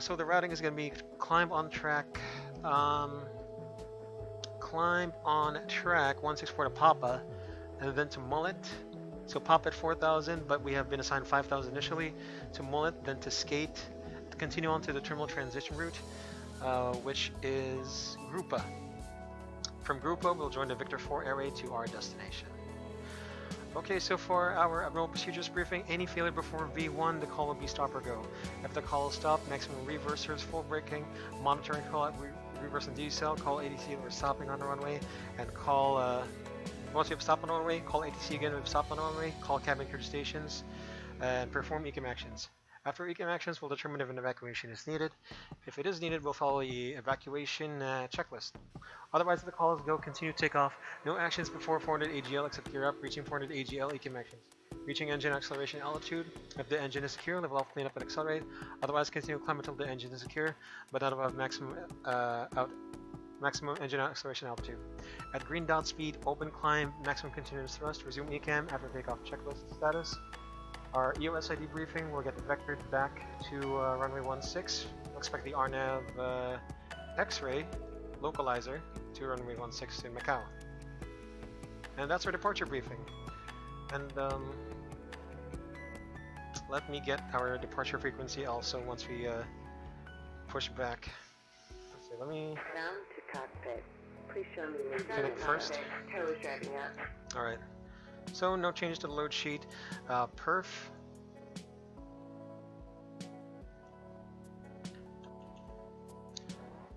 So the routing is going to be climb on track 164 to Papa, and then to Mullet. So Papa at 4,000, but we have been assigned 5,000 initially, to Mullet, then to Skate, to continue on to the terminal transition route, which is Grupa. From Grupa, we'll join the Victor 4 Airway to our destination. Okay, so for our abnormal procedures briefing, any failure before V1, the call will be stop or go. If the call is stopped, maximum reversers, full braking, monitoring call at reverse and decel, call ATC that we're stopping on the runway, and call, once we have stopped on the runway, call ATC again when we've stopped on the runway, call cabin crew stations, and perform ECAM actions. After ECAM actions, we'll determine if an evacuation is needed. If it is needed, we'll follow the evacuation checklist. Otherwise, if the call is go, continue takeoff. No actions before 400 AGL except gear up, reaching 400 AGL ECAM actions. Reaching engine acceleration altitude. If the engine is secure, level off, clean up, and accelerate. Otherwise, continue climb until the engine is secure, but not above maximum engine acceleration altitude. At green dot speed, open climb, maximum continuous thrust, resume ECAM after takeoff checklist status. Our EOS ID briefing will get vectored back to runway 16. We'll expect the RNAV X-ray localizer to runway 16 in Macau. And that's our departure briefing. And let me get our departure frequency also once we push back. Let's see, let me Down to cockpit. Please show me your connect first. Tow is driving up. Alright. So no changes to the load sheet. Perf.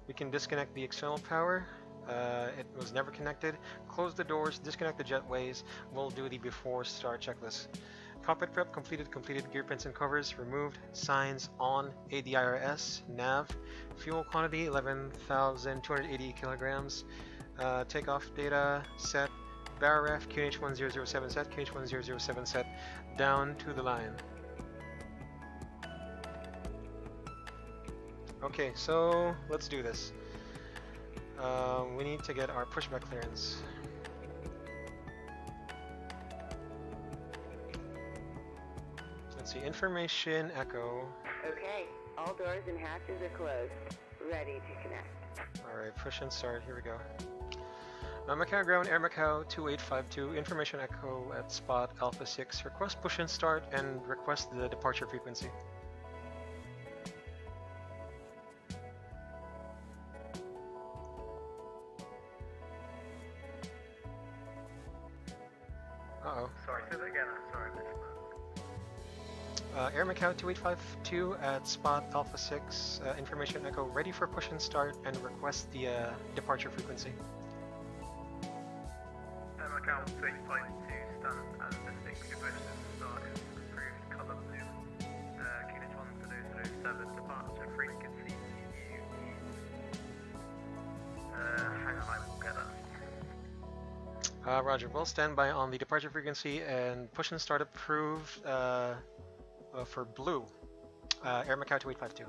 We can disconnect the external power. It was never connected. Close the doors, disconnect the jetways. We'll do the before start checklist. Cockpit prep completed. Completed gear pins and covers removed. Signs on. ADIRS. Nav. Fuel quantity 11,280 kilograms. Takeoff data set. BARREF QNH1007 set, QNH1007 set, down to the line. Okay, so let's do this. We need to get our pushback clearance. frequency. Information echo. Okay, all doors and hatches are closed. Ready to connect. Alright, push and start. Here we go. Macau ground, Air Macau 2852. Information echo at spot Alpha 6. Request push and start and request the departure frequency. Uh-oh. Sorry, say that again. I'm sorry, I missed that. Air Macau 2852 at spot Alpha 6. Information echo ready for push and start and request the departure frequency. Macau 352 stand at the 6 request start is approved colour blue. Unit 1007 departure frequency view. Hang on, I will get that. Roger, we'll stand by on the departure frequency and push and start approved for blue. Air Macau 2852.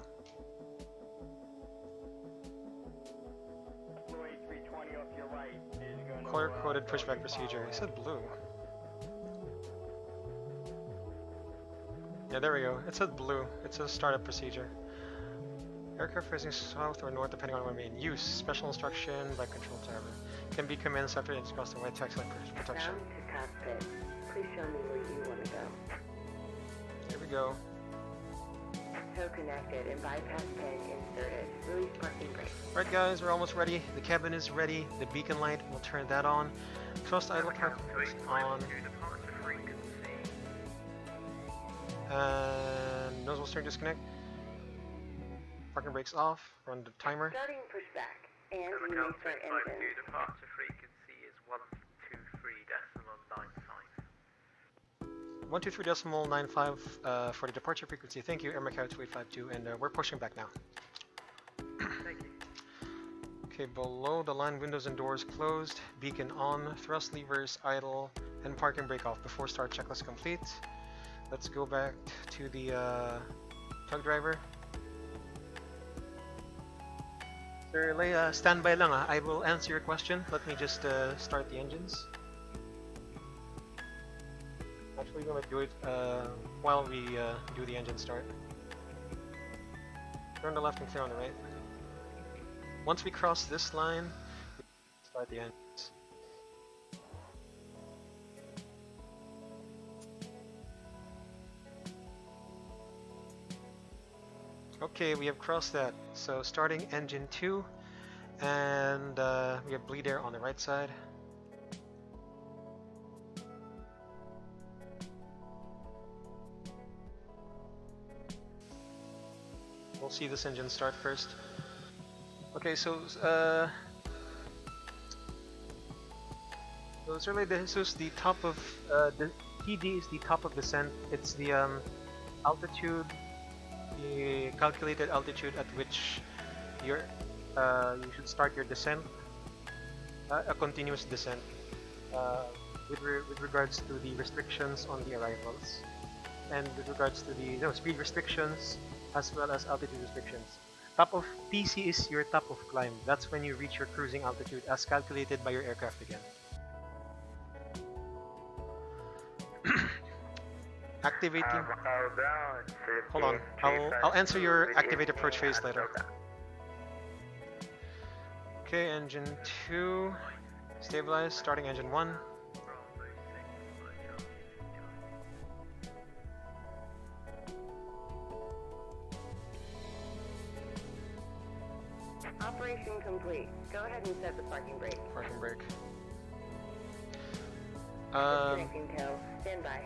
Color coded pushback procedure. He said blue. Yeah, there we go. It said blue. It says startup procedure. Aircraft facing south or north depending on what I mean. Use. Special instruction by control tower. Can be commenced after it's across the white text line protection. Down to cockpit. Please show me where you want to go. Here we go. Tow connected and bypass pin inserted. Release parking brake. Alright guys, we're almost ready. The cabin is ready. The beacon light, we'll turn that on. Thrust idle cap on. Departure frequency. And nozzle steering disconnect. Parking brakes off. Run the timer. Starting pushback. And you may Macau start 352 engine. departure frequency is 123.95 for the departure frequency. Thank you, Air Macau 2852, and we're pushing back now. Thank you. Okay, below the line, windows and doors closed, beacon on, thrust levers idle, and parking brake off. Before start, checklist complete. Let's go back to the tug driver. Sir Lay, standby lang ah. I will answer your question. Let me just start the engines. Actually, we're going to do it while we do the engine start. Turn on the left and clear on the right. Once we cross this line, we start the engines. Okay, we have crossed that. So starting engine 2, and we have bleed air on the right side. We'll see this engine start first. Okay, so certainly this is the top of the PD is the top of descent. It's the altitude, the calculated altitude at which you should start your descent, a continuous descent, with regards to the restrictions on the arrivals, and with regards to the speed restrictions as well as altitude restrictions. Top of PC is your top of climb. That's when you reach your cruising altitude as calculated by your aircraft again. Activating. Hold on. I'll answer your activate approach phase later. Okay, engine 2 stabilized. Starting engine 1. Operation complete. Go ahead and set the parking brake. Parking brake. Disconnecting tow. Stand by.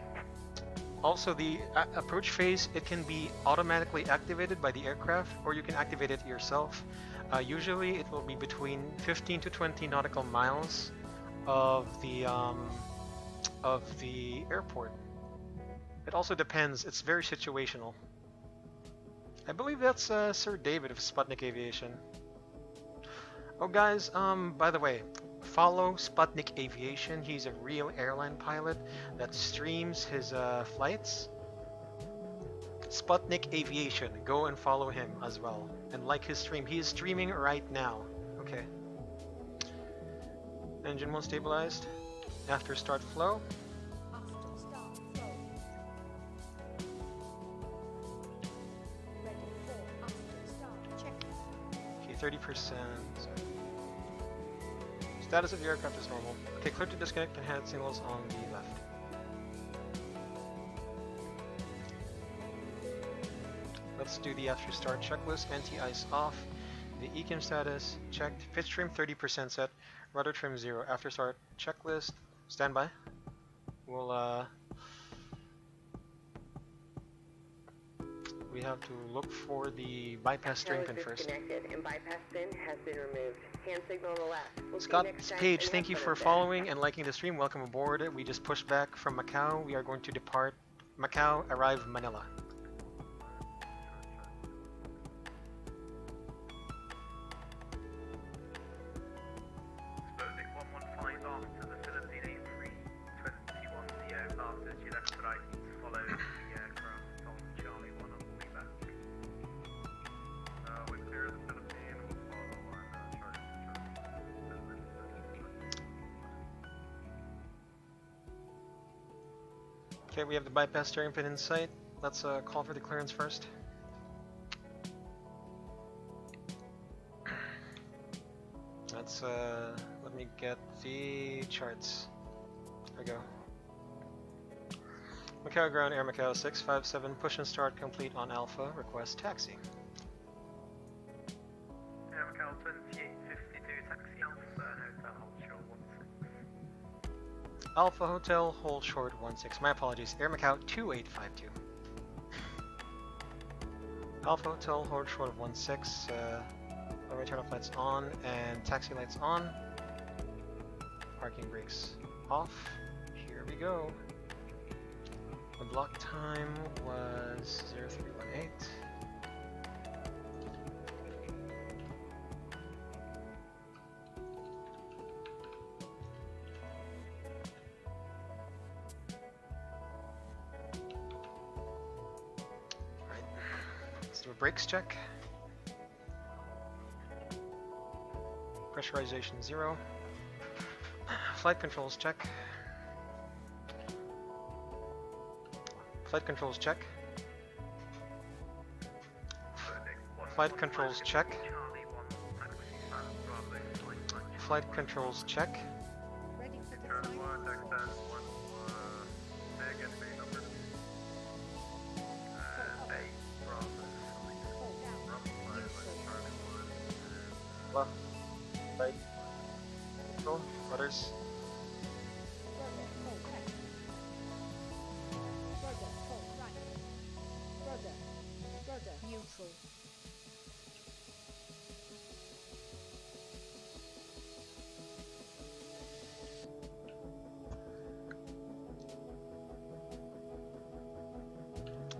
Also, the approach phase, it can be automatically activated by the aircraft, or you can activate it yourself. Usually, it will be between 15 to 20 nautical miles of the airport. It also depends. It's very situational. I believe that's Sir David of Sputnik Aviation. Oh, guys. By the way, follow Sputnik Aviation. He's a real airline pilot that streams his flights. Sputnik Aviation. Go and follow him as well and like his stream. He is streaming right now. Okay. Engine 1 stabilized. After start flow. After start flow. 30%. Status of the aircraft is normal. Okay, clear to disconnect and hand signals on the left. Let's do the after start checklist. Anti-ice off. The ECAM status checked. Pitch trim 30% set. Rudder trim 0. After start checklist. Standby. We'll we have to look for the bypass steering pin first. Disconnected and bypass pin has been removed. Hand signal on the left. We'll see you Scott next time Page, and thank have you fun for with that. following and liking the stream. Welcome aboard. We just pushed back from Macau. We are going to depart Macau, arrive Manila. Sputnik 115 off to the Philippine A321 CO passes. Your left right needs to follow the aircraft on Charlie 1 on the way back. We clear the Philippine, we'll follow on Charlie. Okay, we have the bypass steering pin in sight. Let's call for the clearance first. Let's let me get the charts. There we go. Macau ground, Air Macau 657, push and start complete on Alpha, request taxi. Air Macau 2852, taxi Alpha, Hotel hold short 16. Alpha Hotel, hold short 16. My apologies, Air Macau 2852. Alpha Hotel, hold short of 16. Runway turn off lights on and taxi lights on. Parking brakes off. Here we go. The block time was 0318. Alright, let's do a brakes check. Pressurization 0. Flight controls check. Flight controls check. Flight controls check. Flight controls check. Ready for the flight? Left. Right. Control. Rudders. Rudder, hold left. Rudder, hold right. Rudder, rudder, neutral.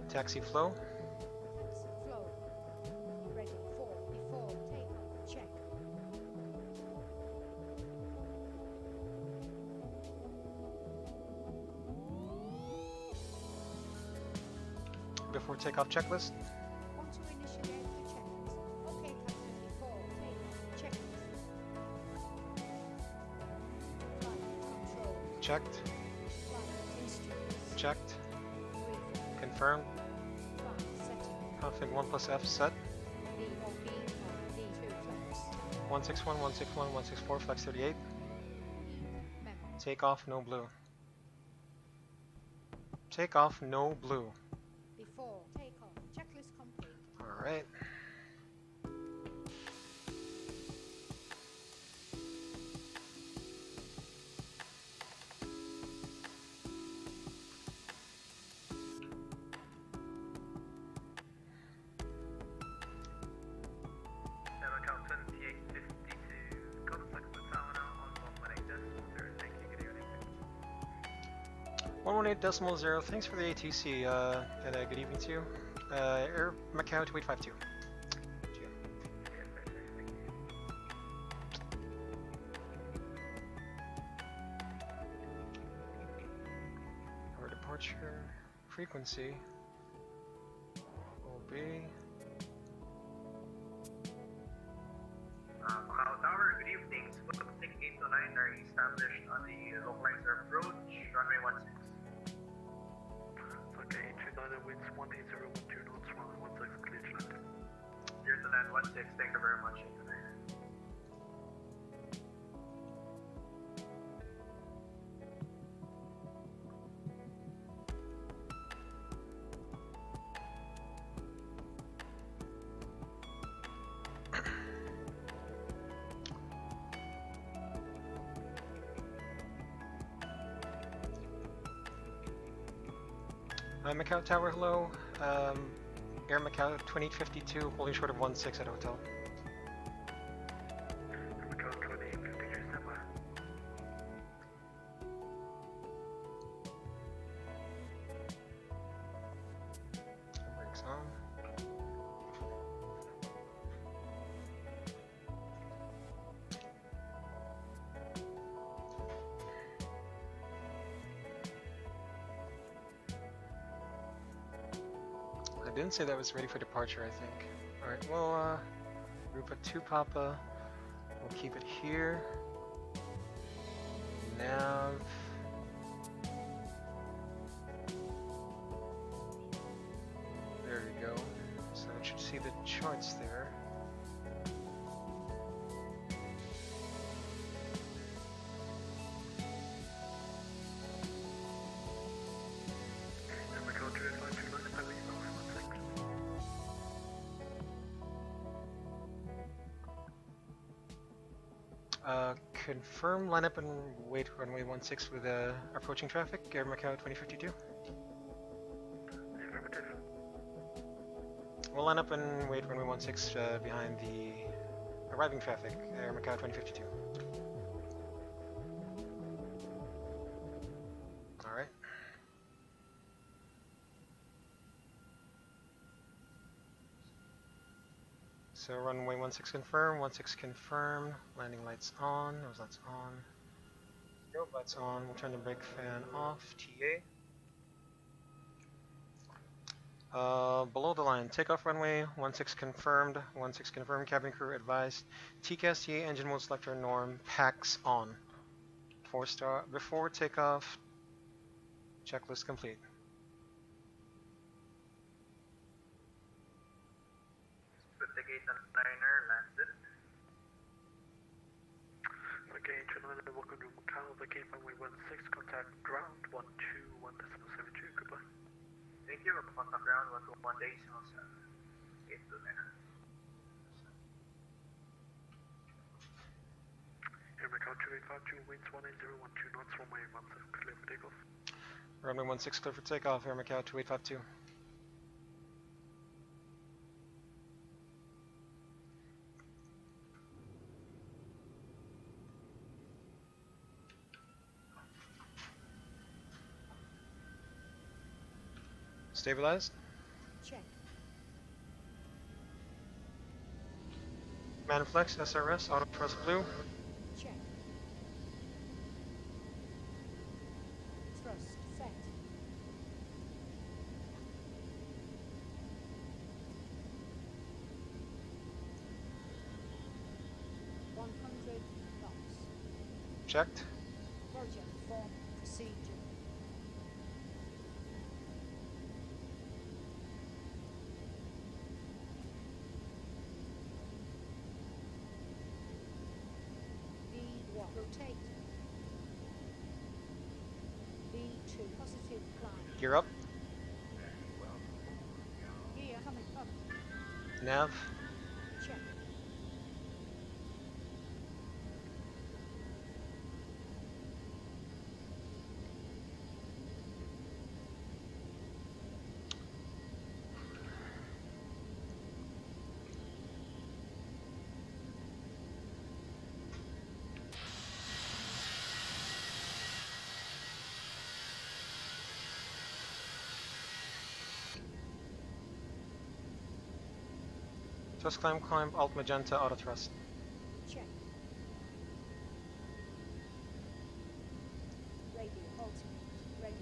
Taxi flow. Taxi flow. Ready for before takeoff. Check. Before takeoff checklist. Want to initiate the checklist. Okay, Captain, before takeoff. Checklist. Flight control. Checked. Flight instruments. Checked. Brief. Confirmed. Flight setting. Config 1 plus F set. VOB on V2 flex. 161, 161, 164, flex 38. Memo. Takeoff, no blue. Takeoff, no blue. Before takeoff. Checklist complete. Alright. Air Macau 2852, contact the tower now on 118.0. Thank you, good evening. 118.0, thanks for the ATC, and good evening to you. Air Macau 2852. Our departure frequency will be Macau Tower, good evening. Sputnik 829 are established on the localizer approach, runway 16. Okay, 29 winds 180, 12 knots, runway 16, clear to land. Clear to land 16, thank you very much. Macau Tower, hello. Air Macau 2052, holding short of 16 at hotel. Macau 2052, stand by. Brakes on. I didn't say that was ready for departure, I think. Alright, well, Rupa 2 Papa, we'll keep it here. Nav. There we go. So it should see the charts there. Macau 252, last time we know 16. Confirm lineup and wait runway 16 with approaching traffic, Air Macau 2052. Affirmative. We'll line up and wait runway 16 behind the arriving traffic, Air Macau 2052. Alright. So runway 16 confirm, landing lights on, those lights on. Strobe lights on, we'll turn the brake fan off, TA. Below the line, takeoff runway 16 confirmed, cabin crew advised. TCAS TA engine mode selector norm, packs on. 4-star, before takeoff, checklist complete. Investigate the liner landed. Okay, gentlemen, welcome to Macau. Vacate runway 16, contact ground 121.72, goodbye. Thank you. Contact ground 121 days. Get to there. Air Macau 2852, winds 180, 12 knots, runway 16, clear for takeoff. Runway 16 clear for takeoff, Air Macau 2852. Stabilized. Check. Manflex, SRS, auto thrust blue. Check. Thrust set. knots. Checked. Roger. Form procedure. V1 rotate. V2 positive climb. Gear up. Gear coming up. Nav. Check. Just climb, alt magenta, auto thrust. Check. Radio ultimate. Ready.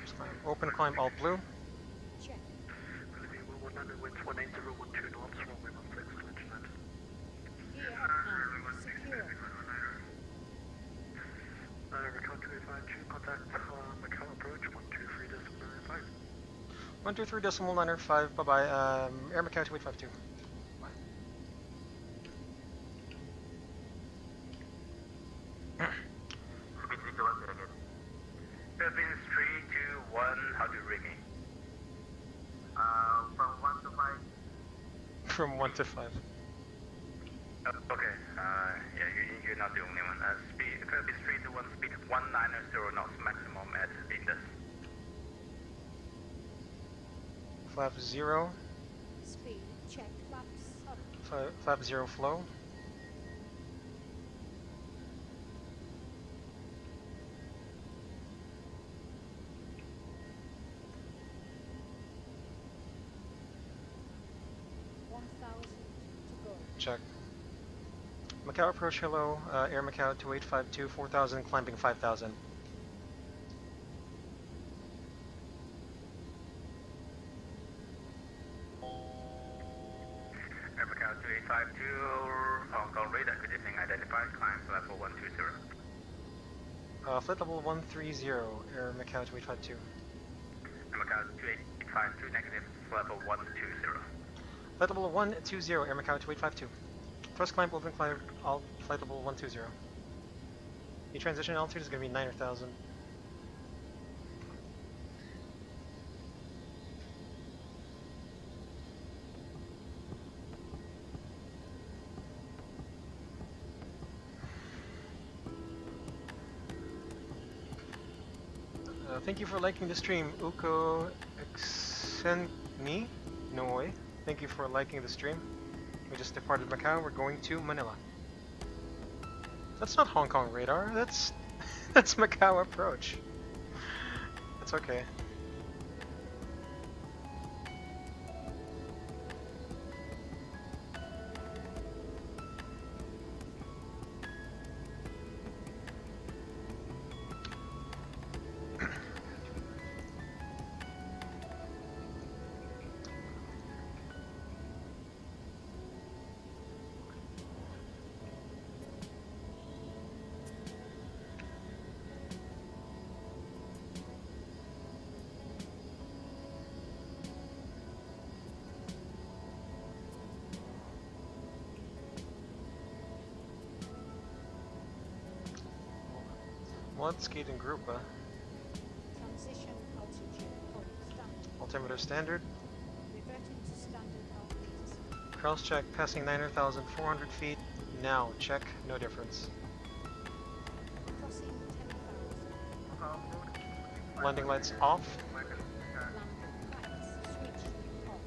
Just climb. Open climb, alt blue. Check. Philippine 119, winds 180, 12 knots, runway 16, clear to land. Gear up and secure. 123.905, bye-bye, Air Macau 2852. Philippines 321, how do you read me? From 1 to 5. From 1 to 5. Okay, yeah, you're not the only one. Speed, Philippines 321, speed 190 knots maximum at Indus. Flap 0, Speed check. Flaps up. flap 0 flow. Check. Macau approach, hello. Air Macau 2852, 4000, climbing 5000. Air Macau 2852, Hong Kong radar conditioning identified, climb level 120. Flight level 130, Air Macau 2852. Air Macau 2852, negative, level 120. Flight level 120, Air Macau 2852. First climb, open climb, all flight level 120. The transition altitude is going to be 9,000. Thank you for liking the stream, Uko Xenmi Noi. Thank you for liking the stream. We just departed Macau. We're going to Manila. That's not Hong Kong radar. That's Macau approach. That's okay. What skating group, Transition altitude point standard. Altimeter standard. Reverting to standard altimeter. Cross check, passing 9,400 feet. Now, check, no difference. Crossing 10,000. Landing lights off. Landing lights switch off.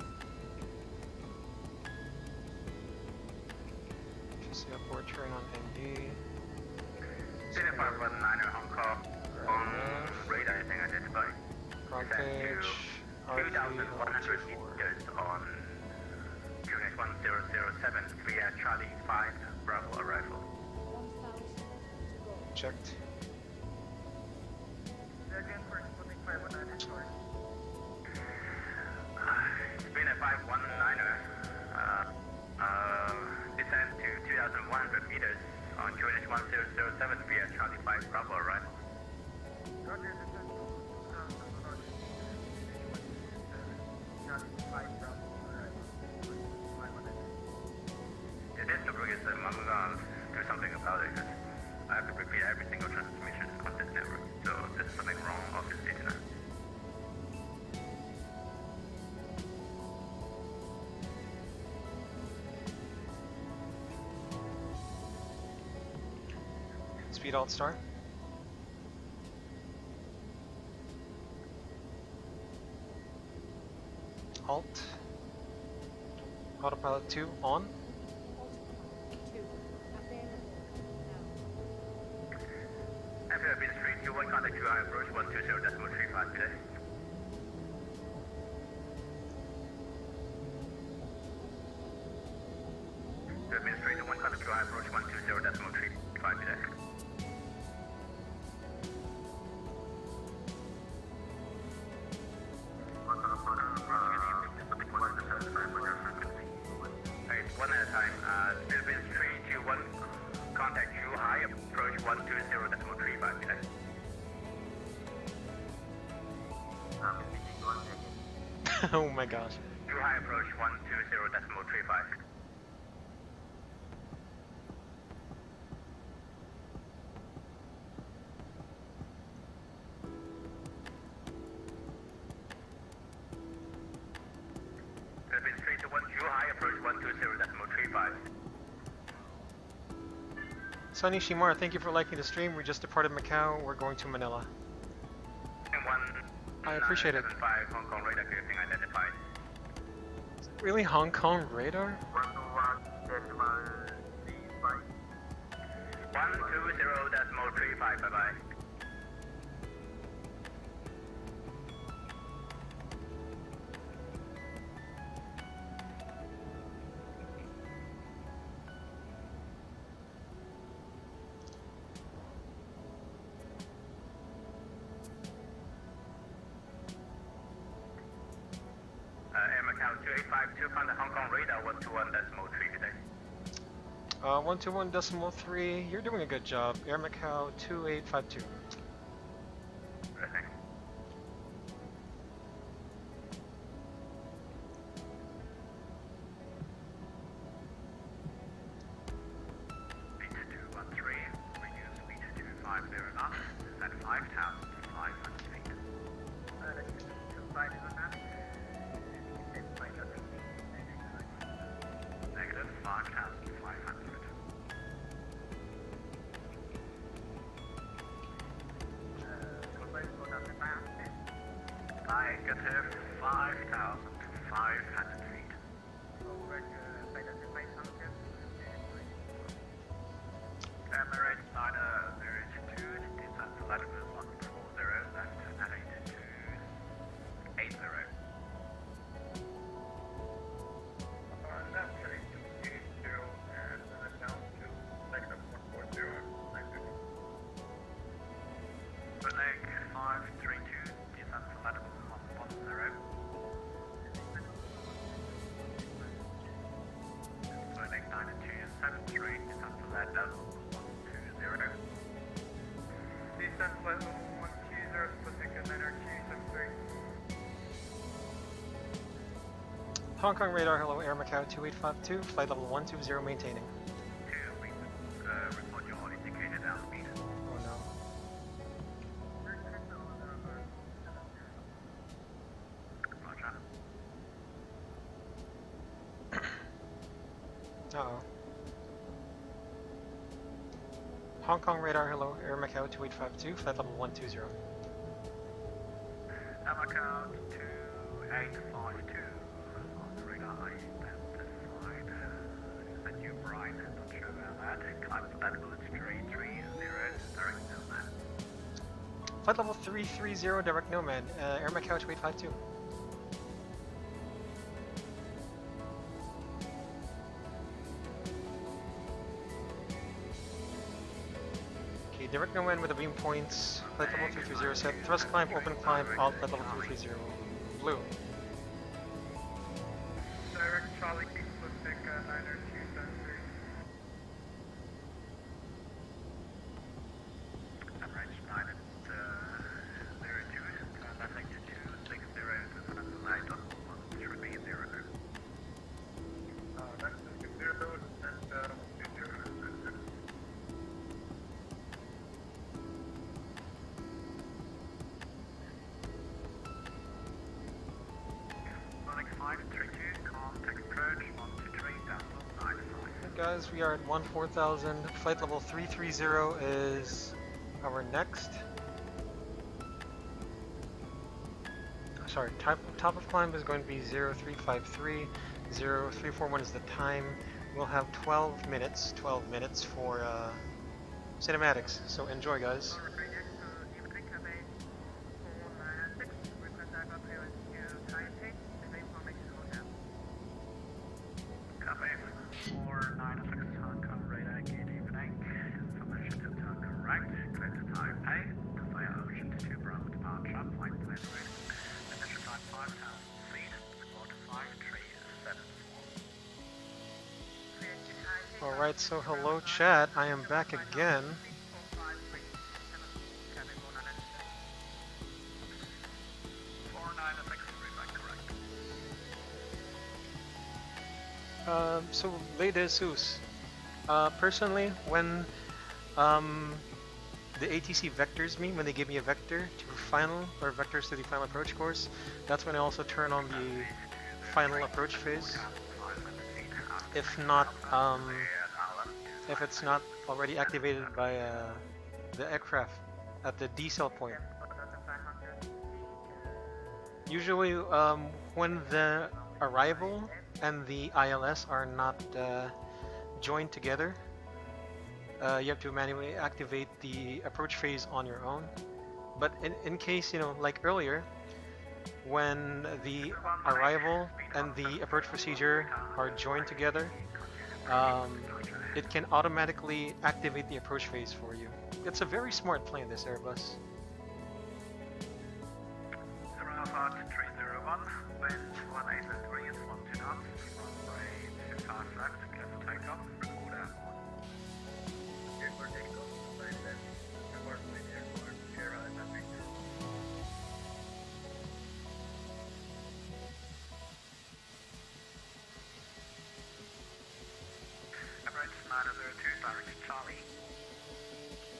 Just the upward turn on NG. 519 Hong Kong, on radar, I think identified. Front page, R3, 2,100 meters on QNH 1007 via Charlie 5 Bravo arrival. 1,000 to go. checked. Again for Sputnik 519, sorry. It's been a 519er. Descend to 2,100 meters on QNH 1007 via Charlie 5 Bravo arrival. Roger, descend to 2,100 Charlie 5 Bravo arrival. 519. Yeah, this number is I'm gonna do something about it because I have to repeat every single transmission content network. So there's something wrong Office 89. Speed alt star. Alt. Autopilot 2 on. Autopilot 2 available now. Philippines 321, contact QI approach 120.35 today. Philippines 321, contact QI approach 120.35 today. Alright, one at a time. Philippines 321, contact QI approach 120.35 today. Oh my gosh. Too high approach 120.35. Philippines 321, too high approach 120.35. Sunny Shimar, thank you for liking the stream. We just departed Macau. We're going to Manila. I appreciate it. 975 Hong Kong radar clearing identified. Really, Hong Kong radar? 120.35, bye bye. Air Macau 2852 found the Hong Kong radar 121.3 today. 121.3. You're doing a good job. Air Macau 2852. Thanks. Speed 213, reduce speed to 50 knots at 5,500 feet. Negative 5,500. Negative 5,500 feet. Emirates Niner 02, descent to latitude 140, left at 8280. Left at 8280 and down to negative 140. Flag 532, descent to latitude 110. Flag 9273, descent to latitude 120. Descent flight level 120, Pacific Niner 273. Hong Kong radar, hello, Air Macau 2852. Flight level 120 maintaining. 2, we report your indicated airspeed. Oh no. Roger. Uh-oh. Hong Kong radar, hello, Air Macau 2852. Flight level 120. Macau 2852. On the radar, identified. And you, Brian, not sure about that. Climb for that bullet 330, direct nomad. Flight level 330, direct nomad, Air Macau 2852. Okay, direct nomad with the beam points. Flight level 330 set. Thrust climb, open climb, alt flight level 330. Blue. Direct Charlie, Pacific Niner 273. Emirates United 02, nothing to 260, descent to light on 130. That's 60, and 120. Flight 532, contact approach 123.95. Hey guys, we are at 14,000. Flight level 330 is our next. Sorry, top of climb is going to be 0353. 0341 is the time. We'll have 12 minutes for cinematics. So enjoy, guys. Copy. 496 Hong Kong radar, good evening. Information to turn correct. Clear to Taipei. Via Ocean to 2 Bravo departure. Flight plan ready. Initial time 5,000 feet. Report 5374. Alright, so hello chat. I am back again. 496, correct. So late Jesus. Personally, when the ATC vectors me, when they give me a vector to final or vectors to the final approach course, that's when I also turn on the final approach phase. If not, if it's not already activated by the aircraft at the decel point. Usually, when the arrival and the ILS are not joined together, you have to manually activate the approach phase on your own. But in case, you know, like earlier, when the arrival and the approach procedure are joined together, it can automatically activate the approach phase for you. It's a very smart plane, this Airbus. Alpha 301, wind 183 and 1 knots, runway 25 left, clear for takeoff, report airborne. Airport takeoff, line left, report with airport, Sierra Alpha Victor. Emirates 902, direct to Charlie.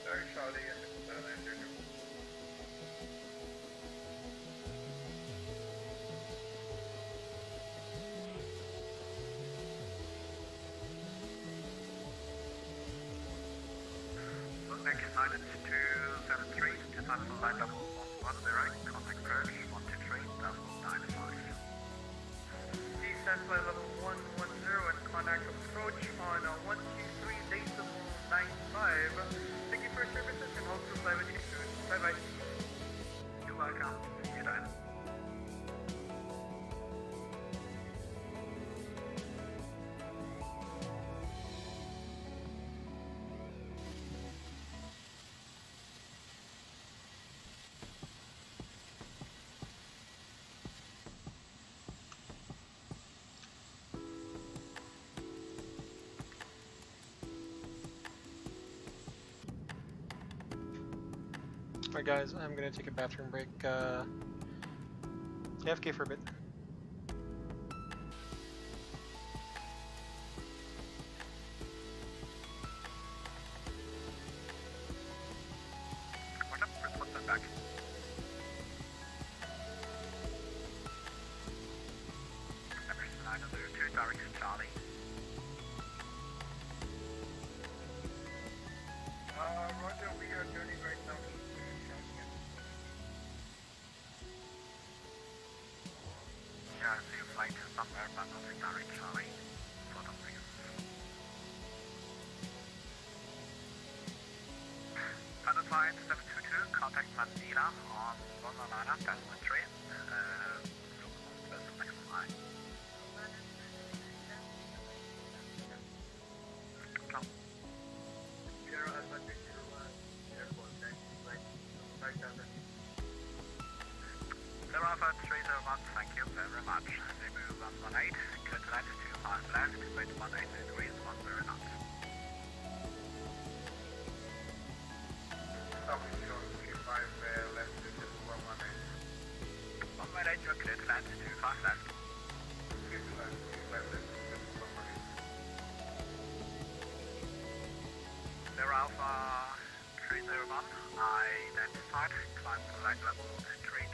Direct Charlie and 902. Naked Island 273, departure line double 110, contact approach 123, double 95. Descent flight level 110 and contact approach on 123 decimal 95. Thank you for your services and hope to fly with you soon. Bye bye. You're welcome. See you then. Alright guys, I'm gonna take a bathroom break. AFK for a bit. What up? Report them back. Emirates 902, direct to Charlie. Roger, we are turning right now. Yeah, so you flight somewhere but not direct Charlie. For some reason. Pilot flight 722, contact Manila on 119, decimal 3. That's the next flight. Come. Sierra Alpha Victor 1, airport, thank you, flight 5000. Sierra Alpha 301, thank you very much. Remove 118, clear to land 25 left, wind 180 degrees, 10 knots. Stopping short 35 left, this is 118. 118, you're clear to land 25 left. Clear to land 25 left, this is 118. Sierra Alpha 301, identified, climb to line level 330.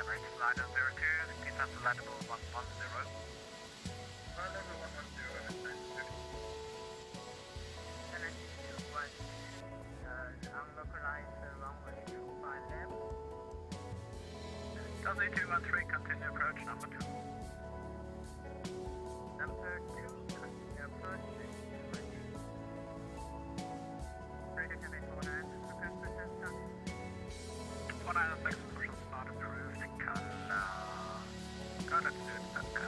Emirates 902, descent to landable 110. Level 110, and 930. Unlocalized runway 25 left. Delta 213, continue approach number 2. Number 2, continue approach. Radio Cabinet 49, request for test start. 496, push start approved. Let's do it.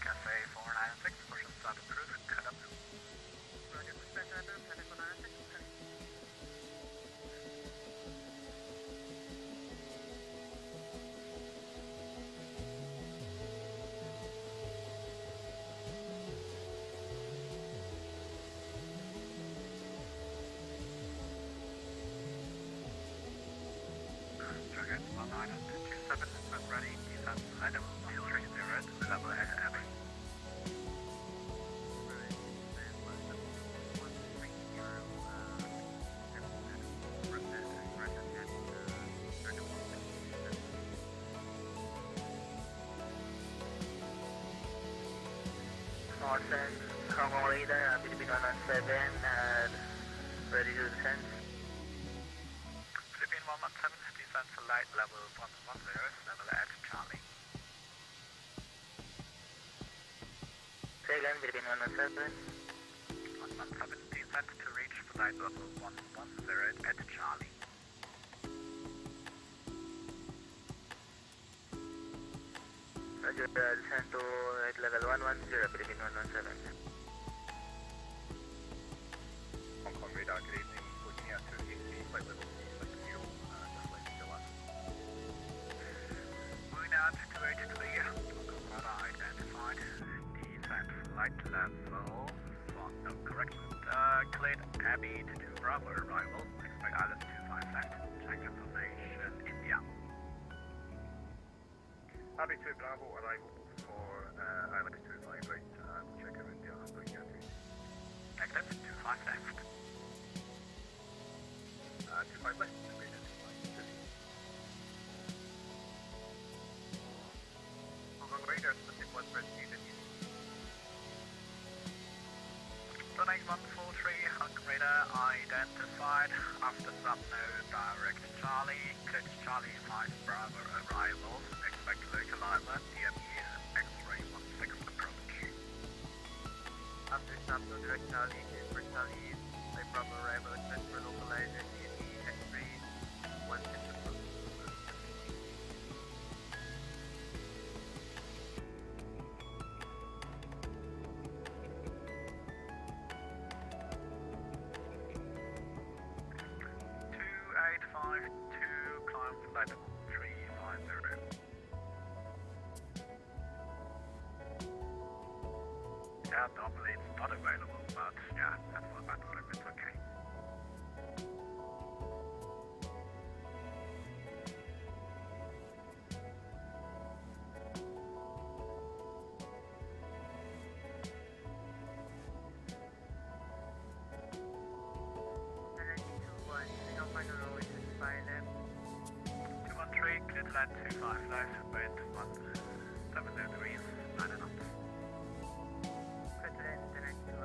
Cafe 496, push start approved. Cut up. Roger, push back under, Cabinet 496, okay. Austin, Hong Kong radar, Philippine 117, ready to descend. Philippine 117, descend flight level 110, level at Charlie. Say again, Philippine 117. 117, descend to reach flight level 110 at Charlie. Roger, descend to right level 110, Philippine 117. Hong Kong radar, good evening. Looking out to ENG, flight level select fuel, just like to us. Moving out to rate clear. Hong Kong radar identified. Descent flight level, no correction. Cleared Abbey to Bravo arrival. Expect Island 25 left. Check information, India. Abbey to Bravo arrival for Island 25 right. Check in India. Looking at it. Negative 25 left. 25 left. Hong Kong radar, Pacific 1 Rescue, Donate 143, Hong Kong radar identified. After subnode direct Charlie. Cleared Charlie 5 Bravo arrival. Expect local island, DME, X-ray 16 approach. After stop, no direct Charlie, for Charlie, by Bravo arrival, expect for localizer, DME, X-ray 16 approach. Climb flight level 350. Yeah, normally it's not available, but yeah, that's what I'm doing, it's okay. Final roll is 5 left. 213, clear to land 25 left, wind 170 degrees, 9 knots. Clear to land, the next 2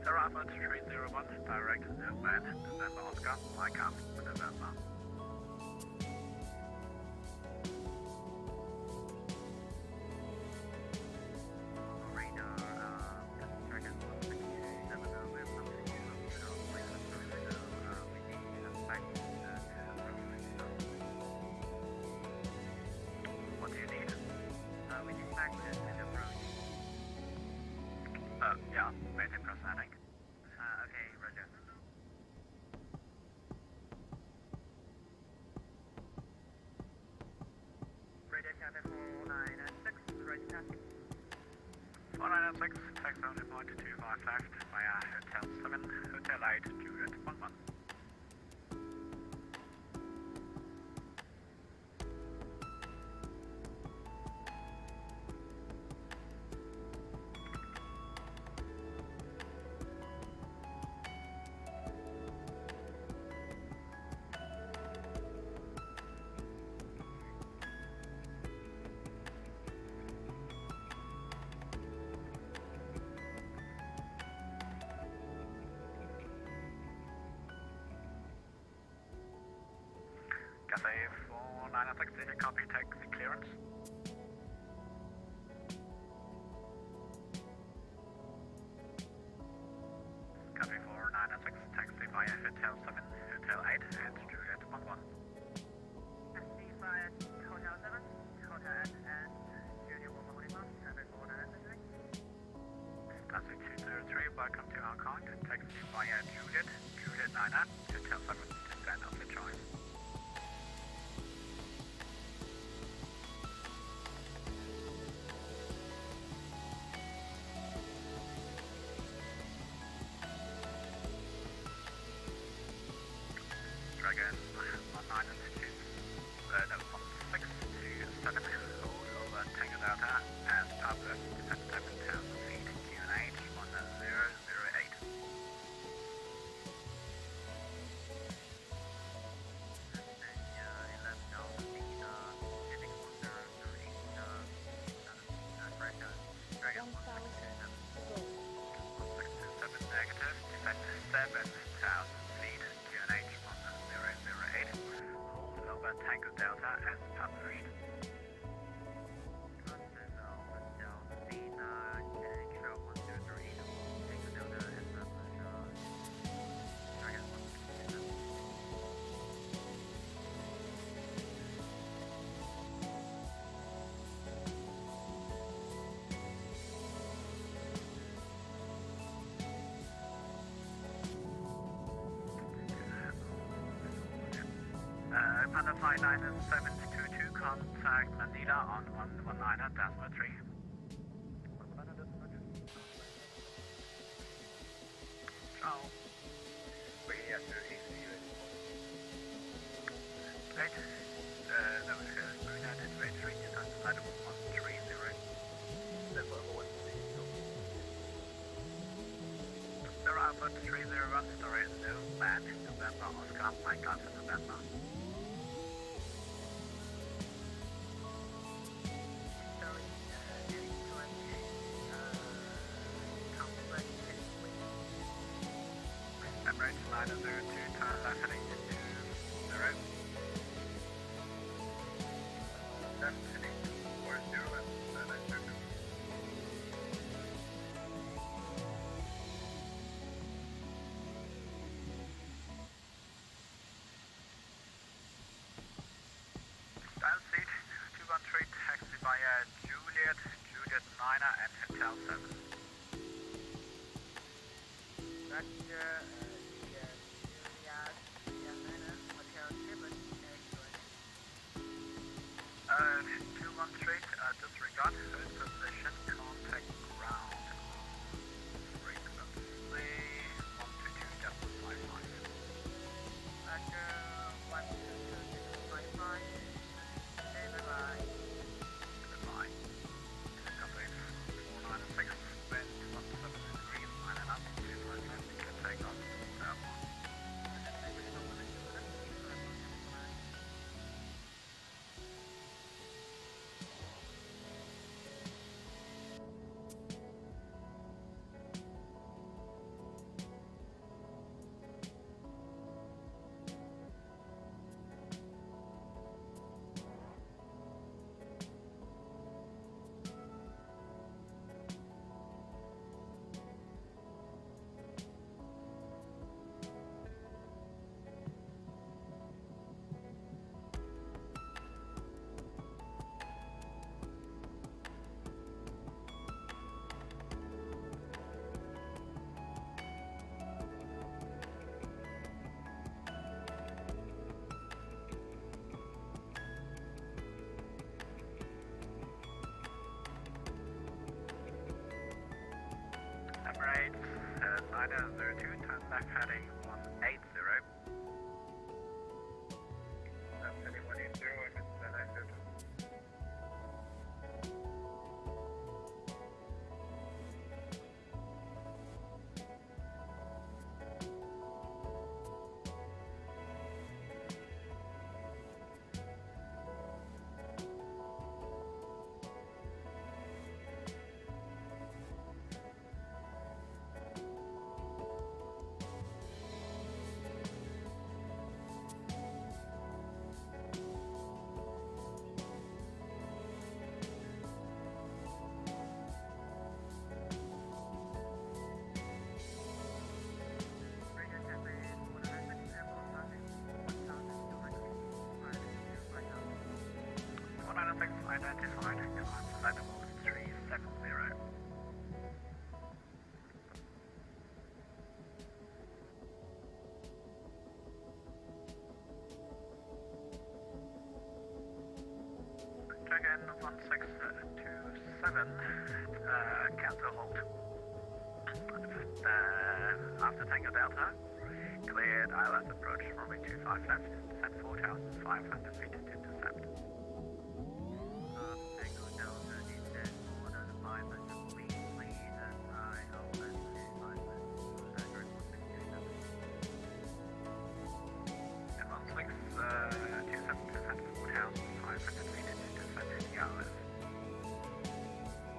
Bravo 301, direct land, November Oscar, Mike up, November. radar, target 167, we're from the What do you need? we dispatch and approach. Yeah, maintain cross-landing. Okay, roger. Radar traffic 496, right traffic. 496, tax only point 25 left via Hotel 7, Hotel 8, Juliet 11. Cafe 496, did you copy taxi clearance? Cafe 496, taxi via Hotel 7, Hotel 8, and Juliet 11. Taxi via Hotel 7, Hotel 8, and Juliet 11, traffic 496. Classic 203, welcome to Hong Kong. Taxi via Juliet, Juliet 9, Hotel 7, descend of the choice. Dragon 19 no, from 6 to 7, hold over Tango Delta and uplift at 7,000 feet, QNH 1008. Dragon 167 negative, descent 7,000 feet, QNH 1008. Hold over Tango Delta as published. Panda Flight 9722, contact Manila on 119.3. Ciao. Right. No, United Range Ranges on flight 130. There are about 301 story no band, November, Oscar, Mike Alpha, November. Emirates 902, turn left heading into 0. Left heading towards 0 and 902. Down seat 213, taxi via Juliet 9 and Hotel 7. Roger, Hotel 7, 213, disregard, host position, contact ground, frequency 122.55. Roger, 122.55, okay, bye-bye. Goodbye. Complete 496, wind 17 degrees, 9 and up, 255, can take off, down 1. Emirates 902, turn left heading 180. Left heading 180 and it's 902. Identified, climb flight level 370. Dragon 1627, cancel hold. After Tango Delta, Cleared ILS approach, runway 25 left, descent 4,500 feet to intercept. Tango Delta, descent more than 500 feet, please, and ILS 25 left, Android 1627. Advance links, 27 descent 4,500 feet to intercept in the ILS.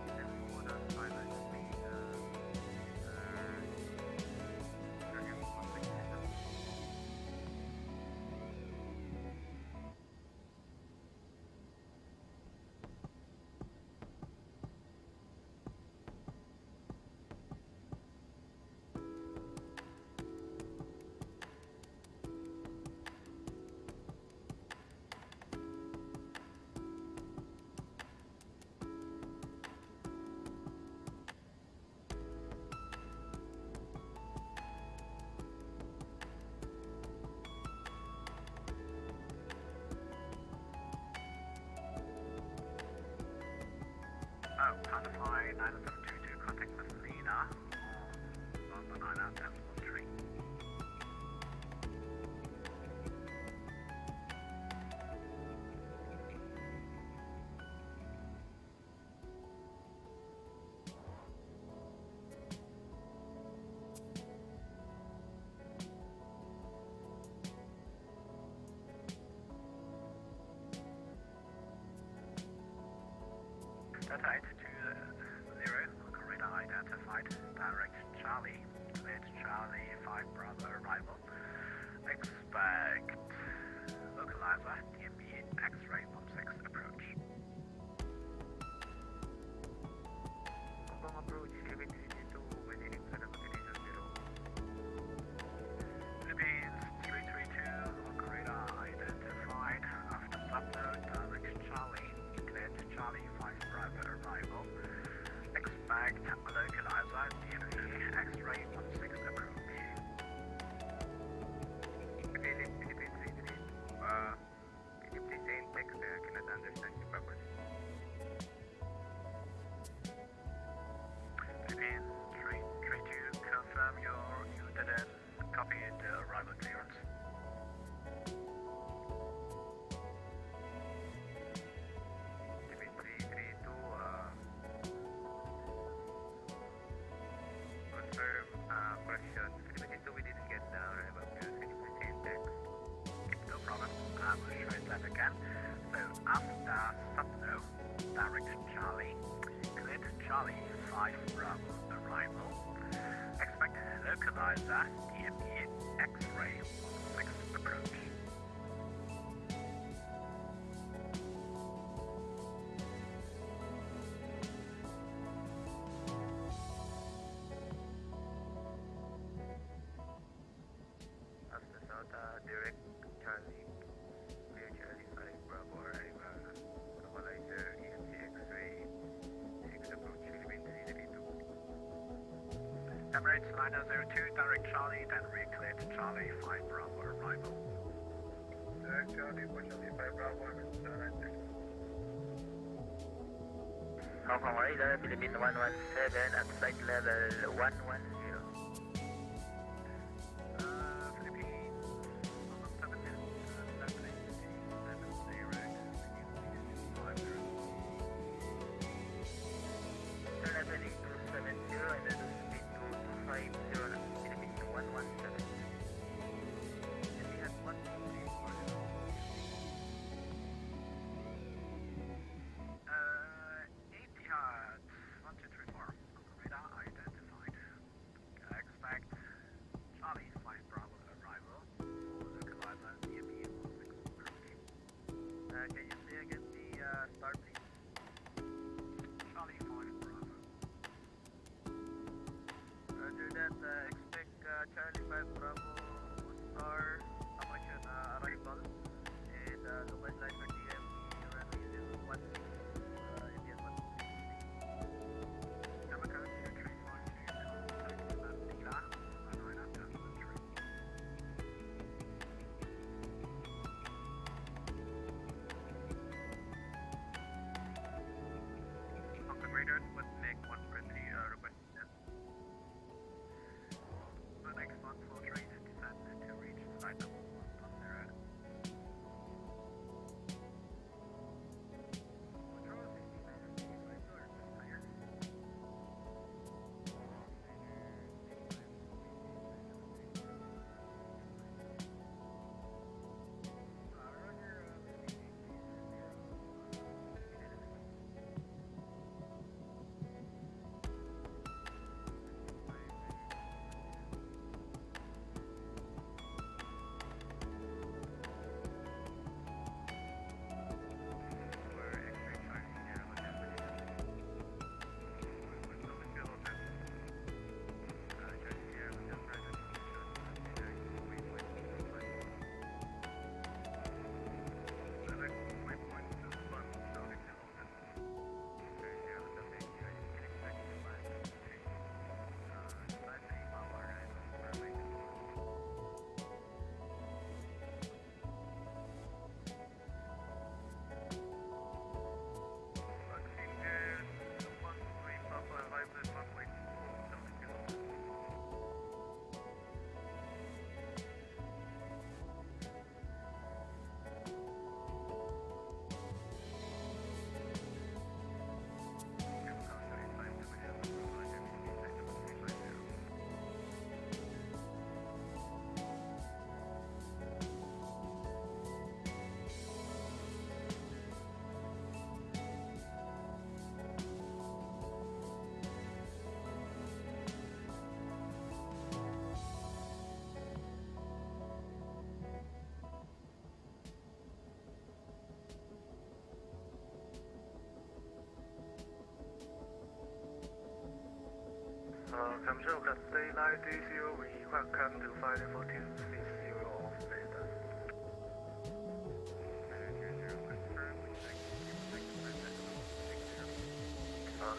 Descent more than 500 feet, Android 1627. Panda fly 9722, contact with Laminar on the 91013. Delta 820, local radar identified, direct Charlie, cleared Charlie 5 Bravo arrival. Expect localizer, DMB X-ray 16 approach. Hong Kong approach 1132, maintaining flight accommodation 0. Philippines 332, local radar identified, after subnode, direct Charlie, cleared Charlie 5 Bravo arrival. Expect localizer, DMB X-ray 16 approach. Philippines 332, can you please say in text? I cannot understand you properly. Philippines 332, confirm you didn't copy the arrival clearance. Philippines 332, confirm, correction. Philippines 2, we didn't get the arrival clearance. Can you please say in text? No problem. I will show that again. So after subnode, direct Charlie, cleared Charlie 5 Bravo arrival. Expect localizer, DMB X-ray 16 approach. After South, direct Charlie, clear Charlie 5 Bravo arrival, localizer, ENG X-ray, 6 approach, Philippines 332. Emirates 902, direct Charlie, then recleared Charlie 5 Bravo arrival. Direct Charlie for Charlie 5 Bravo, Hong Kong radar, Philippine 117 at flight level 110. Philippines 117, 78270 and then speed 2250 at Philippine 117. And we had 123 for Etihad 1234, radar identified. Control Cathay Line 30, request come to flight level 260 off status.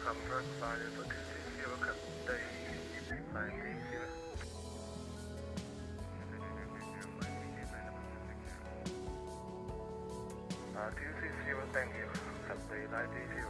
Confirm flight level 260, Cathay Line 30. 260, thank you. Cathay Line 30.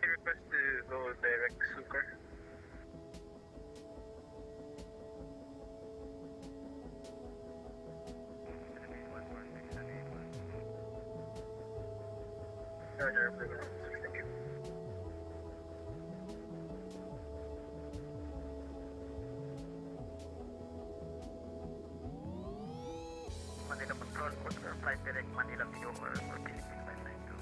Request to go direct Sucre. Roger, thank you. Manila Control, confirm flight direct Manila PO or Philippine 592.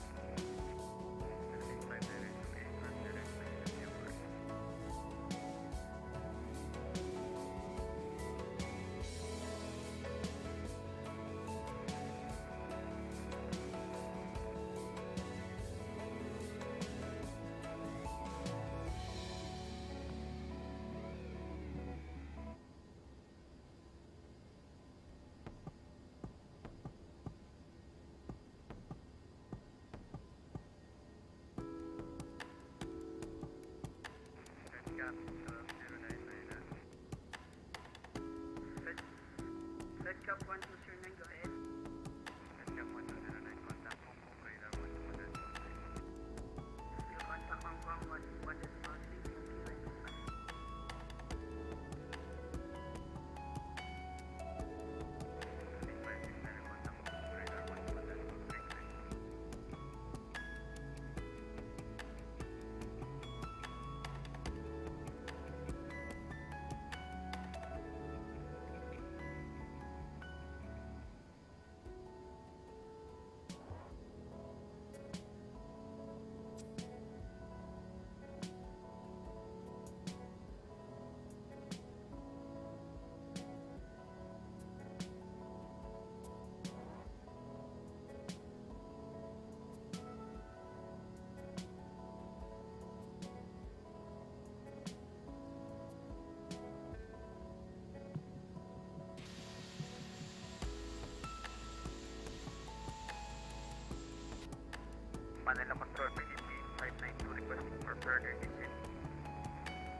further descent.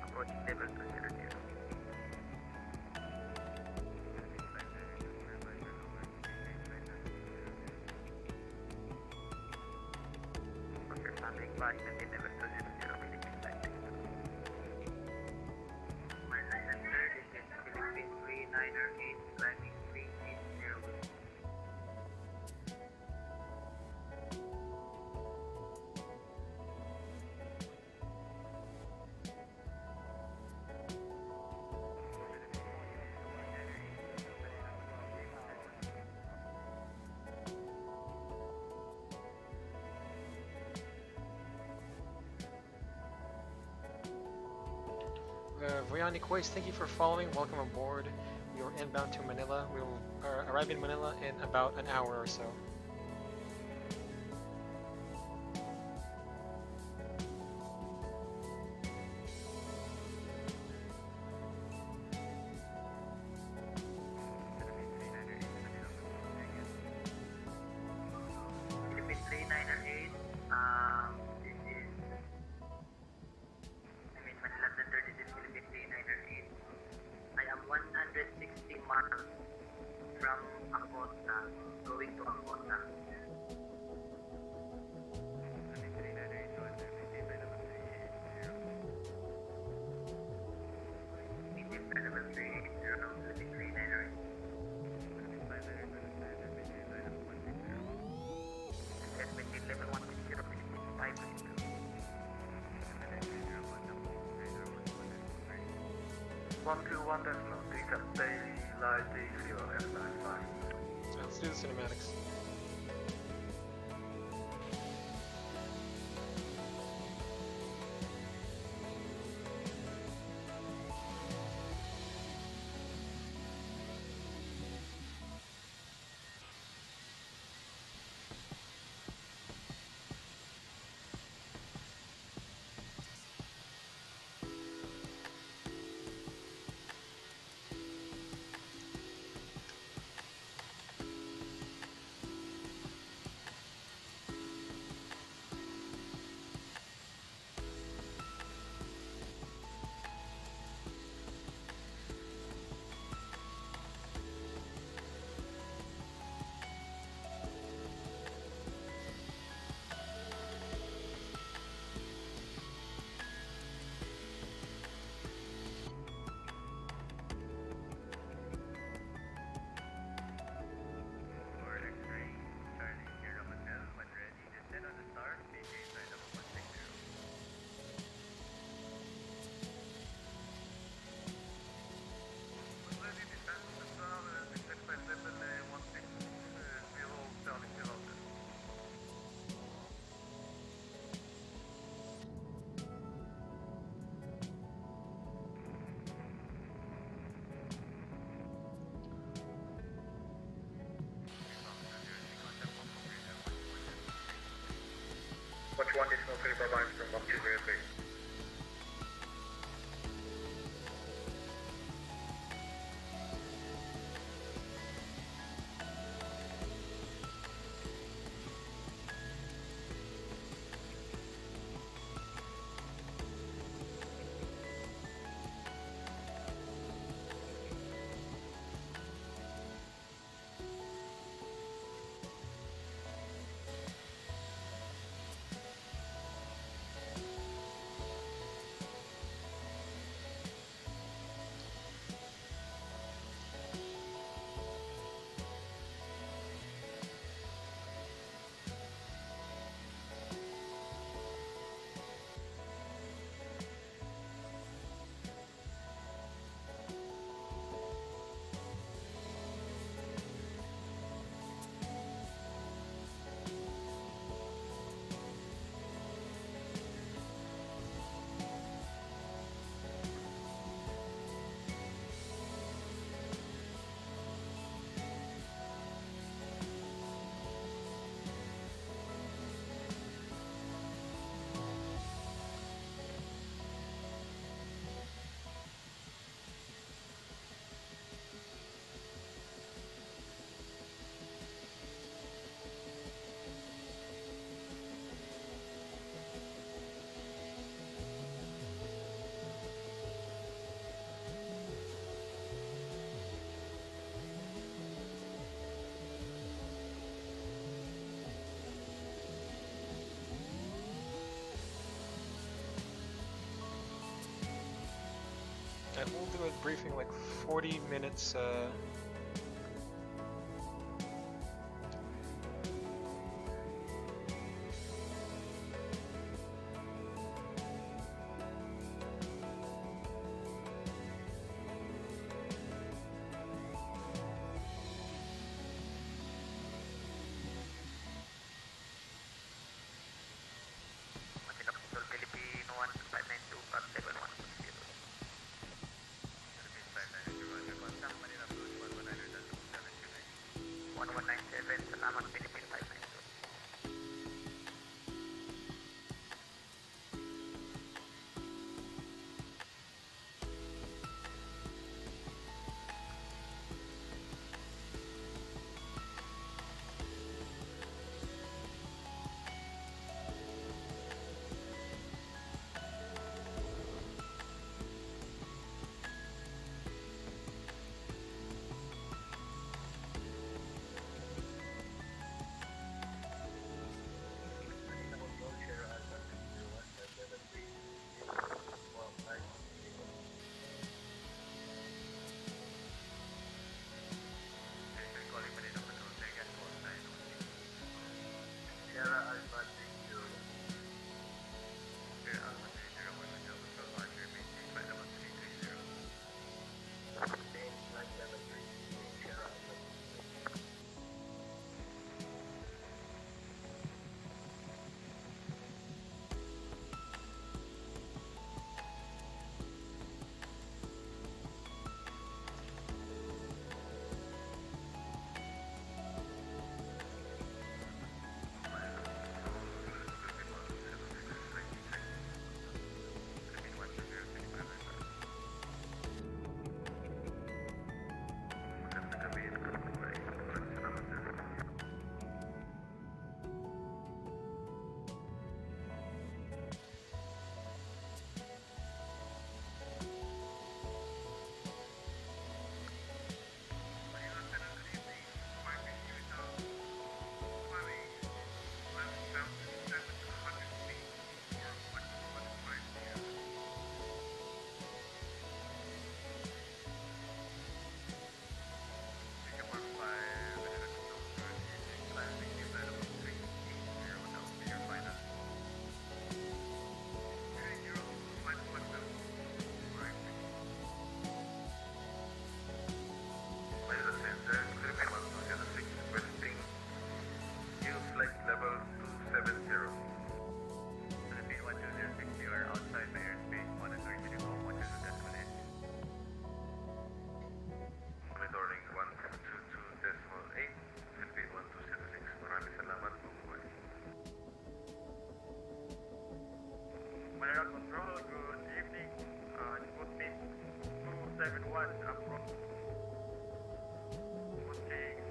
Approaching level 200. After landing, flying maintain level 200 Philippine flight. My center, this is Philippine 398, climbing 380. Voyonic Waste, thank you for following. Welcome aboard. We are inbound to Manila. We will arrive in Manila in about an hour or so. Philippine 398, this is, Manila Center, this is Philippine 398. I am 160 miles from Acosta, going to Acosta. Medium level 380, Philippine 398. And maintain level 160, Philippine 582. 121 decimal, daylight day 0 F95. So let's do the cinematics. Watch 1 decimal 35 miles from 1203. we'll do a briefing like 40 minutes. Filipino 1592, Constable 120. Manila Blues 1197, salamat Philippine 592.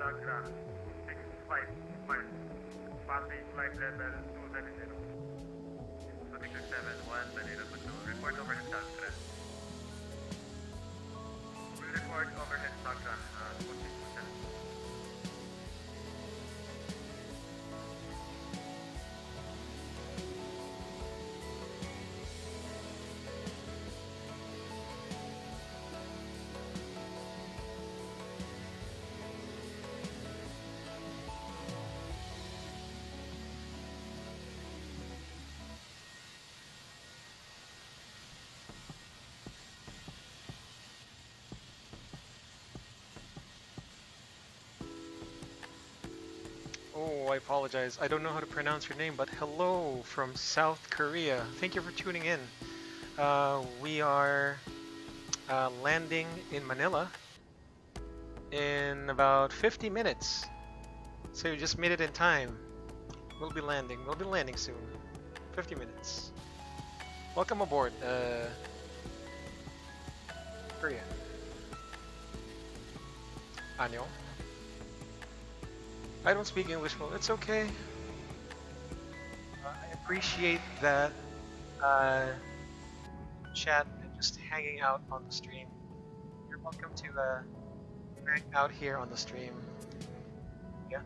Sagra 65 miles. Passing flight level 270. So Victor 71, Manila Control. Report overhead Sagra. We report overhead Sagra 267. Oh, I apologize. I don't know how to pronounce your name, but hello from South Korea. Thank you for tuning in. We are landing in Manila in about 50 minutes. So you just made it in time. We'll be landing. We'll be landing soon. 50 minutes. Welcome aboard, Korea. Annyeong. I don't speak English well. It's okay. I appreciate that chat and just hanging out on the stream. You're welcome to hang out here on the stream. Yeah.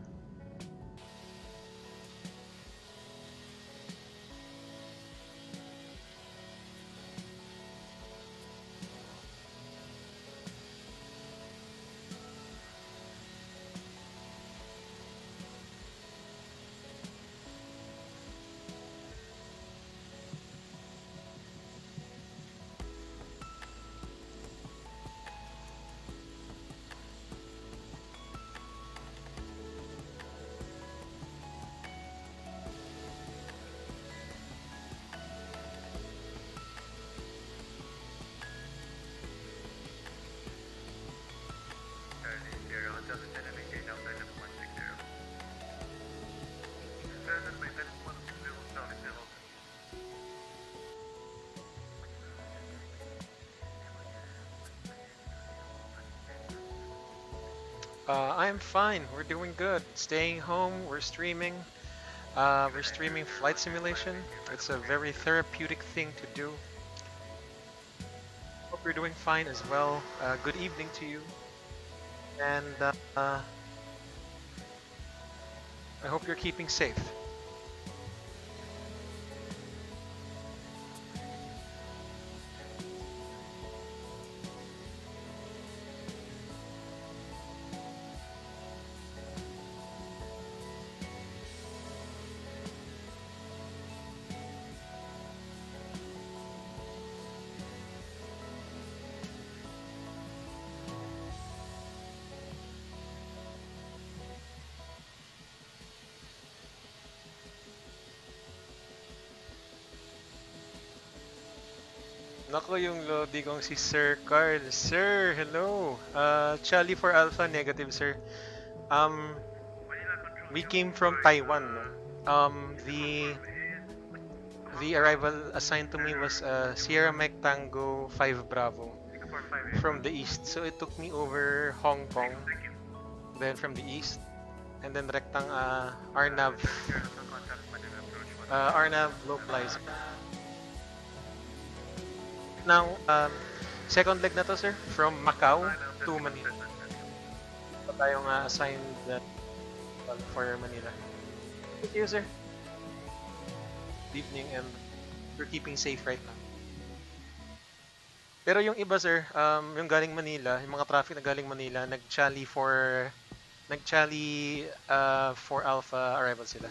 I'm fine. We're doing good. Staying home. We're streaming. We're streaming flight simulation. It's a very therapeutic thing to do. Hope you're doing fine as well. Good evening to you. And I hope you're keeping safe. Nako, yung lodi kong si Sir Carl. Sir, hello. Charlie for Alpha, negative, sir. We came from Taiwan. No? The arrival assigned to me was Sierra Mike Tango 5 Bravo from the east. So it took me over Hong Kong, then from the east, and then rectang Arnav localizer. Now, second leg na to, sir, from Macau to Manila. Pa tayong assigned for Manila. Thank you, sir. Good evening, and we're keeping safe right now. Pero yung iba, sir, yung galing Manila, yung mga traffic na galing Manila, nag-Charlie for Alpha arrival sila.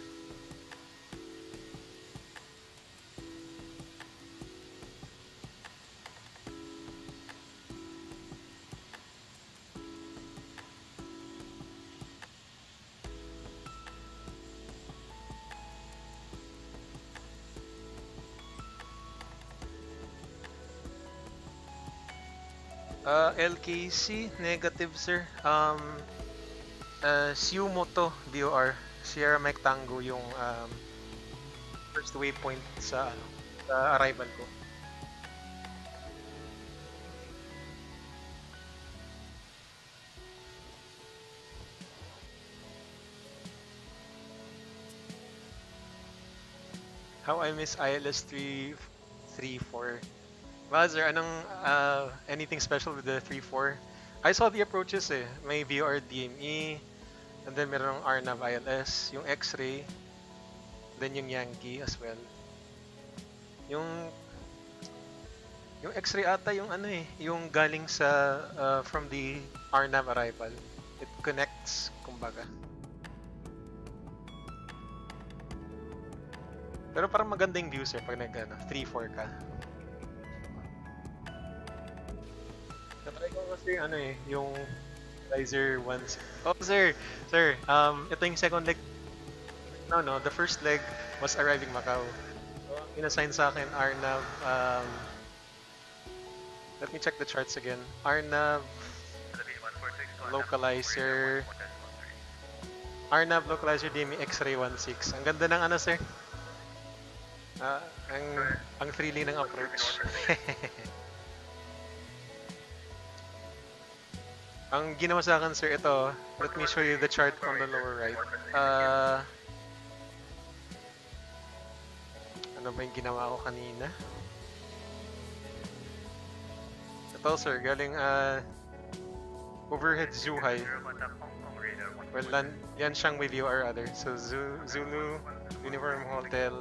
LKC, negative, sir. Siumoto, DOR. Sierra Mike Tango yung first waypoint sa arrival ko. How I miss ILS 334. Well, sir, anong anything special with the 3-4? I saw the approaches eh. May VOR DME, and then merong RNAV ILS, yung X-ray, then yung Yankee as well. Yung X-ray ata yung ano eh, yung galing sa from the RNAV arrival. It connects, kumbaga. Pero parang magandang view, sir, pag 3-4 ka. Natry ko kasi yung laser once. Oh, sir, ito yung second leg. No, the first leg was arriving Macau. So, inassign sa akin Arnav. Let me check the charts again. Arnav localizer. Arnav localizer DME X-ray 16. Ang ganda ng sir. Ang thrilling ng approach. Ang ginawa sa akin, sir, ito. Let me show you the chart on the lower right. Ano ba yung ginawa ko kanina? Ito, sir, galing overhead Zhuhai. Well, yan siyang with you or other. So, Zulu, Uniform Hotel,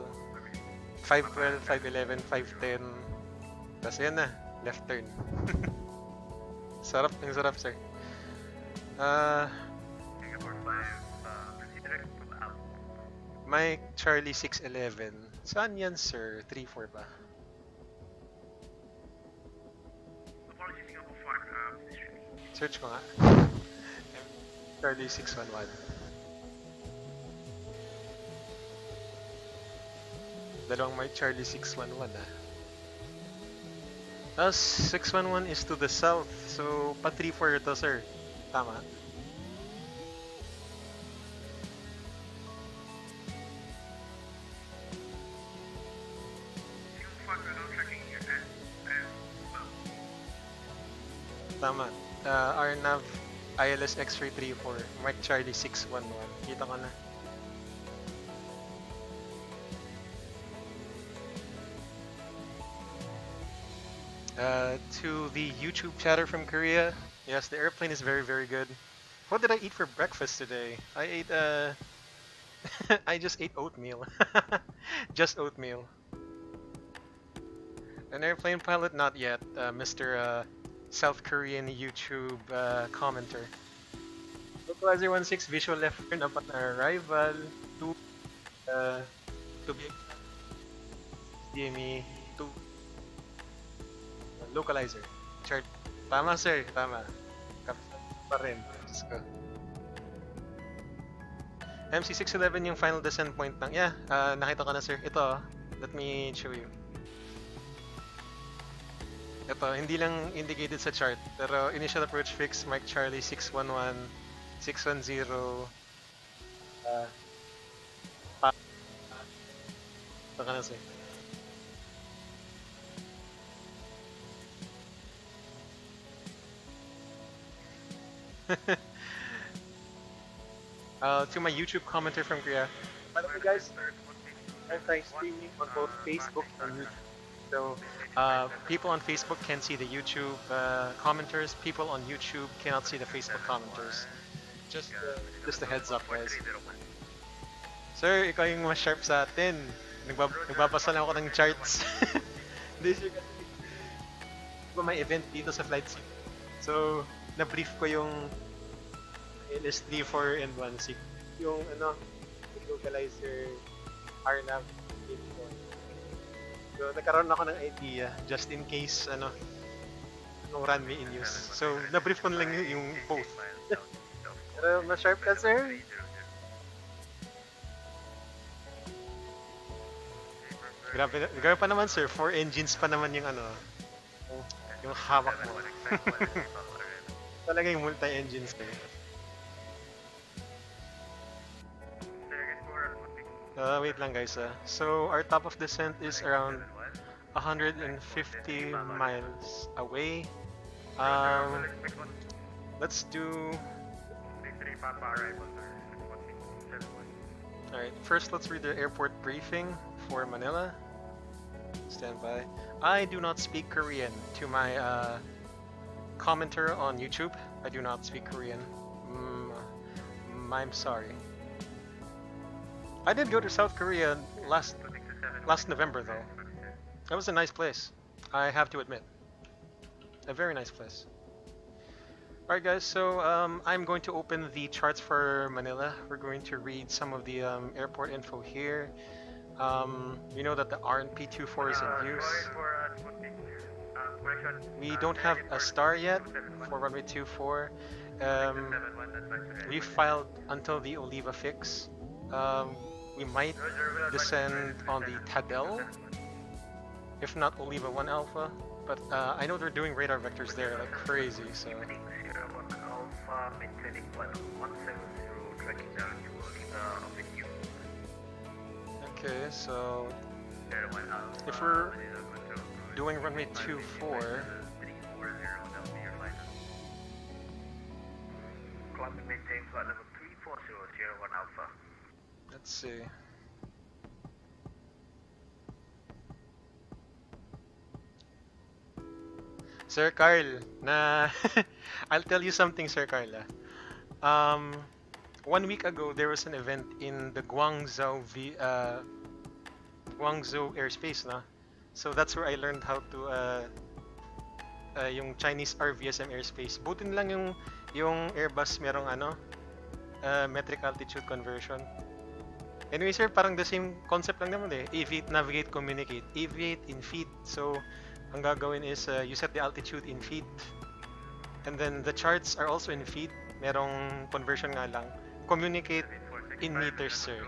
512, 511, 510. Tapos yan na, left turn. Sarap, ang sarap, sir. Mike Charlie 611. Saan yan, sir? 3-4 ba? Search ko nga. Charlie 611. Dalawang Mike Charlie 611 ah. Tapos 611 is to the south. So, pa 3-4 ito, sir. Tama. Tama. Arnav ILS X334, Mike Charlie 611. Kita ko na. To the YouTube chatter from Korea, yes, the airplane is very, very good. What did I eat for breakfast today? I ate, I just ate oatmeal. Just oatmeal. An airplane pilot? Not yet, Mr. South Korean YouTube commenter. Localizer 16 visual left turn upon arrival to be DME 2 localizer. Chart. Tama sir, tama. Pa rin. MC611 yung final descent point ng... Yeah, nakita ko na sir. Ito, let me show you. Ito, hindi lang indicated sa chart. Pero initial approach fix, Mike Charlie 611, 610. Ito ka na sir. To my YouTube commenter from Korea. By the way guys, I'm streaming on both Facebook and YouTube. So people on Facebook can see the YouTube commenters. People on YouTube cannot see the Facebook commenters. Just a heads up guys. Sir, ikaw yung mas sharp sa atin. Nagbabasa lang ako ng charts. This year kasi may event dito sa flight sim. So, na-brief ko yung LS3, 4, and 1, 6. Yung localizer RNAV. So, nagkaroon ako ng idea just in case anong runway in use. So, na-brief ko na lang yung both. Pero mas sharp ka sir? Grabe pa naman sir, 4 engines pa naman yung yung hawak mo. Talaga yung multi-engines sir. Wait lang guys So our top of descent is around 150 miles away. Let's do... Alright, first let's read the airport briefing for Manila. Stand by. I do not speak Korean. To my commenter on YouTube, I do not speak Korean. I'm sorry. I did go to South Korea last November though. That was a nice place, I have to admit. A very nice place. Alright guys, so I'm going to open the charts for Manila. We're going to read some of the airport info here. We know that the RNP-24 is in use. We don't have a star yet for runway 24. We filed until the Oliva fix. We might descend on the Tadel, if not Oliva 1 Alpha, but I know they're doing radar vectors there like crazy, so... Okay, so... if we're doing runway 24... Let's see. Sir Carl, I'll tell you something, Sir Carla. 1 week ago, there was an event in the Guangzhou airspace, na. So that's where I learned how to yung Chinese RVSM airspace. Butin lang yung Airbus merong metric altitude conversion. Anyway sir, parang the same concept lang naman eh. Aviate, navigate, communicate. Aviate in feet. So, ang gagawin is you set the altitude in feet. And then the charts are also in feet. Merong conversion nga lang. Communicate in meters sir.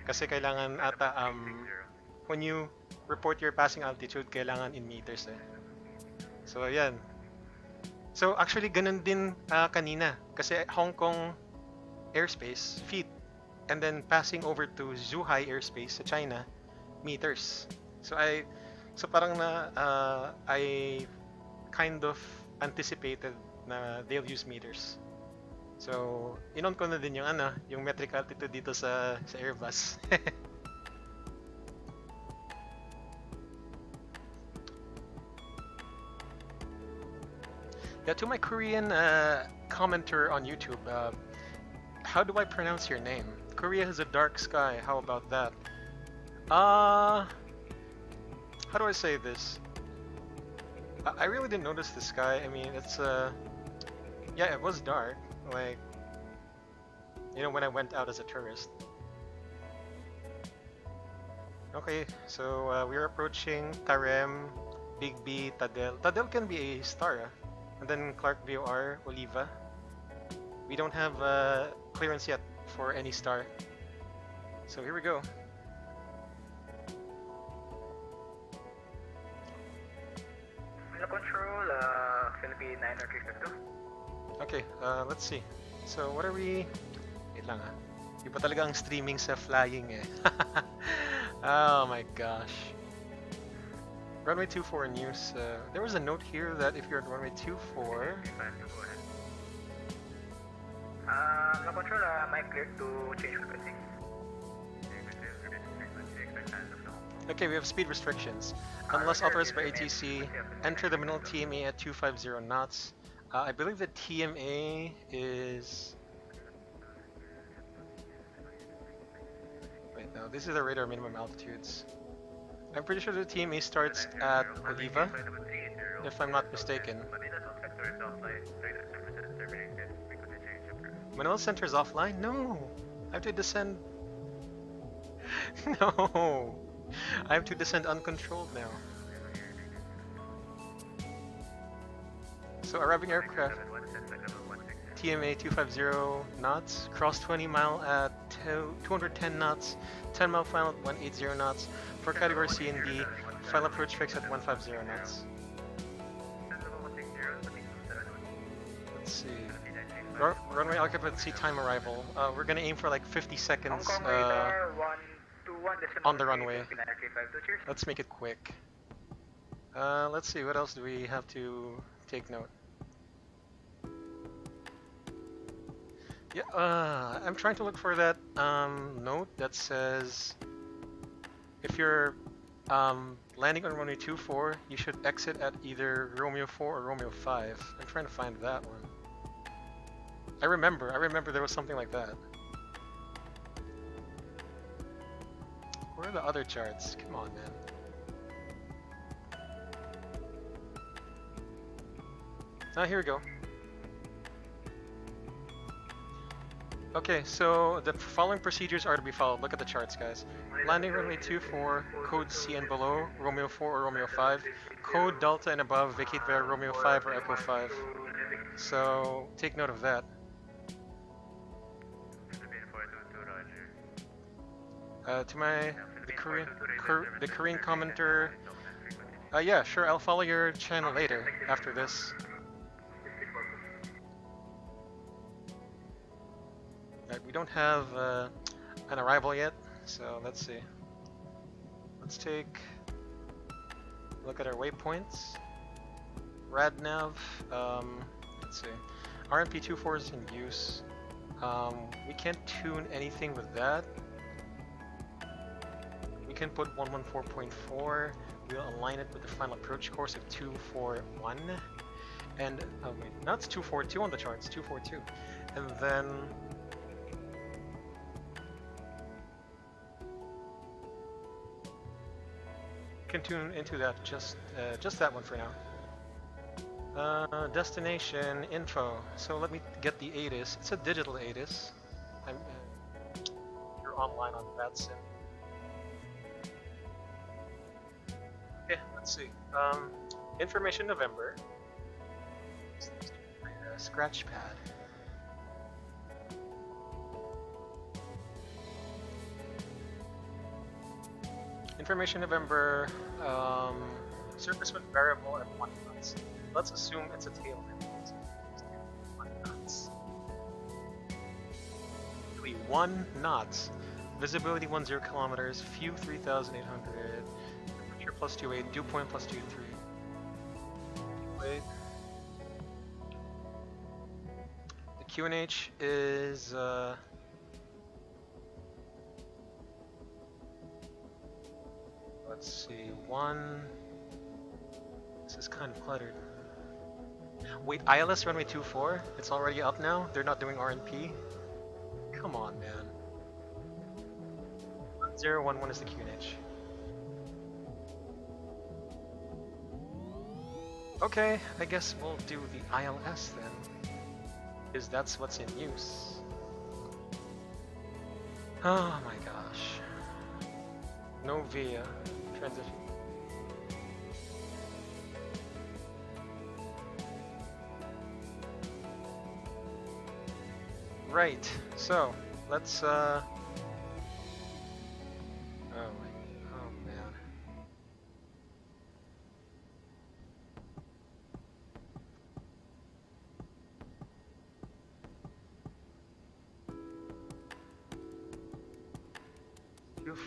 Kasi kailangan ata when you report your passing altitude, kailangan in meters eh. So, ayan. So, actually, ganun din kanina. Kasi Hong Kong airspace, feet. And then passing over to Zhuhai airspace sa China, meters. So parang I kind of anticipated na they'll use meters. So, inon ko na din yung ano, yung metric altitude dito sa Airbus. Yeah, to my Korean commenter on YouTube, how do I pronounce your name? Korea has a dark sky, how about that? How do I say this? I really didn't notice the sky. I mean, it's yeah, it was dark. Like, you know, when I went out as a tourist. Okay, so we're approaching Tarem, Big B, Tadel. Tadel can be a star, and then Clark VOR, Oliva. We don't have clearance yet for any star. So here we go. Control, Philippine 9 Okay, let's see. So what are we... Wait lang ah. Iba talaga ang streaming sa flying eh. Oh my gosh. Runway 24 news. There was a note here that if you're at runway 24... No control, am I cleared to change frequency? Okay, we have speed restrictions. Unless authorized by ATC, enter the middle TMA at 250 knots. I believe the TMA is... Wait, no, this is the radar minimum altitudes. I'm pretty sure the TMA starts at Oliva, if I'm not mistaken. Manila Center is offline? No! I have to descend... No! I have to descend uncontrolled now. So arriving aircraft, TMA 250 knots, cross 20 mile at 210 knots, 10 mile final at 180 knots, for category C and D, final approach fix at 150 knots. Let's see. Runway occupancy time arrival. We're gonna aim for like 50 seconds on the runway. Let's make it quick. Let's see, what else do we have to take note? Yeah, I'm trying to look for that note that says if you're landing on runway 24, you should exit at either Romeo 4 or Romeo 5. I'm trying to find that one. I remember there was something like that. Where are the other charts? Come on, man. Ah, here we go. Okay, so the following procedures are to be followed. Look at the charts, guys. Landing runway 24, code C and below, Romeo 4 or Romeo 5. Code Delta and above, vacate via Romeo 5 or Echo 5. So, take note of that. To the Korean commenter, yeah, sure, I'll follow your channel later after this. Right, we don't have an arrival yet, so let's see. Let's take a look at our waypoints. Radnav, let's see. RMP24 is in use. We can't tune anything with that. We can put 114.4. We'll align it with the final approach course of 241. And, oh wait, no, it's 242 on the charts, 242. And then... can tune into that, just that one for now. Destination info. So let me get the ATIS. It's a digital ATIS. You're online on VATSIM. Okay, let's see. Information November. Scratch pad. Information November, surface wind variable at 1 knots. Let's assume it's a tailwind. 1 knots. 1 knots. Visibility 10 kilometers. Few 3,800. Temperature plus 28. Dew point plus 23. Wait. The QNH is let's see, one. This is kind of cluttered. Wait, ILS runway 24? It's already up now? They're not doing RNP? Come on, man. 1011 is the QNH. Okay, I guess we'll do the ILS then. Because that's what's in use. Oh my gosh. No VIA transition. Right, so let's oh man.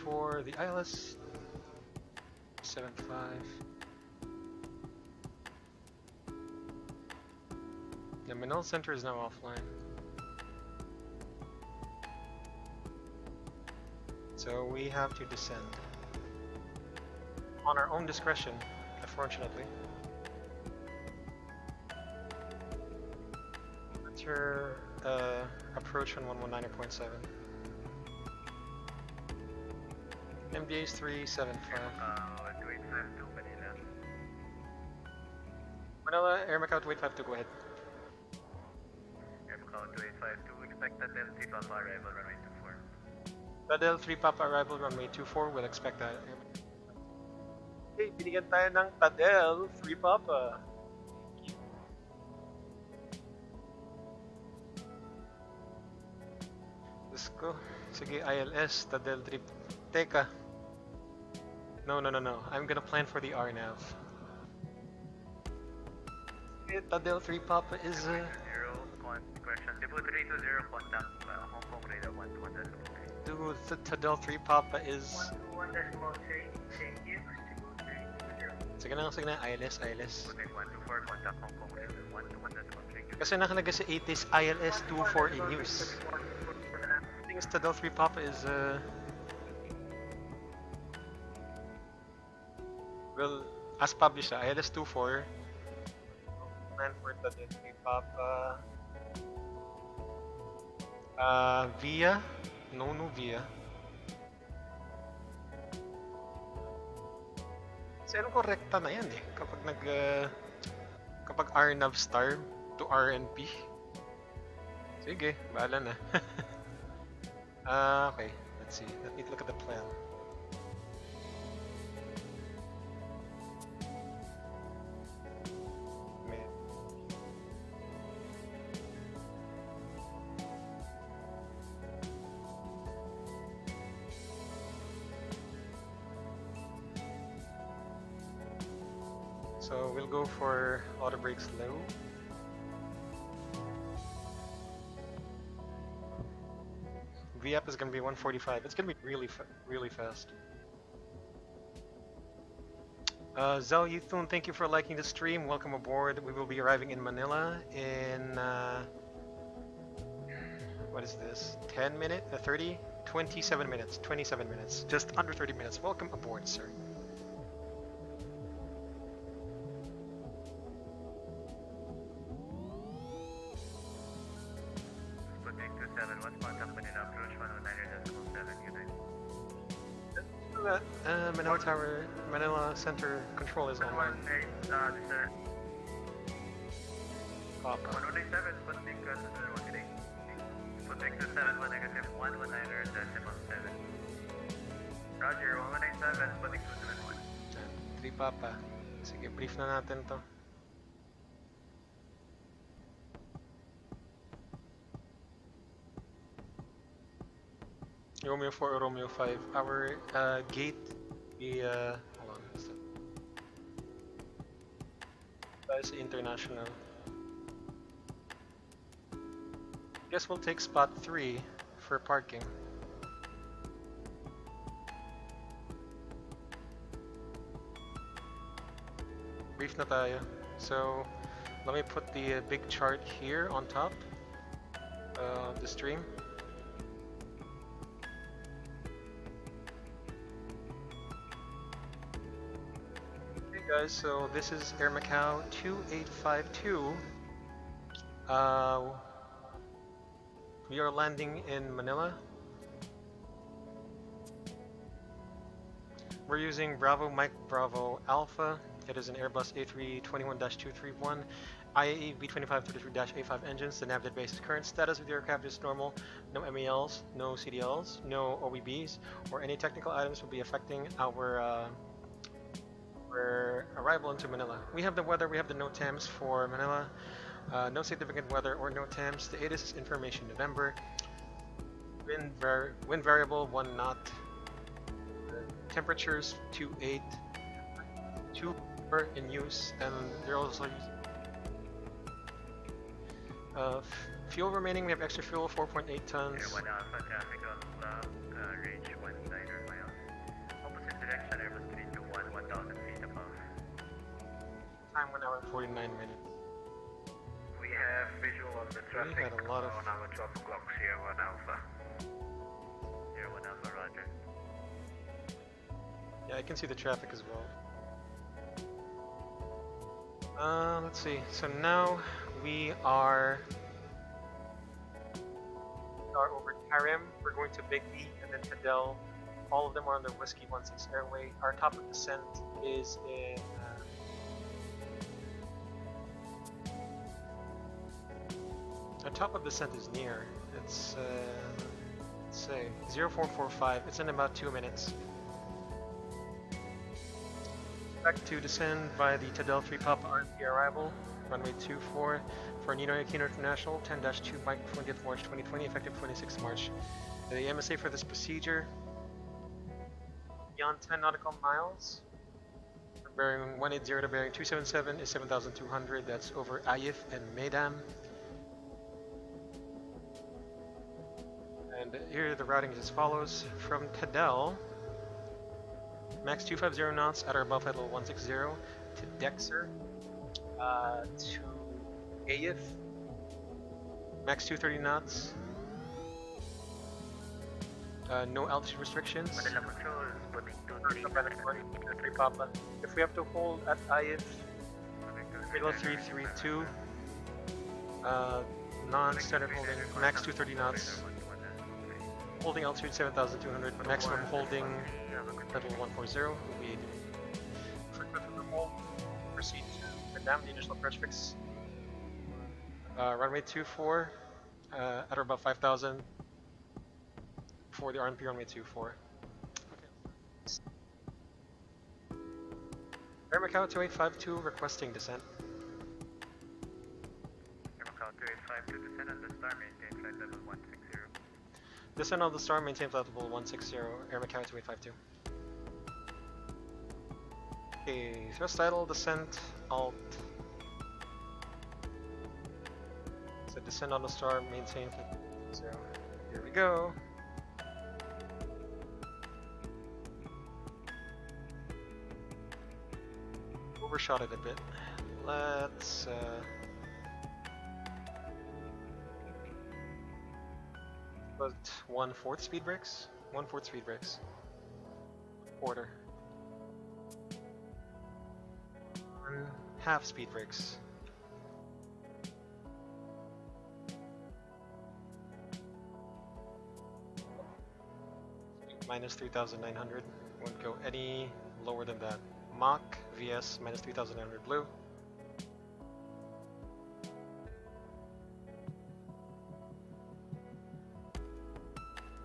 For the ILS 75. The Manila Center is now offline. So we have to descend on our own discretion, unfortunately. Enter approach on 119.7. MDA is 375. 2852 Manila. Manila, Air Macau 2852, go ahead. Air Macau 2852, expect that Delta Papa arrival runway 24. Tadel 3 Papa arrival runway 24, we'll expect that. Hey, binigyan tayo ng Tadel 3 Papa. Let's go. Sige, ILS, Tadel 3. Teka. No. I'm gonna plan for the RNAV. Tadel 3 Papa is Zero question. Debut 320 contact Hong Kong radar 121. dude, Tadel 3 Papa is 121.3, thank you. sige na, ILS. Quebec 124 contact Hong Kong radar 121. Kasi nakalagay sa 8 is ILS 24 in use. The thing is, Tadel 3 Papa is well, as published, ILS 24. Plan for Tadel 3 Papa. VIA? No VIA. Kasi ano ko, rekta na yan eh. Kapag RNAV star to RNP. Sige, bahala na. Okay, let's see. Let me look at the plan. So we'll go for auto brakes low. VAP is gonna be 145. It's gonna be really fast. Zhao Yuthun, thank you for liking the stream. Welcome aboard. We will be arriving in Manila in what is this? 10 minutes? 30? 27 minutes. 27 minutes. Just under 30 minutes. Welcome aboard, sir. Manila Tower, Manila Center control is online. Papa. 117, Sputnik 018. Sputnik 271 negative 119.7. Roger, 197, Sputnik 271. 3 Papa. Sige, brief na natin to. Romeo 4 or Romeo 5. Our gate, hold on. That is international. Guess we'll take spot 3 for parking. Brief na tayo. So, let me put the big chart here on top. the stream. Hey guys, so this is Air Macau 2852. We are landing in Manila. We're using Bravo Mike Bravo Alpha. It is an Airbus A321-231 IAE V2533-A5 engines. The nav database current status of the aircraft is normal. No MELs, no CDLs, no OEBs, or any technical items will be affecting our arrival into Manila. We have the weather, we have the NOTAMs for Manila. No significant weather or NOTAMs. The ADD-ONS is information November. Wind variable 1 knot. Temperatures 2.8. 2 in use, and they're also using fuel remaining. We have extra fuel, 4.8 tons. Air 1 Alpha traffic on cloud, range 1 niner miles. Opposite direction, Airbus 321, 1,000 feet above. Time 1 hour and 49 minutes. We have visual on the traffic had a lot of- on our 12 o'clock here, 1 Alpha. Air 1 Alpha, roger. Yeah, I can see the traffic as well. Let's see. So now we are over Tarim. We're going to Big E and then Tadel. All of them are on the Whiskey 16 airway. Our top of descent is in. Our top of descent is near. It's let's say 0445. It's in about 2 minutes. Expect to descend via the Tadel 3 Papa RP arrival, runway 24 for Ninoy Aquino International, 10-2 Mike 20th March 2020, effective 26 March. The MSA for this procedure, beyond 10 nautical miles, from bearing 180 to bearing 277 is 7,200, that's over Ayif and Medam. And here the routing is as follows. From Tadel, max 250 knots at our above level 160 to Dexter, to Ayif, max 230 knots, no altitude restrictions. Manila Control is putting 3 Papa. If we have to hold at Ayif, Kilo 332, non-standard holding, max 230 knots, holding altitude 7,200, maximum holding level 140 will be 80. Frequent removal, proceed to Madame, the initial approach fix. Runway 24, at or above 5,000 for the RNP runway 24. Okay. Air Macau 2852 requesting descent. Air Macau 2852, descend on the star, maintain flight level 160. Descend on the star, maintain flight level 160, Air Macau 2852. Okay, thrust idle, descent, alt. So descend on the star, maintain flight 0. Here we go. Overshot it a bit. Let's put 1/4 speed brakes. 1/4 speed brakes. Quarter. 1/2 speed brakes. Minus 3,900. Won't go any lower than that. Mach VS minus 3,900 blue.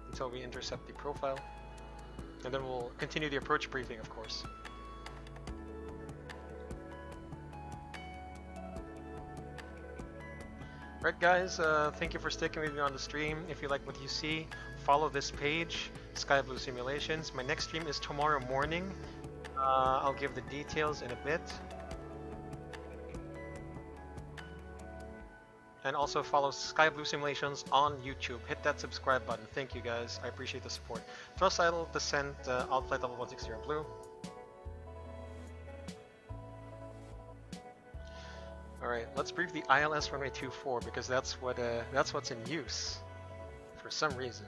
Until we intercept the profile. And then we'll continue the approach briefing, of course. Alright guys, thank you for sticking with me on the stream. If you like what you see, follow this page, Sky Blue Simulations. My next stream is tomorrow morning. I'll give the details in a bit. And also follow Sky Blue Simulations on YouTube. Hit that subscribe button. Thank you guys. I appreciate the support. Thrust idle, descent, alt flight level 160 blue. Alright, let's brief the ILS runway 24 because that's what's in use for some reason.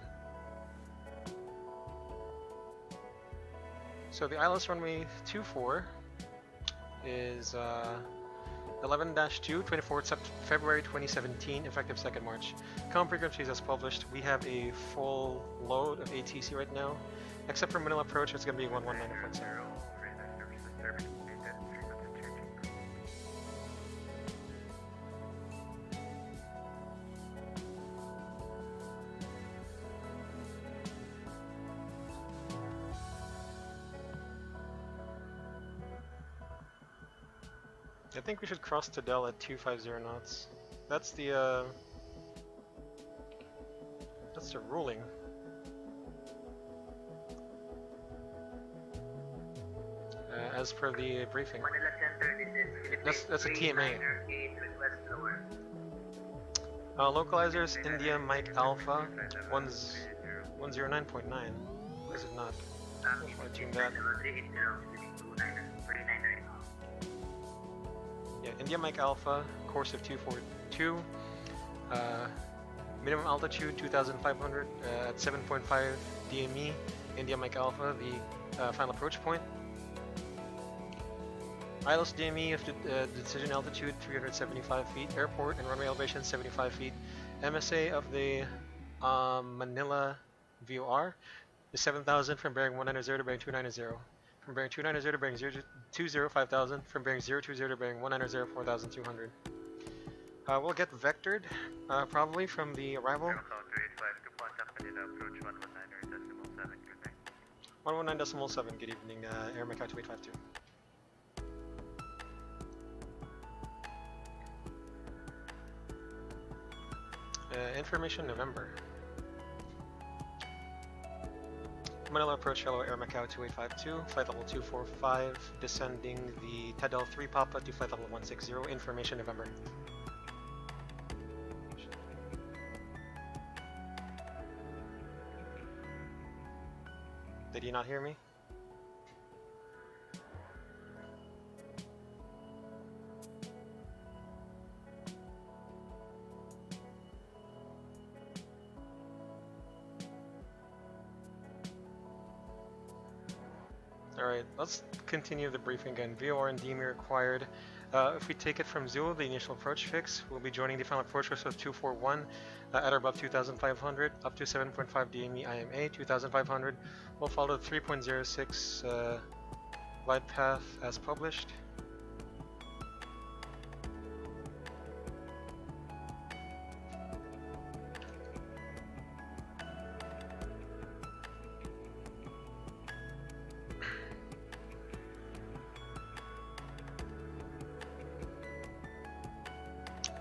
So the ILS runway 24 is 11-2, 24th February 2017, effective 2nd March. Comm frequencies as published. We have a full load of ATC right now, except for Manila approach, it's going to be 119.0. I think we should cross to Del at 250 knots. That's the ruling. As per the briefing. Manila Center, this is That's a TMA. 398 request lower. Localizers, India Mike Alpha, 109.9. Is it not? I tuned that. Yeah, India Mike Alpha, course of 242. Minimum altitude 2,500 at 7.5 DME. India Mike Alpha, the final approach point. ILS DME of the decision altitude 375 feet. Airport and runway elevation 75 feet. MSA of the Manila VOR is 7,000 from bearing 190 to bearing 290. From bearing 290 to bearing 020 5,000. From bearing 020 to bearing 190 4,200. We'll get vectored probably from the arrival. 119.7. Good evening, Air Macau 2852. Information November. Manila approach, hello Air Macau 2852, flight level 245, descending the Tadel 3 Papa to flight level 160, information November. Did you not hear me? Alright, let's continue the briefing again. VOR and DME required. If we take it from Zulu, the initial approach fix, we'll be joining the final approach course of 241 at or above 2,500, up to 7.5 DME IMA, 2,500. We'll follow the 3.06 glide path as published.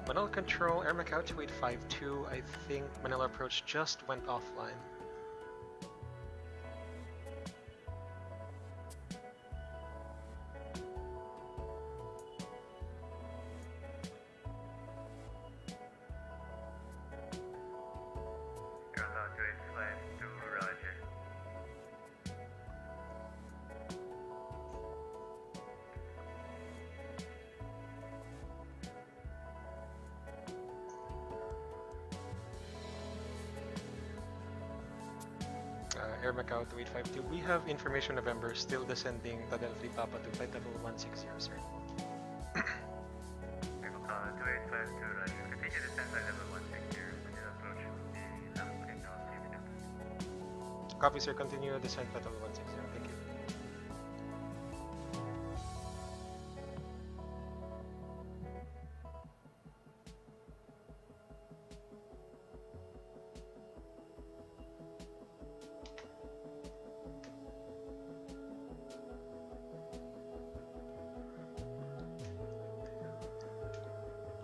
Manila Control, Air Macau 2852, I think Manila approach just went offline. Air Macau 2852. We have information November, still descending Tadel 3 Papa to flight level 160, sir. Air Macau 2852, Roger. Continue descent flight level 160, Manila approach. Copy, sir. Continue descent flight level 160. Thank you.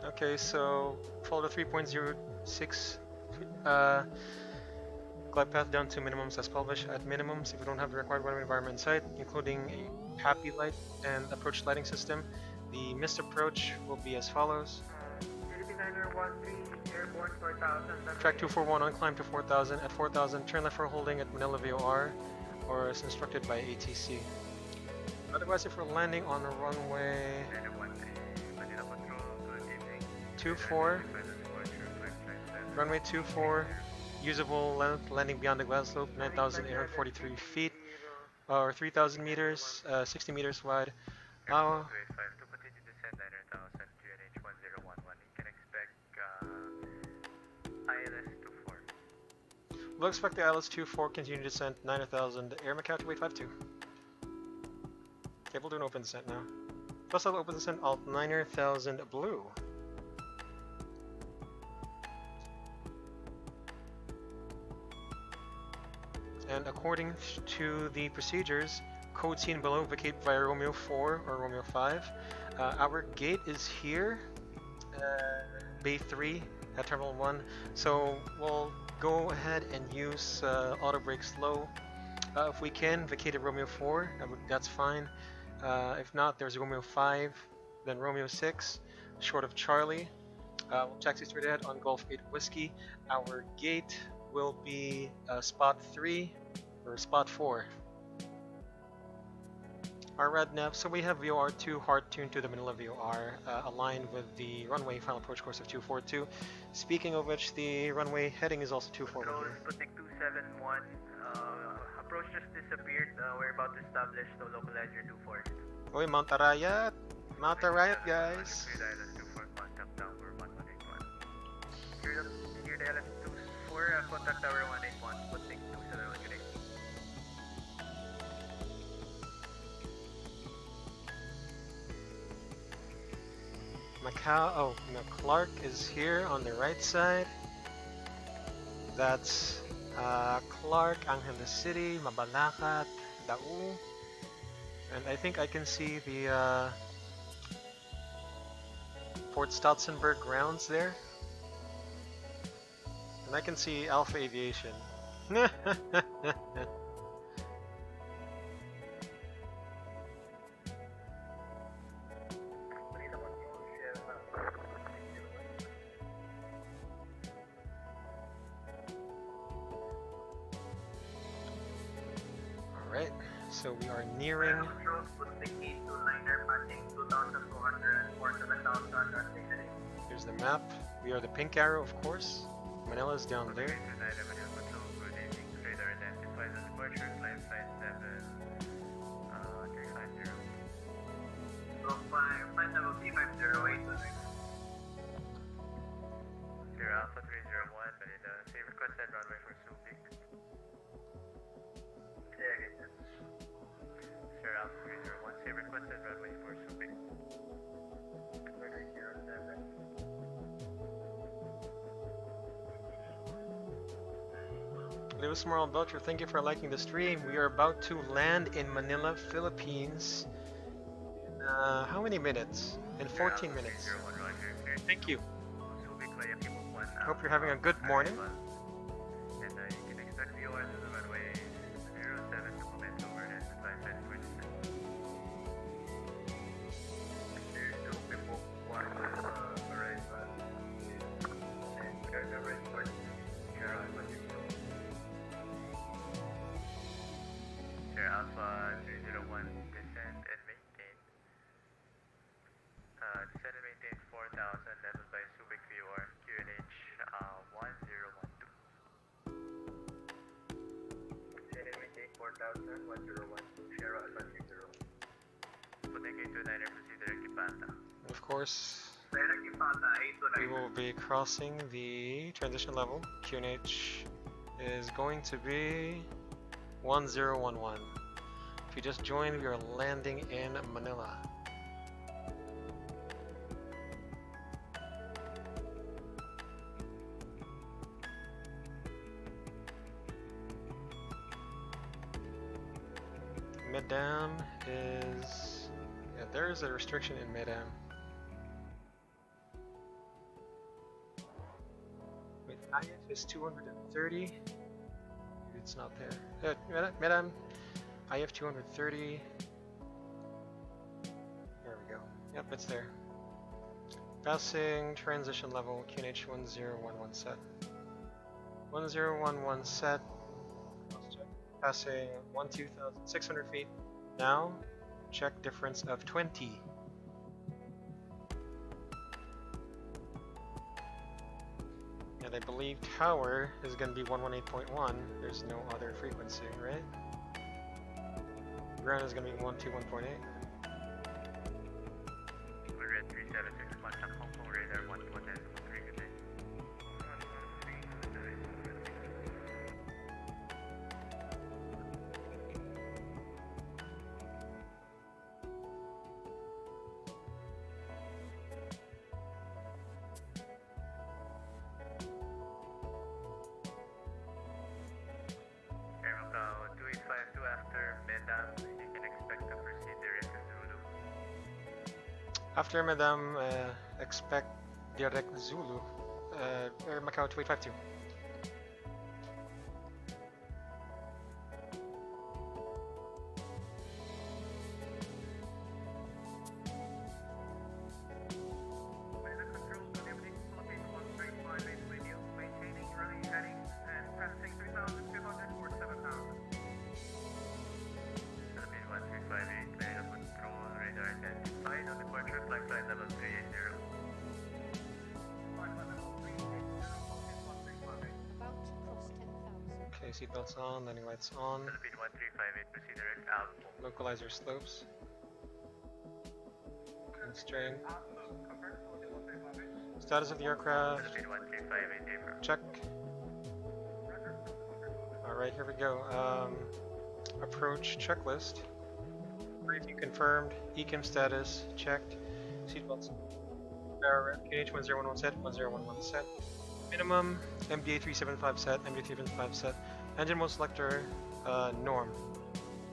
Okay, so follow the 3.06 glide path down to minimums as published. At minimums, if we don't have the required weather environment in sight, including a happy light and approach lighting system, the missed approach will be as follows. Philippine 913, airborne 4000. Track 241 on climb to 4000. At 4000, turn left for holding at Manila VOR, or as instructed by ATC. Otherwise, if we're landing on a runway... Manila Control to 24. Runway 24. Usable length landing beyond the glass slope 9,843 feet or 3,000 meters, 60 meters wide. To continue descent 9,000 QNH1011. You can expect ILS-24. We'll expect the ILS-24 continue descent 9,000 Air Macau to 852. Okay, we'll do an open descent now. Plus I'll open descent alt 9,000 blue. And according to the procedures, code seen below, vacate via Romeo 4 or Romeo 5. Our gate is here, Bay 3 at Terminal 1. So we'll go ahead and use auto brake slow. If we can, vacate at Romeo 4, that's fine. If not, there's Romeo 5, then Romeo 6, short of Charlie. We'll taxi straight ahead on Golf 8 Whiskey. Our gate will be spot 3 or spot 4. Our red nav, so we have VOR 2 hard tuned to the Manila VOR, aligned with the runway final approach course of 242. Speaking of which, the runway heading is also 241 here. Sputnik 271, approach just disappeared. We're about to establish the localizer 24. Oy, Mount Arayat! Mount Arayat, guys! Clear the ILS-24, contact tower 1181. Clear the ILS-24, contact tower 181, Sputnik 271, good day. Macau, oh, no, Clark is here on the right side. That's Clark, Angeles City, Mabalacat, Dau. And I think I can see the Port Stotzenberg grounds there. And I can see Alpha Aviation. Alright, so we are nearing. Here's the map. We are the pink arrow, of course. Manila's down there. Alpha 301, Manila. Say requested runway for Subic. Sir, Alpha 301, say requested runway for Subic. 307. Lewis Moral Belcher, thank you for liking the stream. We are about to land in Manila, Philippines. In how many minutes? In 14 minutes. Thank you. Hope you're having a good morning. And you can expect VOS to the runway 07 to commence over and climb set for descent. There's no people one alright, but there's no ready for Sir Alpha 301 descent and maintain. Descent and maintain 4,000 level by Subic VOR QNH 1012. Descent and maintain 4,000 1012 Sierra Alpha 30. Sputnik 829 proceed directly Panta. Of course, we will be crossing the transition level. QNH is going to be 1011. If you just joined, we are landing in Manila. Medam is... yeah, there is a restriction in Medam. Wait, IF is 230. It's not there. Medam, IF 230. There we go. Yep, it's there. Passing transition level QNH 1011 set. 1011 set. Passing 12,600 feet. Now, check difference of 20. I believe tower is going to be 118.1. There's no other frequency, right? Ground is going to be 121.8. We're at 376, contact Hong Kong radar 121.3, good day. Air Macau 2852 after Medam, you can expect to proceed direct to Zulu. After Madame, expect direct Zulu. Air Macau 2852. Weather control, good evening. Philippines 1358 with you, maintaining running heading and passing 3,200 for 7,000. Philippine 1358, clear to control, radar identified on departure, flight level 380. Flight level 380, Philippines 1358. About to cross 10,000. Okay, seatbelts on, landing lights on. Philippine 1358, proceed direct Alpha. Localizer slopes. Constraint. Confirm, Philippines 1358. Status of the aircraft. Philippine 1358, April. Check. Alright, here we go. Approach checklist. Briefing confirmed. ECAM status checked. Seatbelts. KH1011 set, 1011 set. Minimum MDA 375 set, MDA 375 set. Engine mode selector, norm.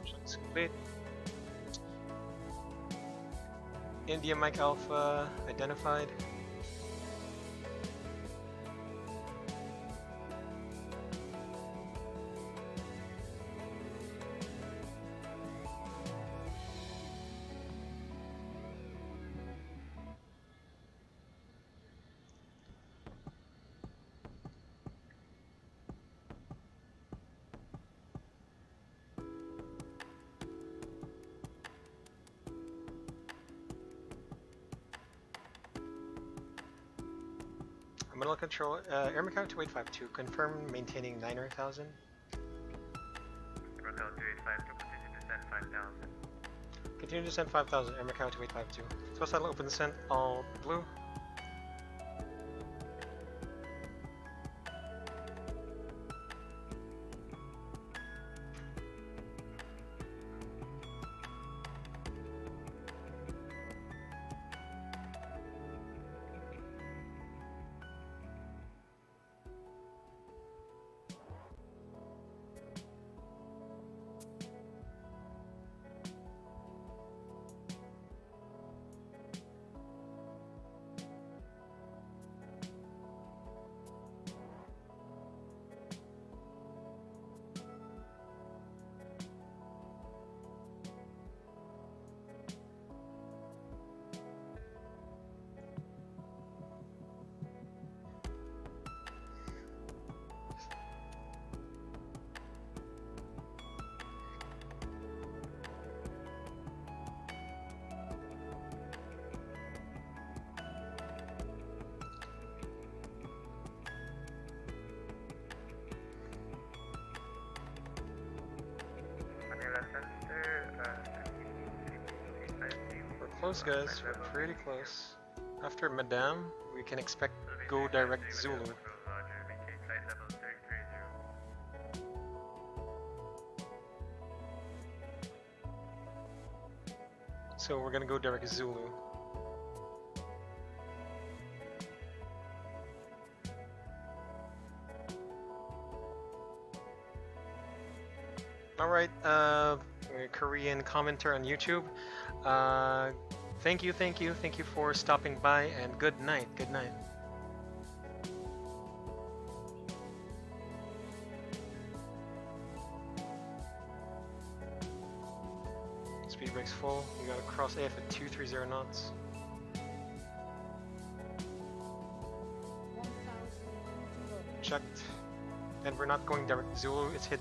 Checks complete. India Mike Alpha identified. Middle control, Air Macau 2852, confirm maintaining 9,000. Macau 2852, continue to descend 5,000. Continue to descend 5,000, Air Macau 2852. Thrust saddle open descent, all blue. Manila Center, We're close, guys. We're pretty close. After Madame, we can expect go direct Zulu. Roger, maintain flight level 330. So we're gonna go direct Zulu. Alright, Korean commenter on YouTube. Thank you for stopping by, and good night, good night. Speed brake's full, we gotta cross AF at 230 knots. 1,000 to go. Checked. And we're not going direct Zulu, it's hit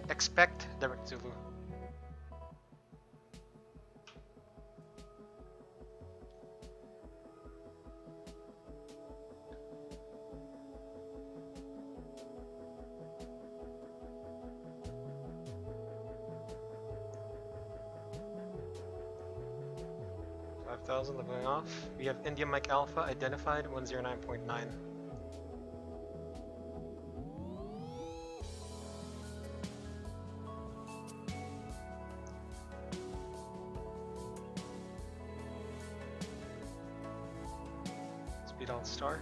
expect direct Zulu. 5,000 leveling off. We have India Mike Alpha identified 109.9. Speed Alt Star.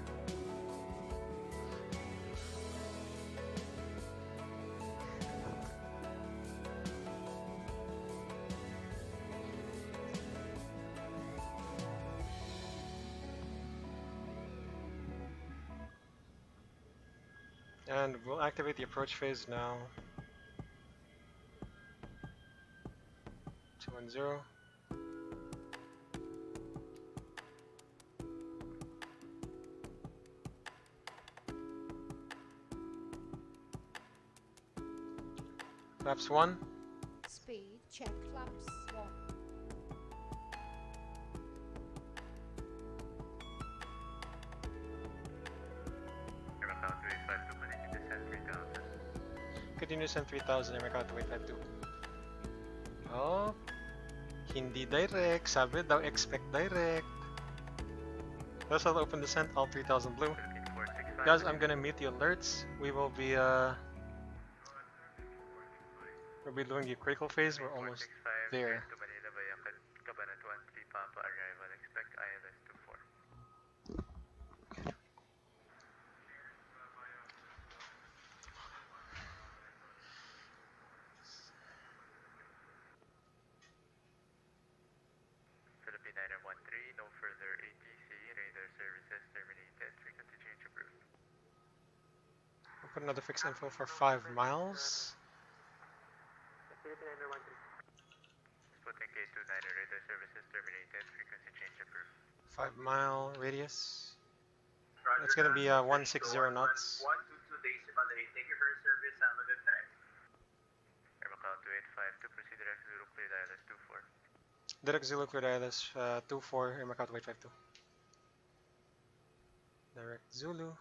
And we'll activate the approach phase now. 210. Flaps 1. Speed check flaps 1. Air Macau 285 to descend 3000. Continue send 3000 Air Macau 2852. Oh, hindi direct. Sabi daw expect direct. Let's all open descent, all 3000 blue. Philippine 465. Guys, I'm gonna mute the alerts. We'll be doing the critical phase. We're almost 465 there. to Manila via Cabanatuan 3 Papa arrival. Expect ILS 24. Philippine 913, no further ATC. Radar services terminated. Frequency change approved. We'll put another fixed info for 5 miles. Sputnik K29, radar services terminated. Frequency change approved. 5-mile radius. It's gonna be 160 knots. 122 decimal 8. Thank you for your service. Have a good night. Air Macau 2852, proceed direct Zulu clear ILS 24. Direct Zulu cleared ILS 24 Air Macau 2852. Direct Zulu.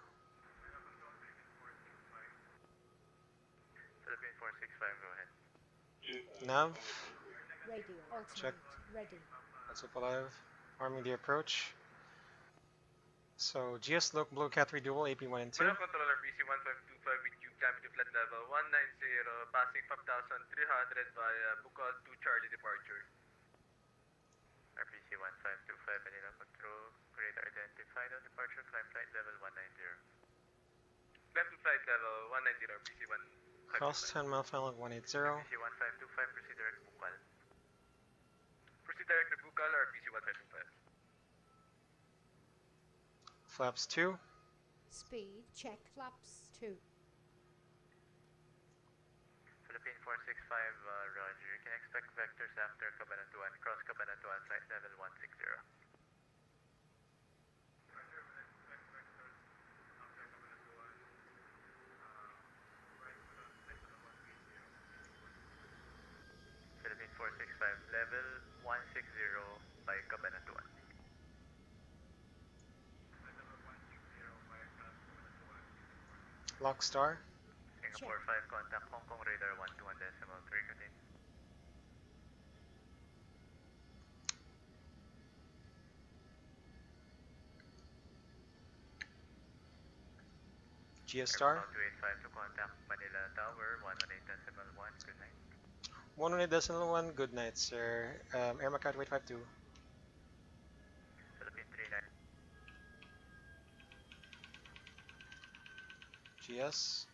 Philippine 465, go ahead. Nav. Radio alternate Check. ready. That's up alive. Arming the approach. So GS Loc Blue Cat 3 Dual AP1 and 2. Controller PC-1525 with you, climbing to flight level 190, passing 5,300 via Bukal to Charlie departure. RPC 1525, Manila Control, radar identified on departure, climb flight level 190. Climb to flight level 190, PC-1525. Cross 10 mile final at 180. RPC 1525, proceed direct Bukal. Proceed direct to Bukal or PC-1525. Flaps 2. Speed check flaps 2. Philippine 465, roger. You can expect vectors after Cabanatuan, cross Cabanatuan, flight level 160. Philippine 465, level 160 by Cabanatuan. Lock Star. Singapore 5, contact Hong Kong radar 121 decimal 3, continue. GS Star. 285 to contact Manila Tower 118.1, good night. 108.1. Good night, sir. Air Macau 2852. Philippine 39. GS.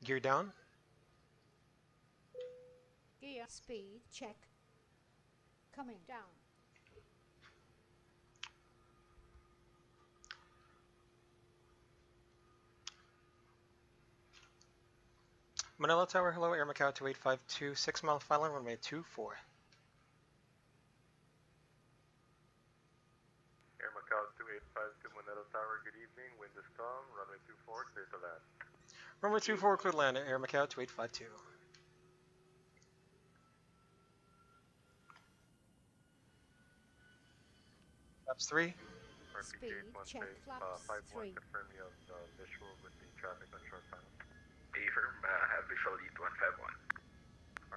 Gear down. Gear speed check. Coming down. Manila Tower, hello, Air Macau 2852, 6 mile final runway 24. Air Macau Macau 2852 Manila Tower, good evening. Wind is calm, runway 24, clear to land. Runway 24, clear to land at Air Macau 2852. Flaps 3. Speed, check, flaps 3. Confirm you have visual with the traffic on short panel. Affirm, have visual 8151.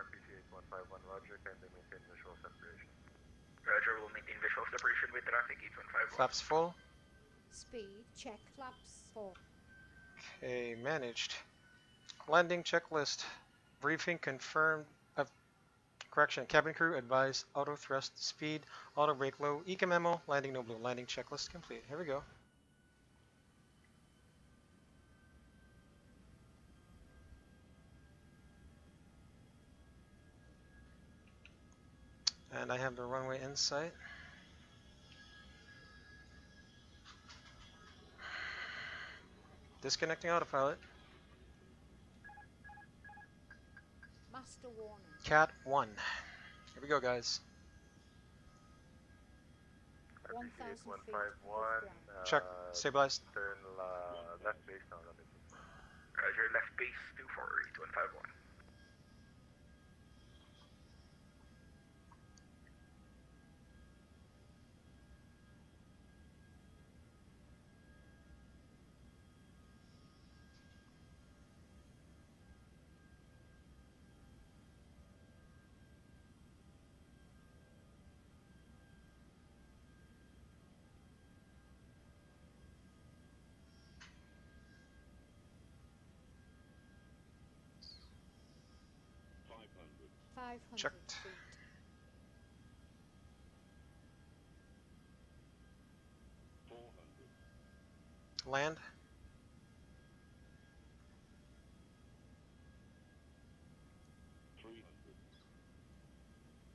RPC 8151, roger, kindly maintain visual separation. Roger, will maintain visual separation with traffic 8151. Flaps full. Speed, check, flaps 4. Okay, managed. Landing checklist. Briefing confirmed. Correction. Cabin crew advised auto thrust speed, auto brake low, ECA memo, landing no blue. Landing checklist complete. Here we go. And I have the runway in sight. Disconnecting autopilot. Master warning. Cat 1. Here we go, guys. 1,000 RPC feet. 8151, Check. Stabilized. turn left base now, runway 24. Roger, left base 24, 8151. $500. 500 Checked. feet. $400. Land. $300.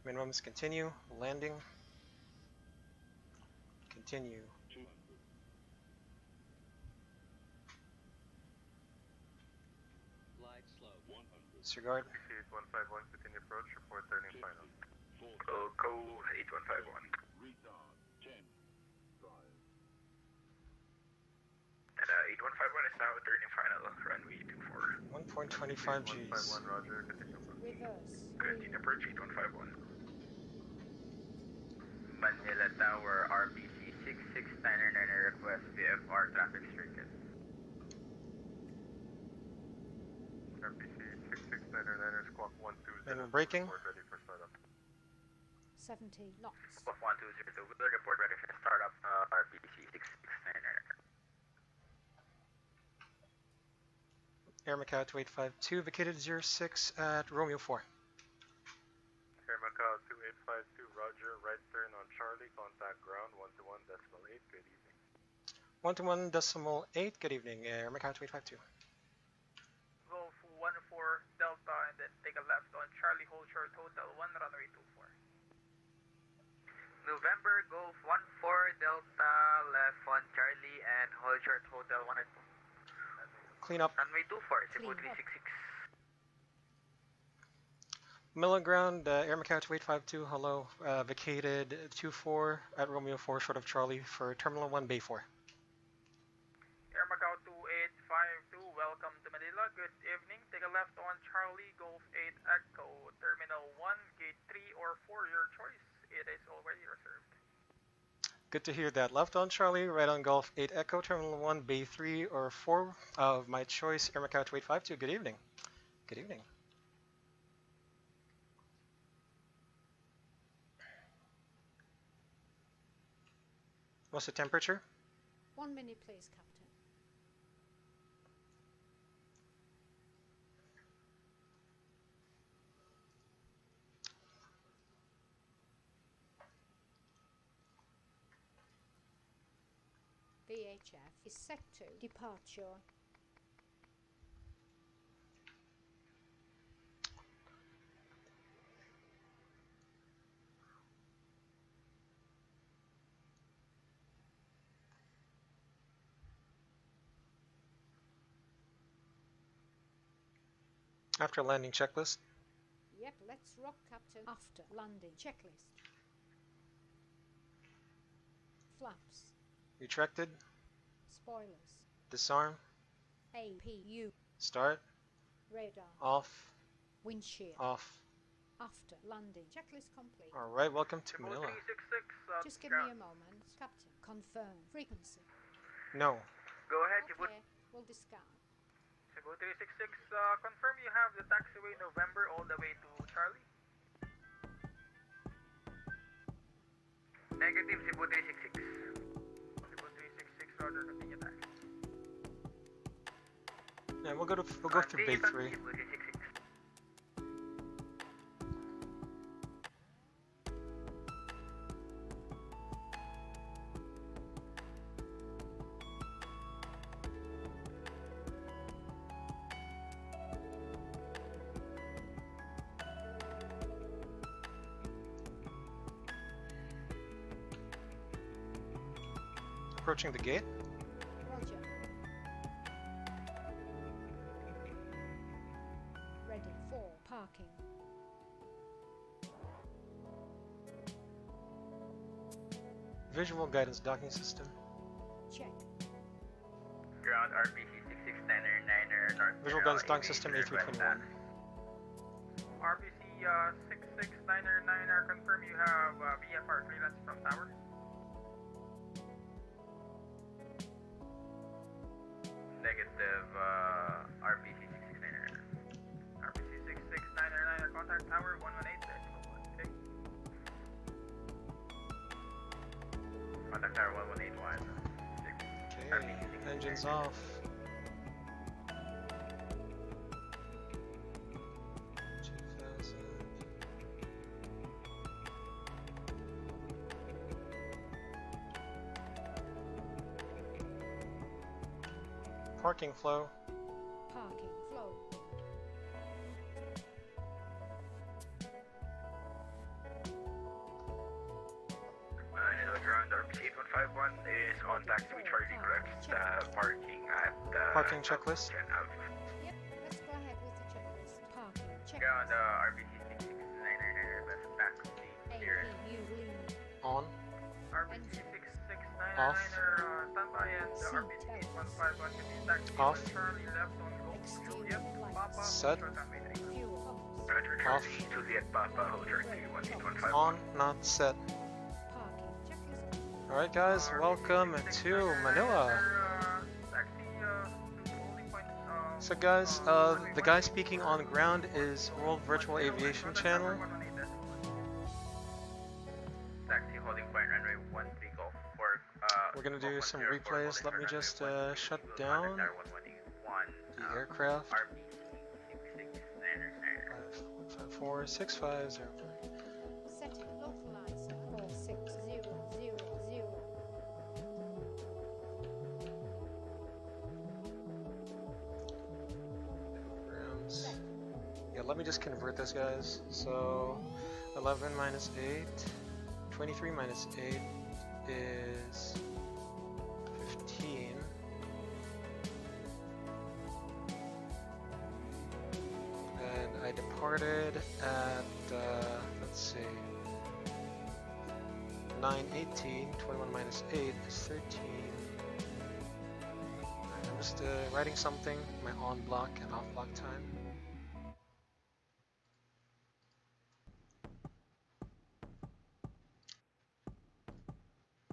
Minimums continue. Landing. Continue. $200. Glide slow. $100. Disregard. RPC 8151, continue approach, report turning final. 40. Co 8151. Retard. 10. 5. And 8151 is now turning final, runway 24. 1.25 Gs. 151, roger, continue approach. Reverse. Continue approach 8151. Manila Tower, RPC 6699 request VFR traffic circuit. RPC 6699, squawk 120. Minimum braking. Report ready for startup. 70 knots. Squawk 1202, will report ready for startup, RPC 6699. Air Macau 2852, vacated 06 at Romeo 4. Air Macau 2852, roger, right turn on Charlie, contact ground 121.8, good evening. 121.8, good evening, Air Macau 2852. Golf 14 Delta and then take a left on Charlie, hold short hotel 1 runway 24. November, Golf 14 Delta, left on Charlie and hold short hotel 1 and 2. Clean up. Runway 24, Cebu Clean up. 366. Middle ground, Air Macau 2852, hello. Vacated 24 at Romeo 4, short of Charlie for Terminal 1, Bay 4. Air Macau 2852, welcome to Manila. Good evening. Take a left on Charlie, Golf 8 Echo, Terminal 1, Gate 3 or 4, your choice. It is already reserved. Good to hear that. Left on Charlie, right on Golf 8 Echo, Terminal 1, Bay 3 or 4 of my choice, Air Macau 2852. Good evening. Good evening. What's the temperature? 1 minute, please, Captain. VHF is set to departure. After landing checklist. Yep, let's rock, Captain. After landing checklist. Flaps. Retracted. Spoilers. Disarm. APU. Start. Radar. Off. Windshield. Off. After landing. Checklist complete. Alright, welcome to Cebu Manila. 366, Just give me a moment. Captain, confirm. Frequency. No. Go ahead, Cebu. Okay, we'll discard. Cebu 366, confirm you have the taxiway November all the way to Charlie. Negative, Cebu 366. Cebu 366, Rudder, continue taxi. Yeah, we'll go through Bay 3. Cebu 366. Approaching the gate. Roger. Ready for parking. Visual guidance docking system. Check. Ground RPC 669er North. Visual guidance docking system A321. RPC 669er, confirm you have VFR clearance from tower. Negative, RPC 669er. RPC 669er, contact tower 118. Okay. Contact tower 1181. Okay, engines off. Parking flow. Parking flow. Hello, ground RPC 8151 is on taxiway Charlie, correct? Parking at Parking checklist. Yep, let's go ahead with the checklist. Parking checklist. Ground RPC 669er left taxi clearance. APU lead. On. RPC Off. 669er, standby, and RPC 8151 continue taxi. Off. Charlie left on go. Juliet, Papa, Set. short runway 3. Fuel pumps. Roger, Off. Charlie, Juliet, Papa, hold Charlie 1815. On, not set. Parking checklist. Alright guys, welcome to Manila. So guys, the guy speaking on ground is World Virtual Aviation Channel. Taxi holding point runway 13 Golf 4. We're gonna do some replays. Let me just shut down the aircraft. 5546500. Setting localizer 46000. Grams. Yeah, let me just convert this, guys. So 11 minus 8, 23 minus 8 is 15. And I departed at, let's see, 9:18, 21 minus 8 is 13. I'm just writing something, my on block and off block time.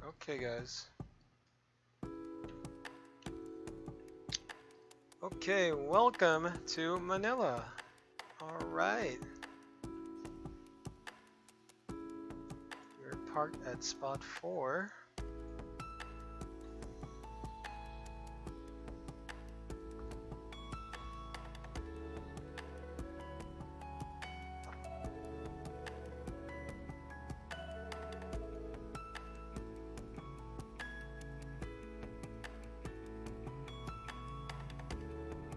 Okay guys. Okay, welcome to Manila. Alright. We're parked at spot 4.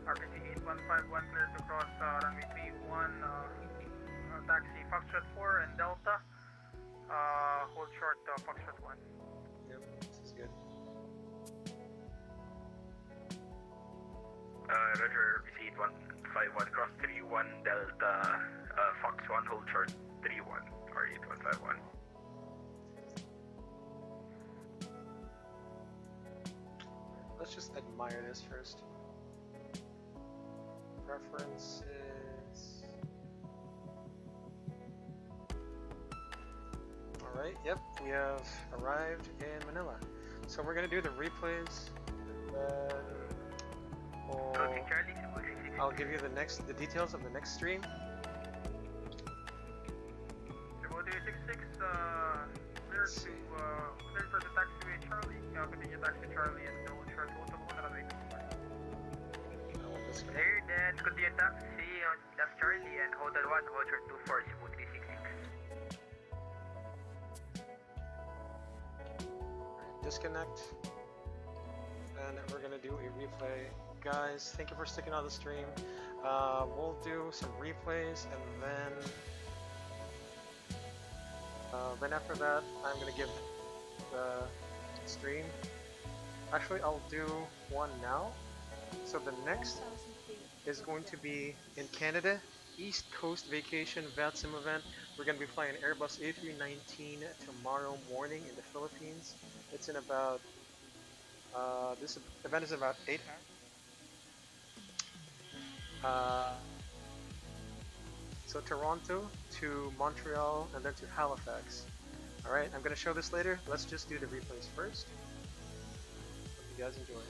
RPC 8151 clear to cross runway 31, taxi Foxtrot 4 and Delta. Hold short Foxtrot 1. Yep, this is good. Roger, RPC 8151 cross 31 Delta, Fox 1 hold short 31 or 8151. let's just admire this first. Preferences. Alright, yep, we have arrived in Manila. So we're gonna do the replays, and then I'll give you the details of the next stream. Clear for the taxiway Charlie. Continue taxi Charlie and don't short total 1 runway 24. Clear, then continue taxi on left Charlie and hold on 1, hold short 24, smooth 366. Disconnect, and we're gonna do a replay. Guys, thank you for sticking on the stream. We'll do some replays, and then after that, I'm gonna give the stream. Actually, I'll do one now. So the next is going to be in Canada, East Coast Vacation VATSIM event. We're going to be flying Airbus A319 tomorrow morning in the Philippines. It's in about, this event is about 8 hours. So Toronto to Montreal and then to Halifax. Alright, I'm going to show this later. Let's just do the replays first. Hope you guys enjoy it.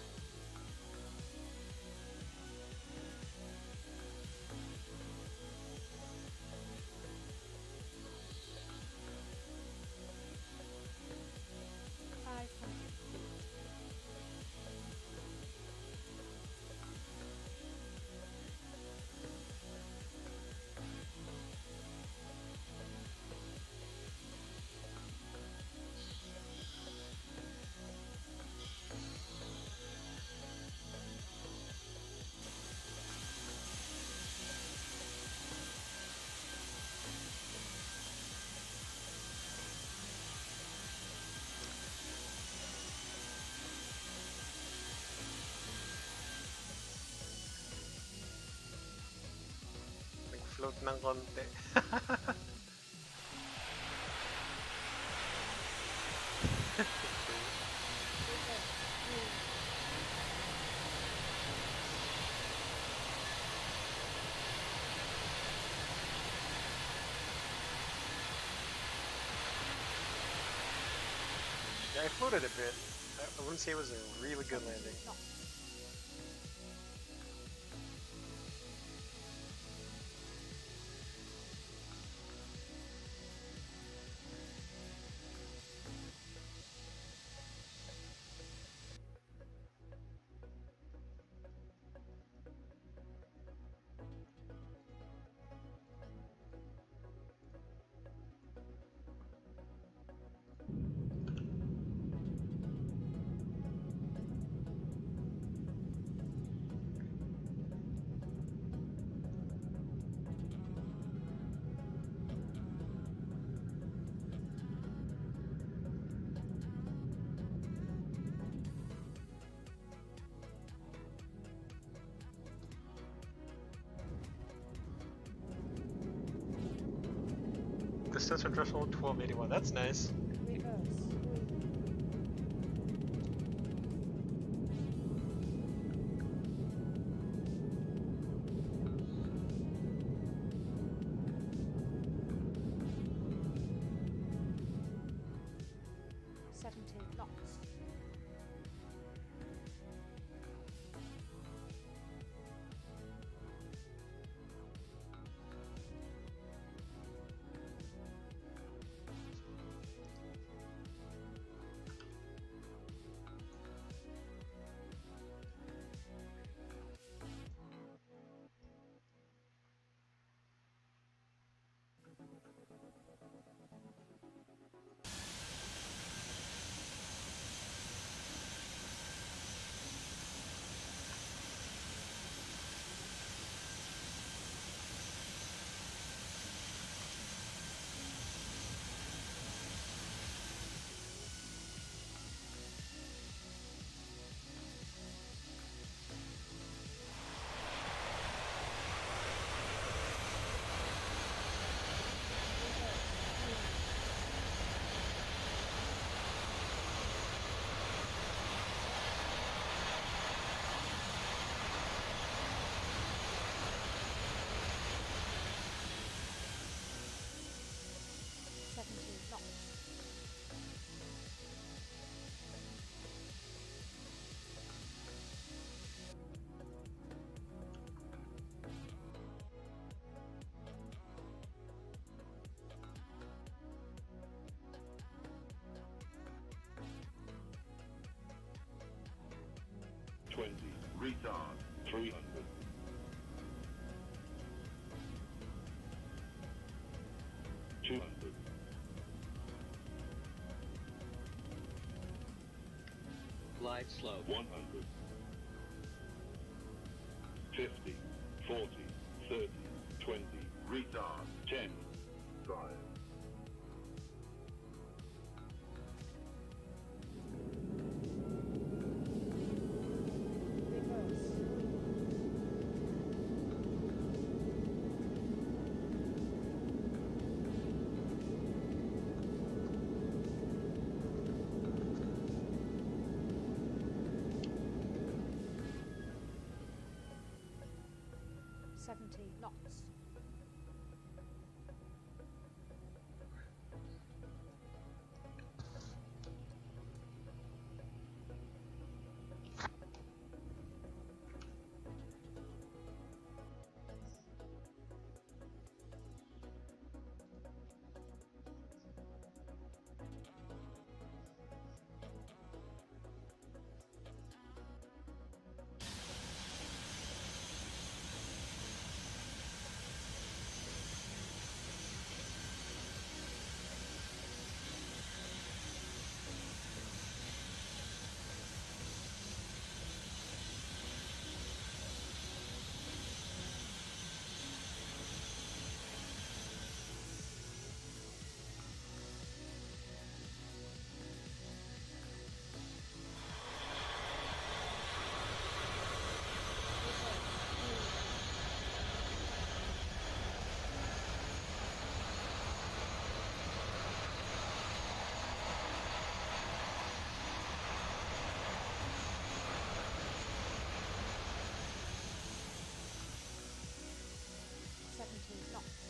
Float ng konti. Yeah, I floated a bit. I wouldn't say it was a really good landing. Distance from threshold 1281. That's nice. Reverse. 17 knots. Retard. 300. Two hundred. Glide slow. 100. 50. 40. 30. 20. Retard. 10. 5. Reverse. Knots.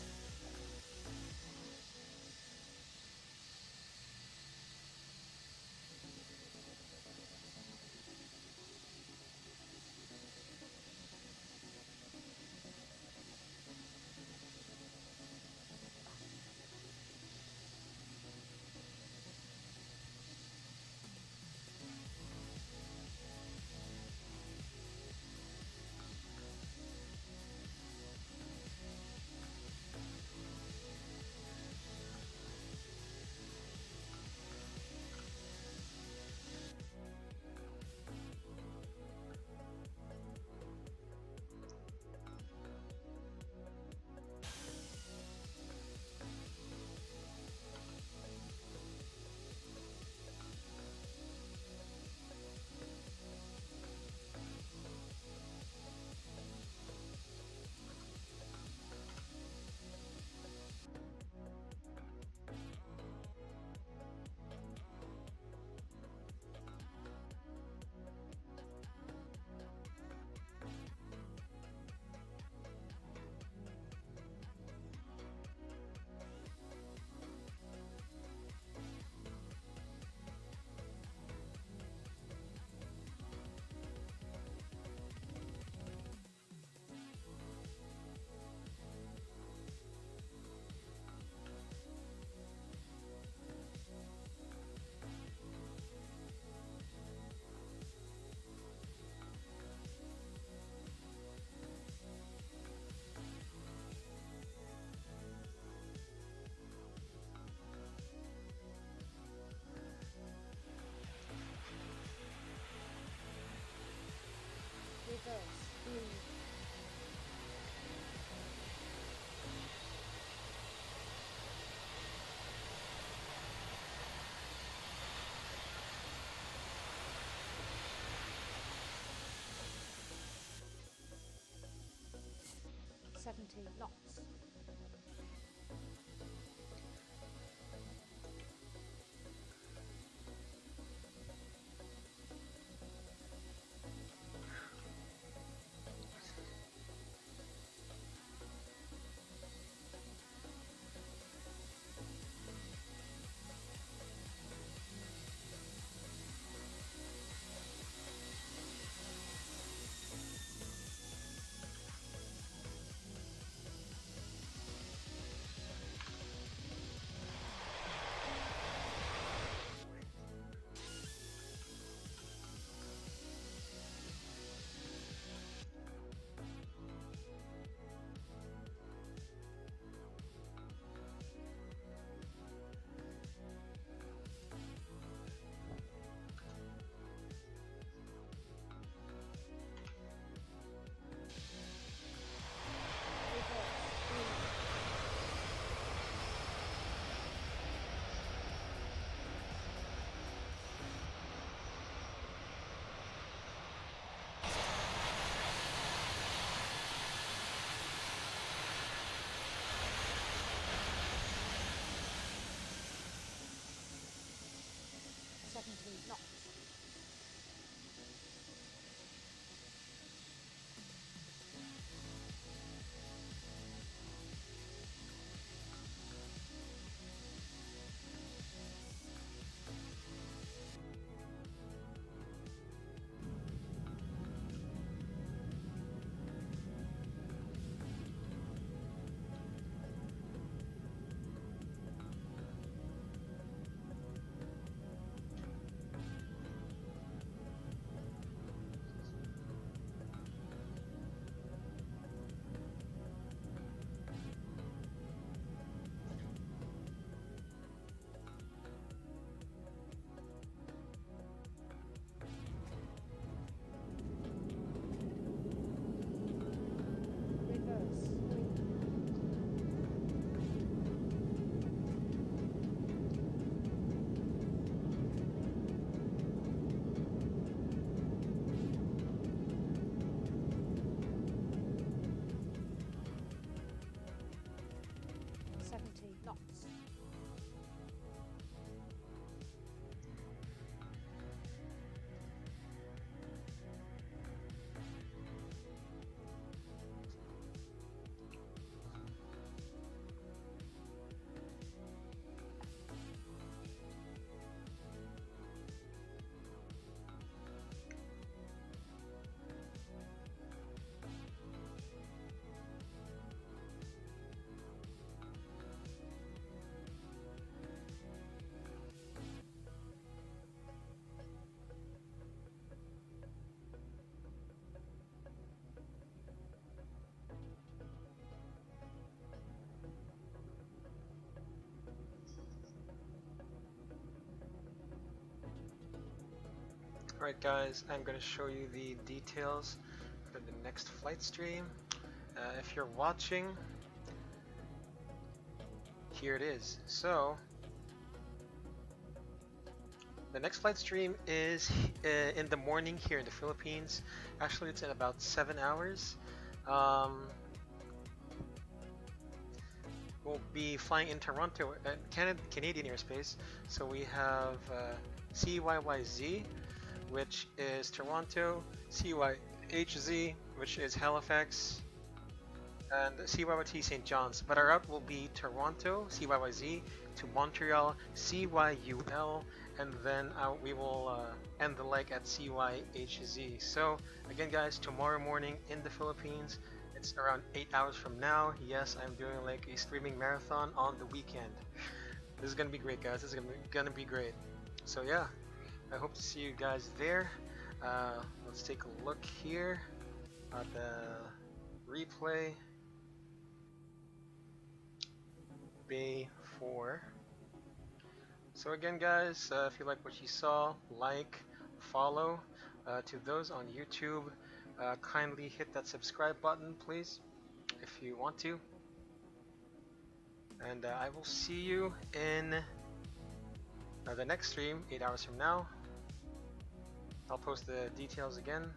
Reverse. 70 knots. knots. Reverse. Wind. 70 knots. Alright guys, I'm going to show you the details for the next flight stream. If you're watching, here it is. So, the next flight stream is in the morning here in the Philippines. Actually, it's in about 7 hours. We'll be flying in Toronto, Canadian airspace. So we have CYYZ, which is Toronto, CYHZ, which is Halifax, and CYYT St. John's. But our route will be Toronto, CYYZ, to Montreal, CYUL, and then we will end the leg at CYHZ. So again guys, tomorrow morning in the Philippines, it's around 8 hours from now. Yes, I'm doing like a streaming marathon on the weekend. This is gonna be great guys, this is gonna be great. So yeah, I hope to see you guys there. Let's take a look here at the replay. Bay 4. So again guys, if you like what you saw, like, follow. To those on YouTube, kindly hit that subscribe button please, if you want to. And I will see you in the next stream, 8 hours from now. I'll post the details again.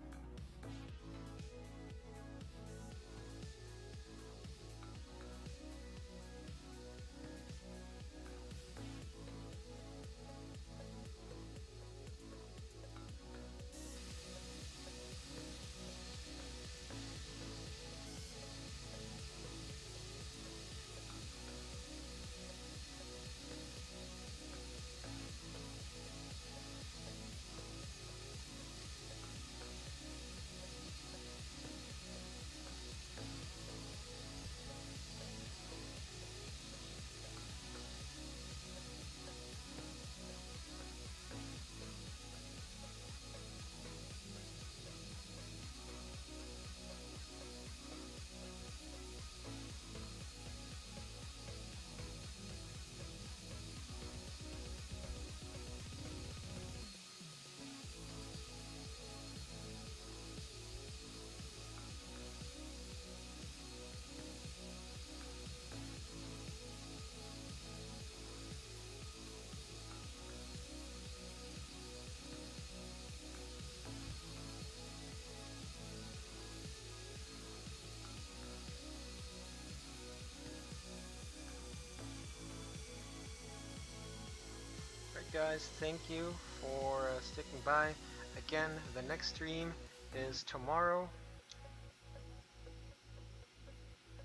Guys, thank you for sticking by. Again, the next stream is tomorrow.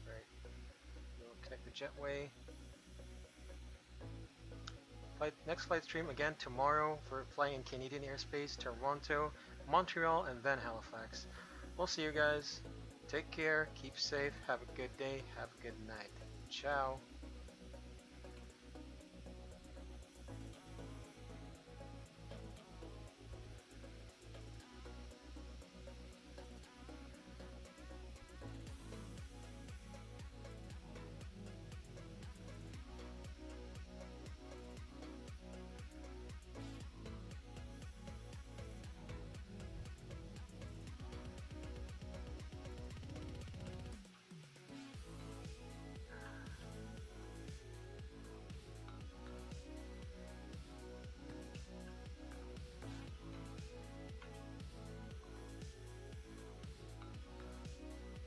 Right, we'll connect the jetway. Next flight stream again tomorrow for flying in Canadian airspace, Toronto, Montreal, and then Halifax. We'll see you guys. Take care, keep safe, have a good day, have a good night. Ciao.